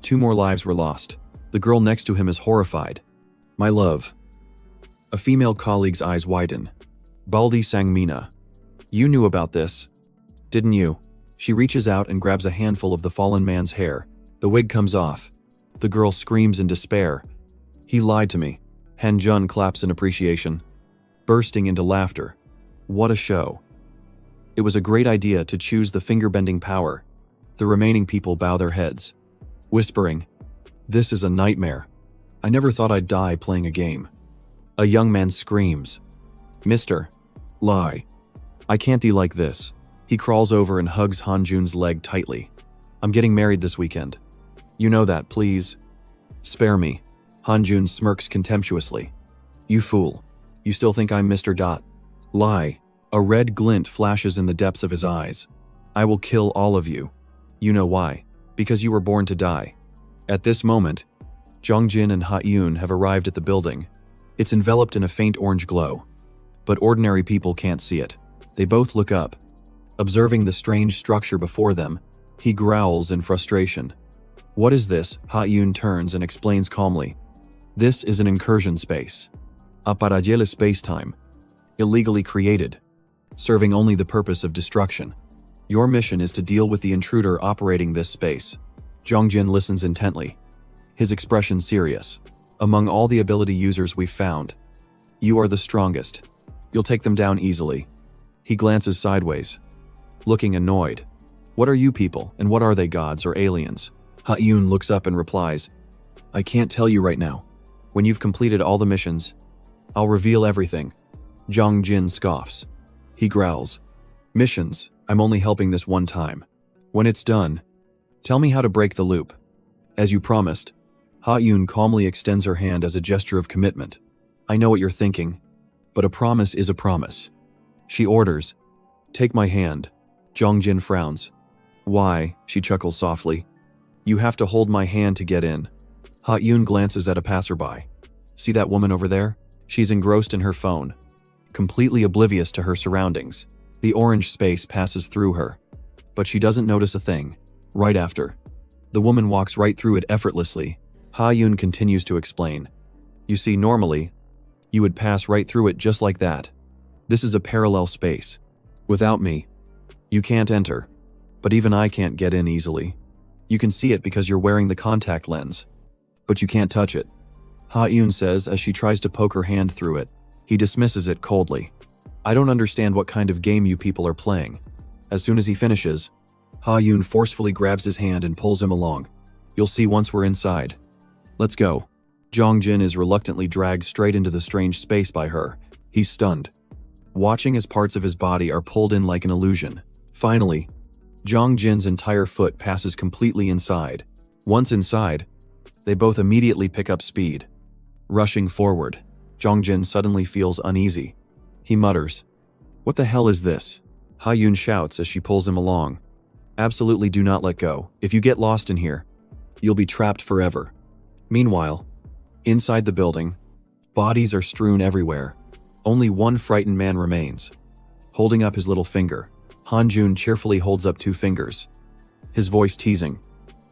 2 more lives were lost. The girl next to him is horrified. My love. A female colleague's eyes widen. Baldi Sangmina. You knew about this, didn't you? She reaches out and grabs a handful of the fallen man's hair. The wig comes off. The girl screams in despair. He lied to me. Han Jun claps in appreciation, bursting into laughter. What a show. It was a great idea to choose the finger-bending power. The remaining people bow their heads, whispering, this is a nightmare. I never thought I'd die playing a game. A young man screams, Mr. Lai, I can't be like this. He crawls over and hugs Hanjun's leg tightly. I'm getting married this weekend. You know that, please. Spare me. Hanjun smirks contemptuously. You fool. You still think I'm Mr. Lai. A red glint flashes in the depths of his eyes. I will kill all of you. You know why? Because you were born to die. At this moment, Jongjin and Ha-Yoon have arrived at the building. It's enveloped in a faint orange glow, but ordinary people can't see it. They both look up, observing the strange structure before them. He growls in frustration. What is this? Ha-Yoon turns and explains calmly. This is an incursion space. A parallel space-time. Illegally created, serving only the purpose of destruction. Your mission is to deal with the intruder operating this space. Jongjin listens intently, his expression serious. Among all the ability users we've found, you are the strongest. You'll take them down easily. He glances sideways, looking annoyed. What are you people, and what are they, gods or aliens? Ha-Yoon looks up and replies, I can't tell you right now. When you've completed all the missions, I'll reveal everything. Jongjin scoffs. He growls, missions, I'm only helping this one time. When it's done, tell me how to break the loop. As you promised, Ha Yun calmly extends her hand as a gesture of commitment. I know what you're thinking, but a promise is a promise. She orders, take my hand. Jong Jin frowns. Why? She chuckles softly. You have to hold my hand to get in. Ha Yun glances at a passerby. See that woman over there? She's engrossed in her phone, completely oblivious to her surroundings. The orange space passes through her, but she doesn't notice a thing. Right after, the woman walks right through it effortlessly. Ha Yun continues to explain. You see, normally, you would pass right through it just like that. This is a parallel space. Without me, you can't enter, but even I can't get in easily. You can see it because you're wearing the contact lens, but you can't touch it. Ha Yun says as she tries to poke her hand through it. He dismisses it coldly. I don't understand what kind of game you people are playing. As soon as he finishes, Ha Yun forcefully grabs his hand and pulls him along. You'll see once we're inside. Let's go. Jong Jin is reluctantly dragged straight into the strange space by her. He's stunned, watching as parts of his body are pulled in like an illusion. Finally, Jong Jin's entire foot passes completely inside. Once inside, they both immediately pick up speed. Rushing forward, Jong Jin suddenly feels uneasy. He mutters, what the hell is this? Ha Yun shouts as she pulls him along. Absolutely do not let go. If you get lost in here, you'll be trapped forever. Meanwhile, inside the building, bodies are strewn everywhere. Only one frightened man remains. Holding up his little finger, Han Jun cheerfully holds up 2 fingers, his voice teasing.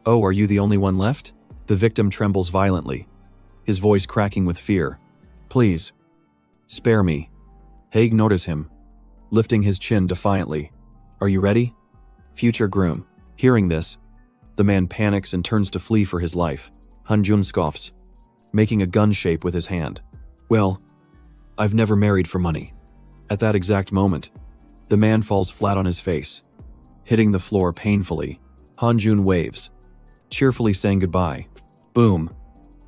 Oh, are you the only one left? The victim trembles violently, his voice cracking with fear. Please, spare me. Haig notices him, lifting his chin defiantly. Are you ready? Future groom. Hearing this, the man panics and turns to flee for his life. Han Jun scoffs, making a gun shape with his hand. Well, I've never married for money. At that exact moment, the man falls flat on his face, hitting the floor painfully. Han Jun waves, cheerfully saying goodbye. Boom.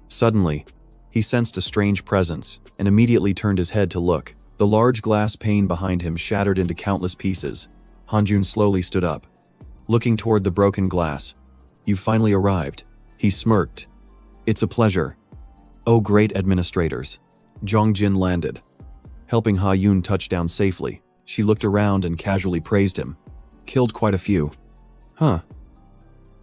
Suddenly, he sensed a strange presence and immediately turned his head to look. The large glass pane behind him shattered into countless pieces. Han Jun slowly stood up, looking toward the broken glass. You've finally arrived. He smirked. It's a pleasure. Oh, great administrators. Jong Jin landed, helping Ha Yun touch down safely. She looked around and casually praised him. Killed quite a few. Huh.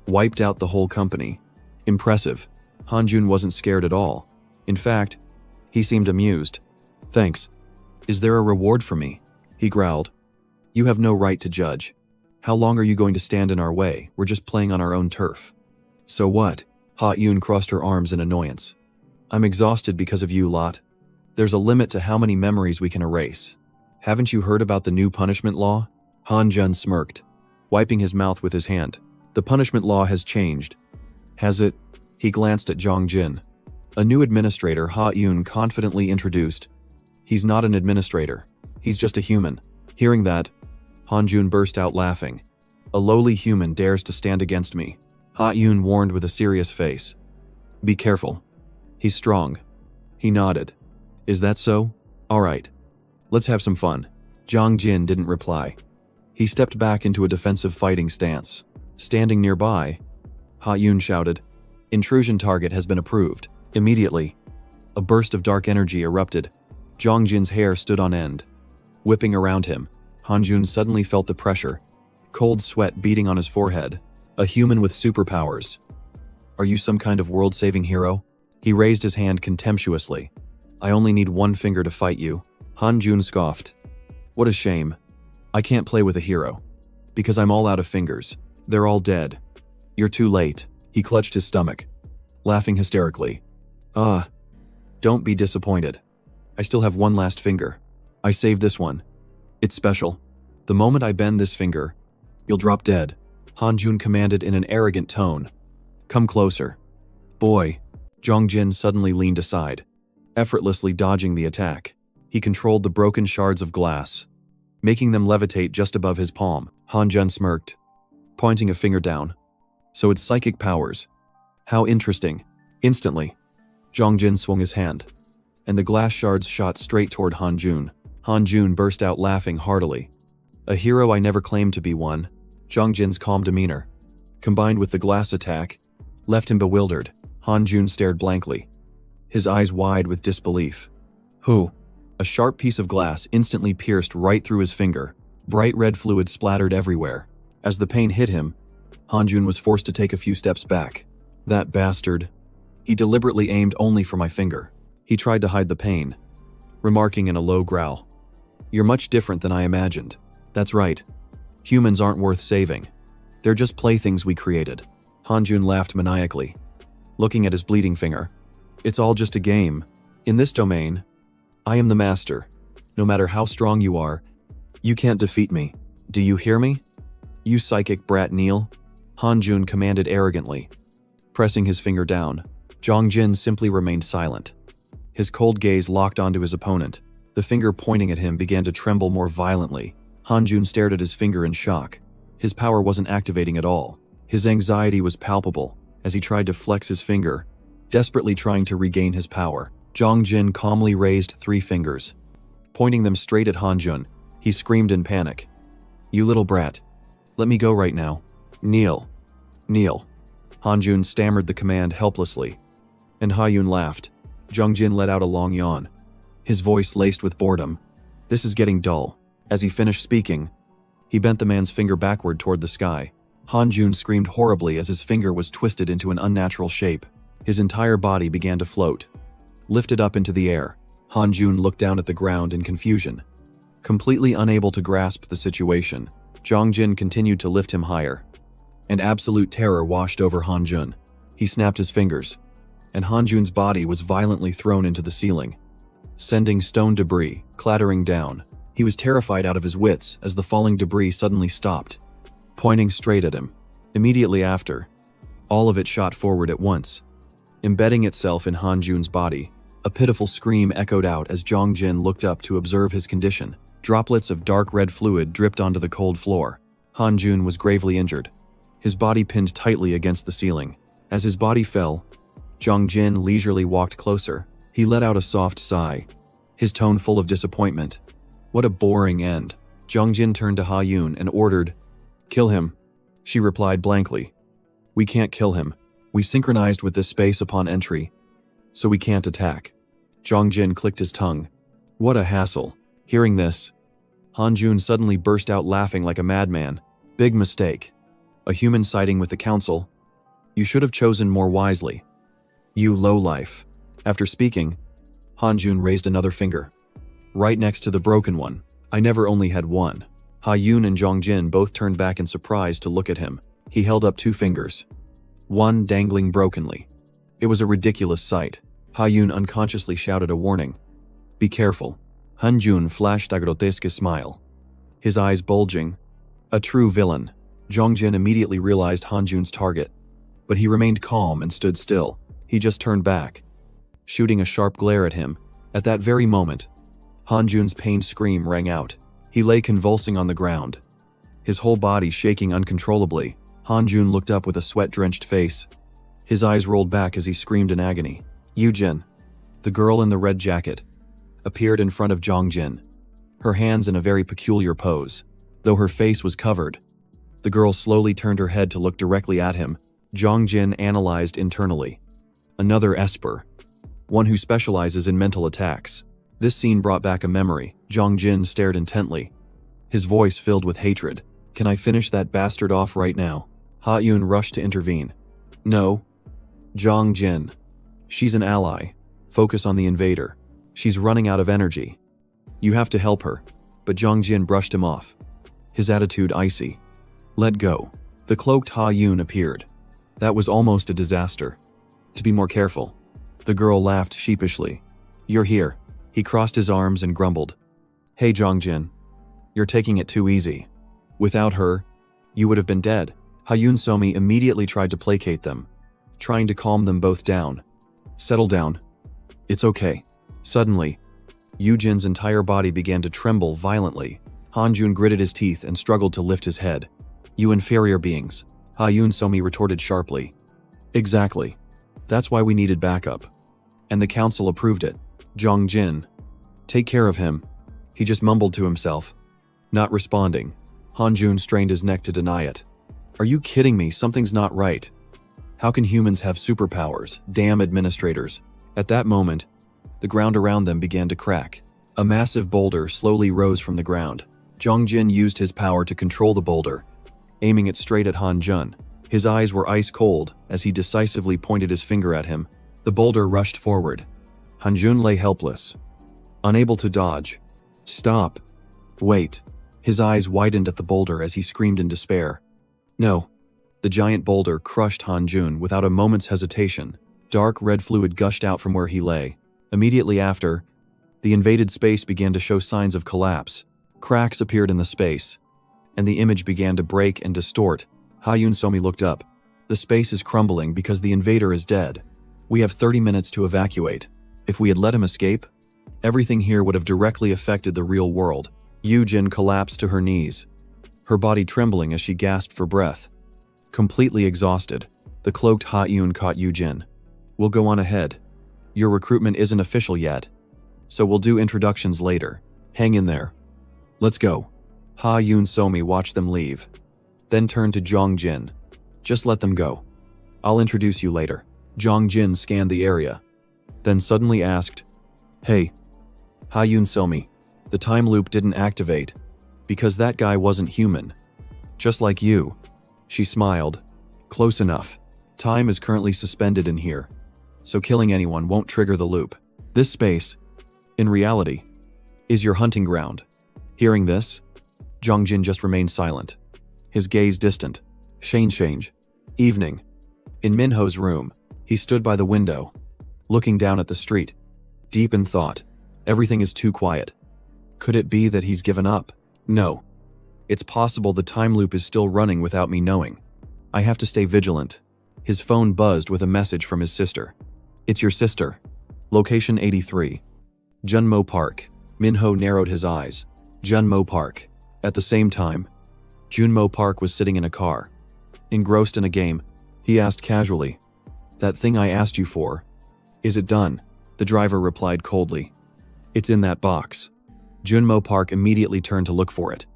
Wiped out the whole company. Impressive. Han Jun wasn't scared at all. In fact, he seemed amused. Thanks. Is there a reward for me? He growled. You have no right to judge. How long are you going to stand in our way? We're just playing on our own turf. So what? Ha Yun crossed her arms in annoyance. I'm exhausted because of you lot. There's a limit to how many memories we can erase. Haven't you heard about the new punishment law? Han Jun smirked, wiping his mouth with his hand. The punishment law has changed. Has it? He glanced at Jong Jin. A new administrator, Ha Yun confidently introduced. He's not an administrator. He's just a human. Hearing that, Han Jun burst out laughing. A lowly human dares to stand against me. Ha Yun warned with a serious face. Be careful. He's strong. He nodded. Is that so? All right. Let's have some fun. Jong Jin didn't reply. He stepped back into a defensive fighting stance. Standing nearby, Ha Yun shouted, Intrusion target has been approved. Immediately, a burst of dark energy erupted. Jong Jin's hair stood on end. Whipping around him, Han Jun suddenly felt the pressure, cold sweat beating on his forehead. A human with superpowers. Are you some kind of world-saving hero? He raised his hand contemptuously. I only need 1 finger to fight you. Han Jun scoffed. What a shame. I can't play with a hero. Because I'm all out of fingers. They're all dead. You're too late. He clutched his stomach, laughing hysterically. Don't be disappointed. I still have 1 last finger. I saved this one. It's special. The moment I bend this finger, you'll drop dead. Han Jun commanded in an arrogant tone. Come closer. Boy. Jong Jin suddenly leaned aside, effortlessly dodging the attack. He controlled the broken shards of glass, making them levitate just above his palm. Han Jun smirked, pointing a finger down. So it's psychic powers. How interesting. Instantly, Jong Jin swung his hand, and the glass shards shot straight toward Han Jun. Han Jun burst out laughing heartily. A hero I never claimed to be one. Jong Jin's calm demeanor, combined with the glass attack, left him bewildered. Han Jun stared blankly, his eyes wide with disbelief. Who? A sharp piece of glass instantly pierced right through his finger. Bright red fluid splattered everywhere. As the pain hit him, Han Jun was forced to take a few steps back. That bastard. He deliberately aimed only for my finger. He tried to hide the pain, remarking in a low growl, "You're much different than I imagined." That's right. Humans aren't worth saving. They're just playthings we created. Han Jun laughed maniacally, looking at his bleeding finger. It's all just a game. In this domain, I am the master. No matter how strong you are, you can't defeat me. Do you hear me? You psychic brat Neil? Han Jun commanded arrogantly. Pressing his finger down, Zhang Jin simply remained silent. His cold gaze locked onto his opponent. The finger pointing at him began to tremble more violently. Han Jun stared at his finger in shock. His power wasn't activating at all. His anxiety was palpable as he tried to flex his finger, desperately trying to regain his power. Zhang Jin calmly raised 3 fingers. Pointing them straight at Han Jun, he screamed in panic. "You little brat. Let me go right now. Kneel. Kneel." Han Jun stammered the command helplessly, and Ha Yun laughed. Zhang Jin let out a long yawn, his voice laced with boredom. "This is getting dull." As he finished speaking, he bent the man's finger backward toward the sky. Han Jun screamed horribly as his finger was twisted into an unnatural shape. His entire body began to float. Lifted up into the air, Han Jun looked down at the ground in confusion. Completely unable to grasp the situation, Zhang Jin continued to lift him higher. And absolute terror washed over Han Jun. He snapped his fingers, and Han Jun's body was violently thrown into the ceiling, sending stone debris clattering down. He was terrified out of his wits as the falling debris suddenly stopped, pointing straight at him. Immediately after, all of it shot forward at once, embedding itself in Han Jun's body. A pitiful scream echoed out as Zhang Jin looked up to observe his condition. Droplets of dark red fluid dripped onto the cold floor. Han Jun was gravely injured, his body pinned tightly against the ceiling. As his body fell, Zhang Jin leisurely walked closer. He let out a soft sigh, his tone full of disappointment. What a boring end. Zhang Jin turned to Ha Yun and ordered, "Kill him." She replied blankly, "We can't kill him. We synchronized with this space upon entry, so we can't attack." Zhang Jin clicked his tongue. What a hassle. Hearing this, Han Jun suddenly burst out laughing like a madman. Big mistake. A human siding with the council. You should have chosen more wisely. You lowlife. After speaking, Han Jun raised another finger, right next to the broken one. I never only had one. Ha Yun and Zhang Jin both turned back in surprise to look at him. He held up 2 fingers, one dangling brokenly. It was a ridiculous sight. Ha Yun unconsciously shouted a warning. Be careful. Han Jun flashed a grotesque smile, his eyes bulging. A true villain. Zhang Jin immediately realized Han Jun's target, but he remained calm and stood still. He just turned back, shooting a sharp glare at him. At that very moment, Han Jun's pained scream rang out. He lay convulsing on the ground, his whole body shaking uncontrollably. Han Jun looked up with a sweat-drenched face. His eyes rolled back as he screamed in agony. Yujin, the girl in the red jacket, appeared in front of Zhang Jin, her hands in a very peculiar pose. Though her face was covered, the girl slowly turned her head to look directly at him. Zhang Jin analyzed internally. Another Esper, one who specializes in mental attacks. This scene brought back a memory. Zhang Jin stared intently, his voice filled with hatred. Can I finish that bastard off right now? Ha Yun rushed to intervene. No. Zhang Jin. She's an ally. Focus on the invader. She's running out of energy. You have to help her. But Zhang Jin brushed him off, his attitude icy. Let go. The cloaked Ha Yun appeared. That was almost a disaster. To be more careful. The girl laughed sheepishly. You're here. He crossed his arms and grumbled. Hey Zhang Jin. You're taking it too easy. Without her, you would have been dead. Ha Yun Somi immediately tried to placate them, trying to calm them both down. Settle down. It's okay. Suddenly, Yujin's entire body began to tremble violently. Han Jun gritted his teeth and struggled to lift his head. You inferior beings. Ha Yun Somi retorted sharply. Exactly. That's why we needed backup. And the council approved it. Zhang Jin. Take care of him. He just mumbled to himself, not responding. Han Jun strained his neck to deny it. Are you kidding me? Something's not right. How can humans have superpowers? Damn administrators. At that moment, the ground around them began to crack. A massive boulder slowly rose from the ground. Zhang Jin used his power to control the boulder, aiming it straight at Han Jun. His eyes were ice cold as he decisively pointed his finger at him. The boulder rushed forward. Han Jun lay helpless, unable to dodge. Stop. Wait. His eyes widened at the boulder as he screamed in despair. No. The giant boulder crushed Han Jun without a moment's hesitation. Dark red fluid gushed out from where he lay. Immediately after, the invaded space began to show signs of collapse. Cracks appeared in the space, and the image began to break and distort. Ha-Yun Somi looked up. The space is crumbling because the invader is dead. We have 30 minutes to evacuate. If we had let him escape, everything here would have directly affected the real world. Yu Jin collapsed to her knees, her body trembling as she gasped for breath. Completely exhausted, the cloaked Ha-Yun caught Yu Jin. We'll go on ahead. Your recruitment isn't official yet, so we'll do introductions later. Hang in there. Let's go. Ha-Yun Somi watched them leave, then turned to Zhang Jin. Just let them go. I'll introduce you later. Zhang Jin scanned the area, then suddenly asked, Hey, Ha-Yun Somi, the time loop didn't activate, because that guy wasn't human. Just like you. She smiled. Close enough. Time is currently suspended in here, so killing anyone won't trigger the loop. This space, in reality, is your hunting ground. Hearing this, Zhang Jin just remained silent, his gaze distant. Change. Evening. In Minho's room, he stood by the window, looking down at the street, deep in thought. Everything is too quiet. Could it be that he's given up? No. It's possible the time loop is still running without me knowing. I have to stay vigilant. His phone buzzed with a message from his sister. It's your sister. Location 83. Junmo Park. Minho narrowed his eyes. Junmo Park. At the same time, Junmo Park was sitting in a car. Engrossed in a game, he asked casually, That thing I asked you for, is it done? The driver replied coldly. It's in that box. Junmo Park immediately turned to look for it.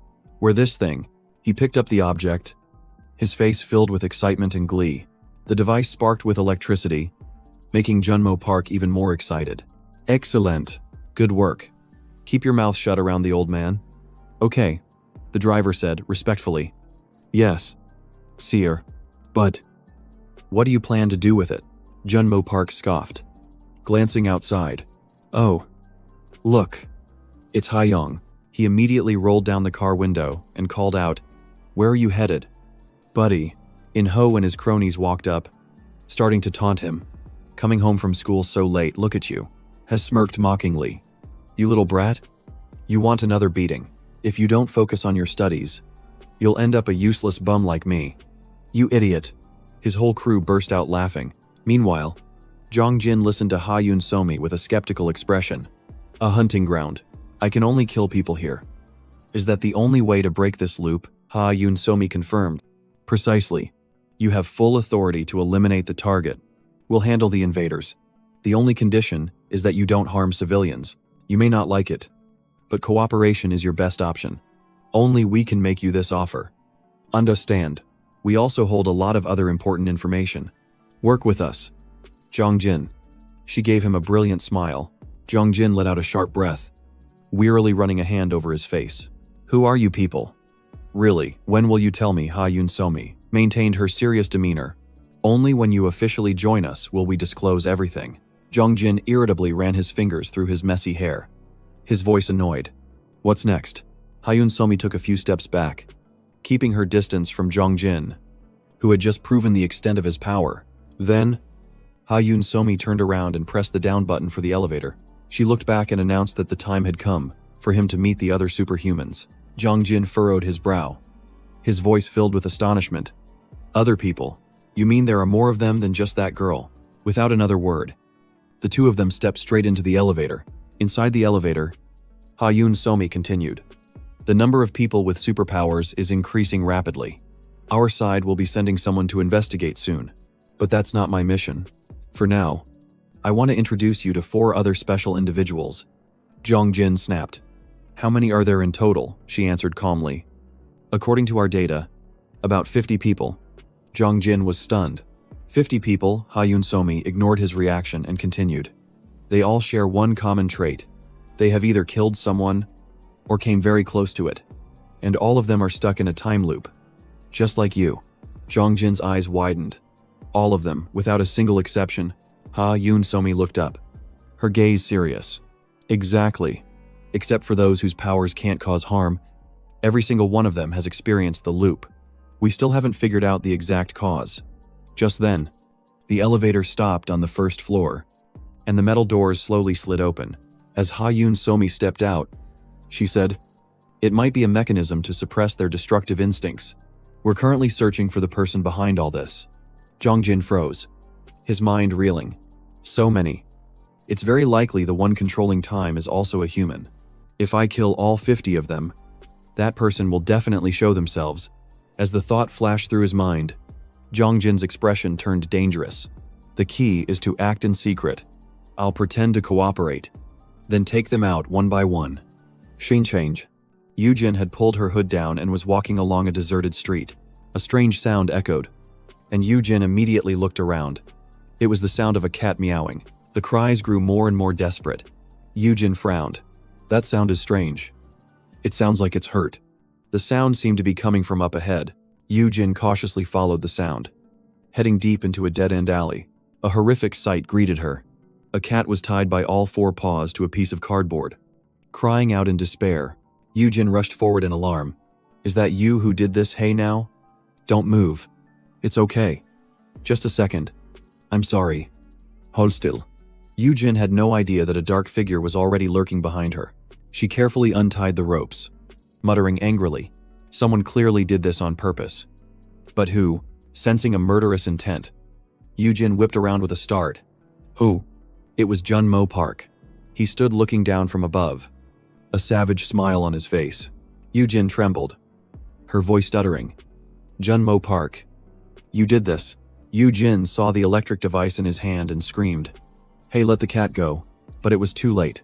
Where this thing? He picked up the object, his face filled with excitement and glee. The device sparked with electricity, making Junmo Park even more excited. Excellent. Good work. Keep your mouth shut around the old man. Okay, the driver said respectfully. Yes, Seer. But what do you plan to do with it? Junmo Park scoffed, glancing outside. Oh, look. It's Haiyong. He immediately rolled down the car window and called out, Where are you headed? Buddy. In Ho and his cronies walked up, starting to taunt him. Coming home from school so late, look at you. Has smirked mockingly. You little brat? You want another beating. If you don't focus on your studies, you'll end up a useless bum like me. You idiot. His whole crew burst out laughing. Meanwhile, Zhang Jin listened to Ha-Yun Somi with a skeptical expression. A hunting ground. I can only kill people here. Is that the only way to break this loop? Ha-Yun Somi confirmed. Precisely. You have full authority to eliminate the target. We'll handle the invaders. The only condition is that you don't harm civilians. You may not like it, but cooperation is your best option. Only we can make you this offer. Understand. We also hold a lot of other important information. Work with us. Zhang Jin. She gave him a brilliant smile. Zhang Jin let out a sharp breath, wearily running a hand over his face. Who are you people? Really, when will you tell me? Ha-Yun Somi maintained her serious demeanor. Only when you officially join us will we disclose everything. Zhang Jin irritably ran his fingers through his messy hair, his voice annoyed. What's next? Ha-Yun Somi took a few steps back, keeping her distance from Zhang Jin, who had just proven the extent of his power. Then, Ha-Yun Somi turned around and pressed the down button for the elevator. She looked back and announced that the time had come for him to meet the other superhumans. Zhang Jin furrowed his brow, his voice filled with astonishment. Other people? You mean there are more of them than just that girl? Without another word, the two of them stepped straight into the elevator. Inside the elevator, Ha-Yun Somi continued. The number of people with superpowers is increasing rapidly. Our side will be sending someone to investigate soon. But that's not my mission. For now, I want to introduce you to 4 other special individuals. Zhang Jin snapped. How many are there in total? She answered calmly. According to our data, about 50 people. Zhang Jin was stunned. 50 people, Ha-Yoon Somi ignored his reaction and continued. They all share one common trait. They have either killed someone or came very close to it. And all of them are stuck in a time loop. Just like you. Jongjin's eyes widened. All of them, without a single exception. Ha-Yoon Somi looked up. Her gaze serious. Exactly. Except for those whose powers can't cause harm. Every single one of them has experienced the loop. We still haven't figured out the exact cause. Just then, the elevator stopped on the first floor, and the metal doors slowly slid open. As Ha-Yoon Somi stepped out, she said, "It might be a mechanism to suppress their destructive instincts. We're currently searching for the person behind all this." Jongjin froze, his mind reeling. So many. It's very likely the one controlling time is also a human. If I kill all 50 of them, that person will definitely show themselves. As the thought flashed through his mind, Jongjin's expression turned dangerous. The key is to act in secret. I'll pretend to cooperate, then take them out one by one. Change. Yujin had pulled her hood down and was walking along a deserted street. A strange sound echoed, and Yujin immediately looked around. It was the sound of a cat meowing. The cries grew more and more desperate. Yujin frowned. That sound is strange. It sounds like it's hurt. The sound seemed to be coming from up ahead. Yujin cautiously followed the sound. Heading deep into a dead-end alley, a horrific sight greeted her. A cat was tied by all four paws to a piece of cardboard. Crying out in despair, Yujin rushed forward in alarm. "Is that you who did this, hey now? Don't move. It's okay. Just a second. I'm sorry. Hold still." Yujin had no idea that a dark figure was already lurking behind her. She carefully untied the ropes, muttering angrily. Someone clearly did this on purpose. But who? Sensing a murderous intent, Yujin whipped around with a start. Who? It was Jun-Mo Park. He stood looking down from above, a savage smile on his face. Yujin trembled, her voice stuttering. Jun-Mo Park. You did this. Yujin saw the electric device in his hand and screamed. Hey, let the cat go. But it was too late.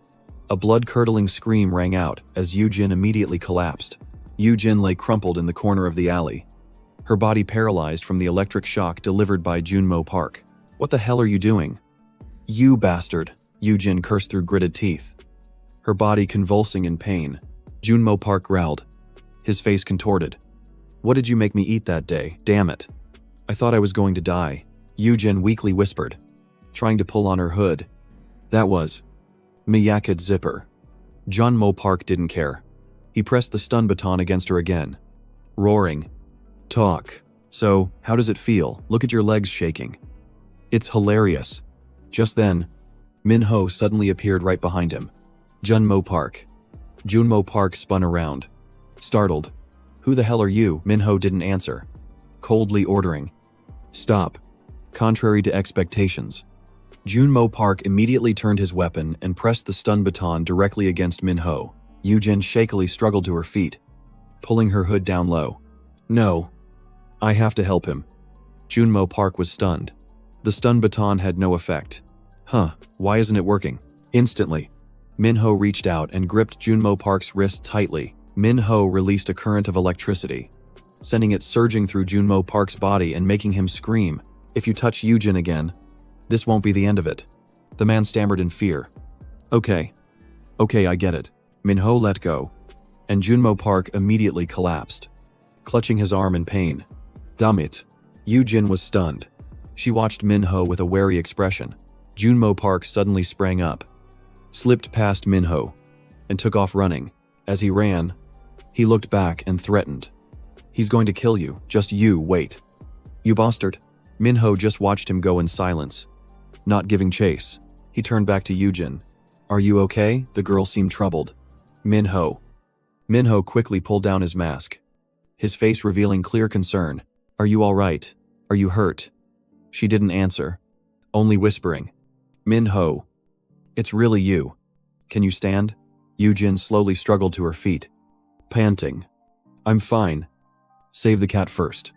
A blood-curdling scream rang out as Yujin immediately collapsed. Yujin lay crumpled in the corner of the alley, her body paralyzed from the electric shock delivered by Jun-Mo Park. What the hell are you doing? You bastard, Yujin cursed through gritted teeth, her body convulsing in pain. Jun-Mo Park growled, his face contorted. What did you make me eat that day? Damn it. I thought I was going to die, Yujin weakly whispered, trying to pull on her hood. That was Miyakid zipper. Jun-Mo Park didn't care. He pressed the stun baton against her again, roaring. Talk. So, how does it feel? Look at your legs shaking. It's hilarious. Just then, Minho suddenly appeared right behind him. Jun-Mo Park. Jun-Mo Park spun around, startled. Who the hell are you? Minho didn't answer, coldly ordering. Stop. Contrary to expectations, Jun-Mo Park immediately turned his weapon and pressed the stun baton directly against Minho. Yujin shakily struggled to her feet, pulling her hood down low. No. I have to help him. Jun-Mo Park was stunned. The stun baton had no effect. Why isn't it working? Instantly, Minho reached out and gripped Jun-Mo Park's wrist tightly. Minho released a current of electricity, sending it surging through Jun-Mo Park's body and making him scream. If you touch Yujin again, this won't be the end of it. The man stammered in fear. Okay, I get it. Minho let go, and Jun-Mo Park immediately collapsed, clutching his arm in pain. Damn it. Yujin was stunned. She watched Minho with a wary expression. Jun-Mo Park suddenly sprang up, slipped past Minho, and took off running. As he ran, he looked back and threatened. He's going to kill you. Just you wait. You bastard. Minho just watched him go in silence, not giving chase. He turned back to Yujin. Are you okay? The girl seemed troubled. Minho quickly pulled down his mask, his face revealing clear concern. Are you all right? Are you hurt? She didn't answer, only whispering. Minho, it's really you. Can you stand? Yujin slowly struggled to her feet, panting. I'm fine. Save the cat first.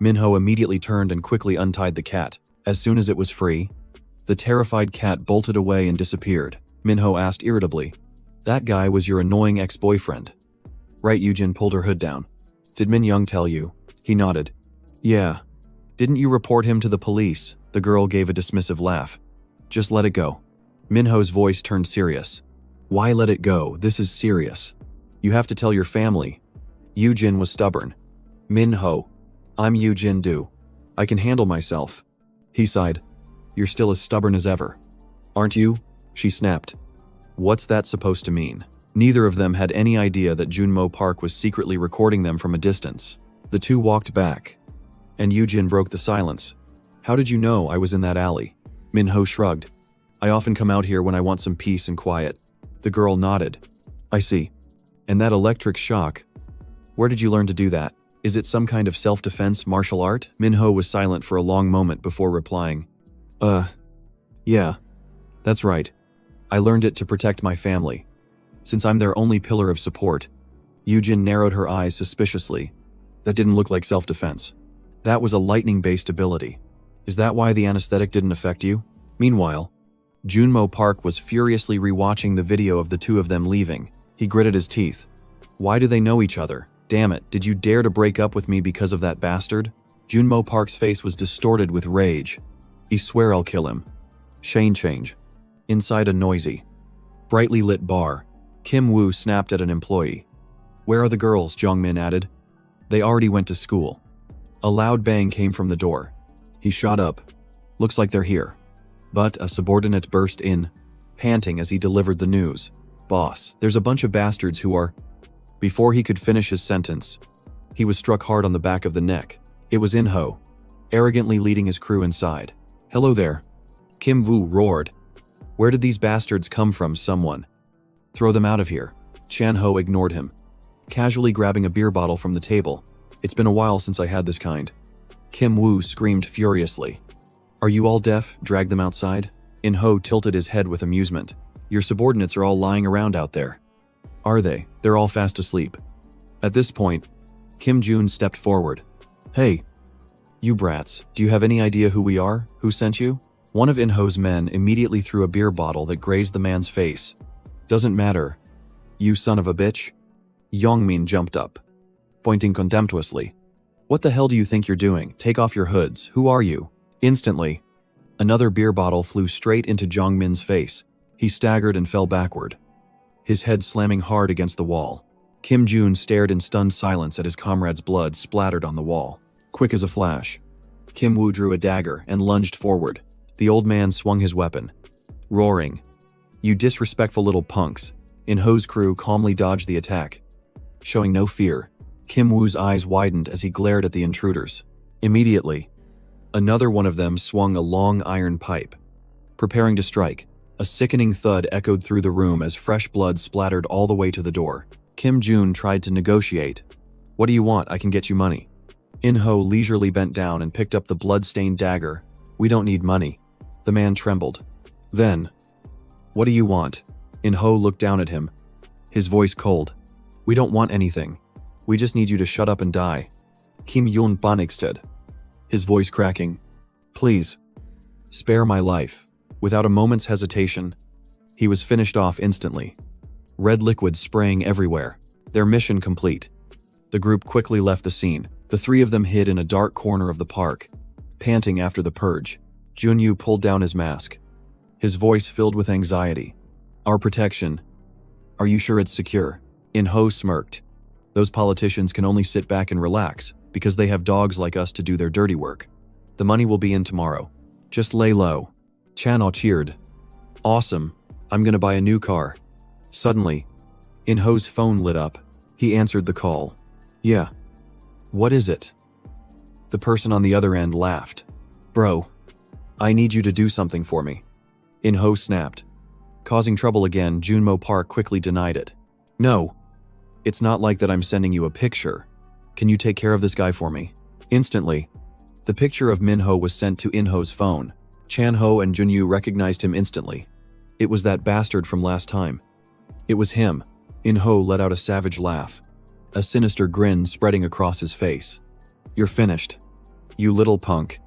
Minho immediately turned and quickly untied the cat. As soon as it was free, the terrified cat bolted away and disappeared. Minho asked irritably, That guy was your annoying ex-boyfriend, right? Yujin pulled her hood down. Did Min Young tell you? He nodded. Yeah. Didn't you report him to the police? The girl gave a dismissive laugh. Just let it go. Minho's voice turned serious. Why let it go? This is serious. You have to tell your family. Yujin was stubborn. Minho, I'm Yujin-do. I can handle myself. He sighed. You're still as stubborn as ever. Aren't you? She snapped. What's that supposed to mean? Neither of them had any idea that Junmo Park was secretly recording them from a distance. The two walked back, and Yujin broke the silence. How did you know I was in that alley? Minho shrugged. I often come out here when I want some peace and quiet. The girl nodded. I see. And that electric shock. Where did you learn to do that? Is it some kind of self-defense martial art? Minho was silent for a long moment before replying. Yeah. That's right. I learned it to protect my family. Since I'm their only pillar of support. Yujin narrowed her eyes suspiciously. That didn't look like self-defense. That was a lightning-based ability. Is that why the anesthetic didn't affect you? Meanwhile, Junmo Park was furiously rewatching the video of the two of them leaving. He gritted his teeth. Why do they know each other? Damn it, did you dare to break up with me because of that bastard? Junmo Park's face was distorted with rage. I swear I'll kill him. Shane change. Inside a noisy, brightly lit bar, Kim Woo snapped at an employee. Where are the girls? Jongmin added. They already went to school. A loud bang came from the door. He shot up. Looks like they're here. But a subordinate burst in, panting as he delivered the news. Boss, there's a bunch of bastards who are… Before he could finish his sentence, he was struck hard on the back of the neck. It was In-ho, arrogantly leading his crew inside. Hello there. Kim Woo roared. Where did these bastards come from? Someone. Throw them out of here. Chan-ho ignored him, casually grabbing a beer bottle from the table. It's been a while since I had this kind. Kim Woo screamed furiously. Are you all deaf? Drag them outside. In-ho tilted his head with amusement. Your subordinates are all lying around out there. Are they? They're all fast asleep. At this point, Kim Jun stepped forward. Hey, you brats, do you have any idea who we are? Who sent you? One of In-ho's men immediately threw a beer bottle that grazed the man's face. Doesn't matter. You son of a bitch. Yongmin jumped up, pointing contemptuously. What the hell do you think you're doing? Take off your hoods. Who are you? Instantly, another beer bottle flew straight into Jongmin's face. He staggered and fell backward, his head slamming hard against the wall. Kim Jun stared in stunned silence at his comrade's blood splattered on the wall. Quick as a flash, Kim Woo drew a dagger and lunged forward. The old man swung his weapon, roaring, You disrespectful little punks. In-ho's crew calmly dodged the attack. Showing no fear, Kim Woo's eyes widened as he glared at the intruders. Immediately, another one of them swung a long iron pipe, preparing to strike. A sickening thud echoed through the room as fresh blood splattered all the way to the door. Kim Jun tried to negotiate. What do you want? I can get you money. In-ho leisurely bent down and picked up the blood-stained dagger. We don't need money. The man trembled. Then, what do you want? In-ho looked down at him, his voice cold. We don't want anything. We just need you to shut up and die. Kim Yun panicked, his voice cracking. Please, spare my life. Without a moment's hesitation, he was finished off instantly. Red liquid spraying everywhere. Their mission complete. The group quickly left the scene. The three of them hid in a dark corner of the park, panting after the purge. Junyu pulled down his mask, his voice filled with anxiety. Our protection. Are you sure it's secure? In-ho smirked. Those politicians can only sit back and relax because they have dogs like us to do their dirty work. The money will be in tomorrow. Just lay low. Chan-ho cheered. Awesome. I'm gonna buy a new car. Suddenly, In-ho's phone lit up. He answered the call. Yeah. What is it? The person on the other end laughed. Bro, I need you to do something for me. In-ho snapped. Causing trouble again, Junmo Park quickly denied it. No. It's not like that. I'm sending you a picture. Can you take care of this guy for me? Instantly, the picture of Minho was sent to In-ho's phone. Chan-ho and Junyu recognized him instantly. It was that bastard from last time. It was him. In-ho let out a savage laugh, a sinister grin spreading across his face. You're finished. You little punk.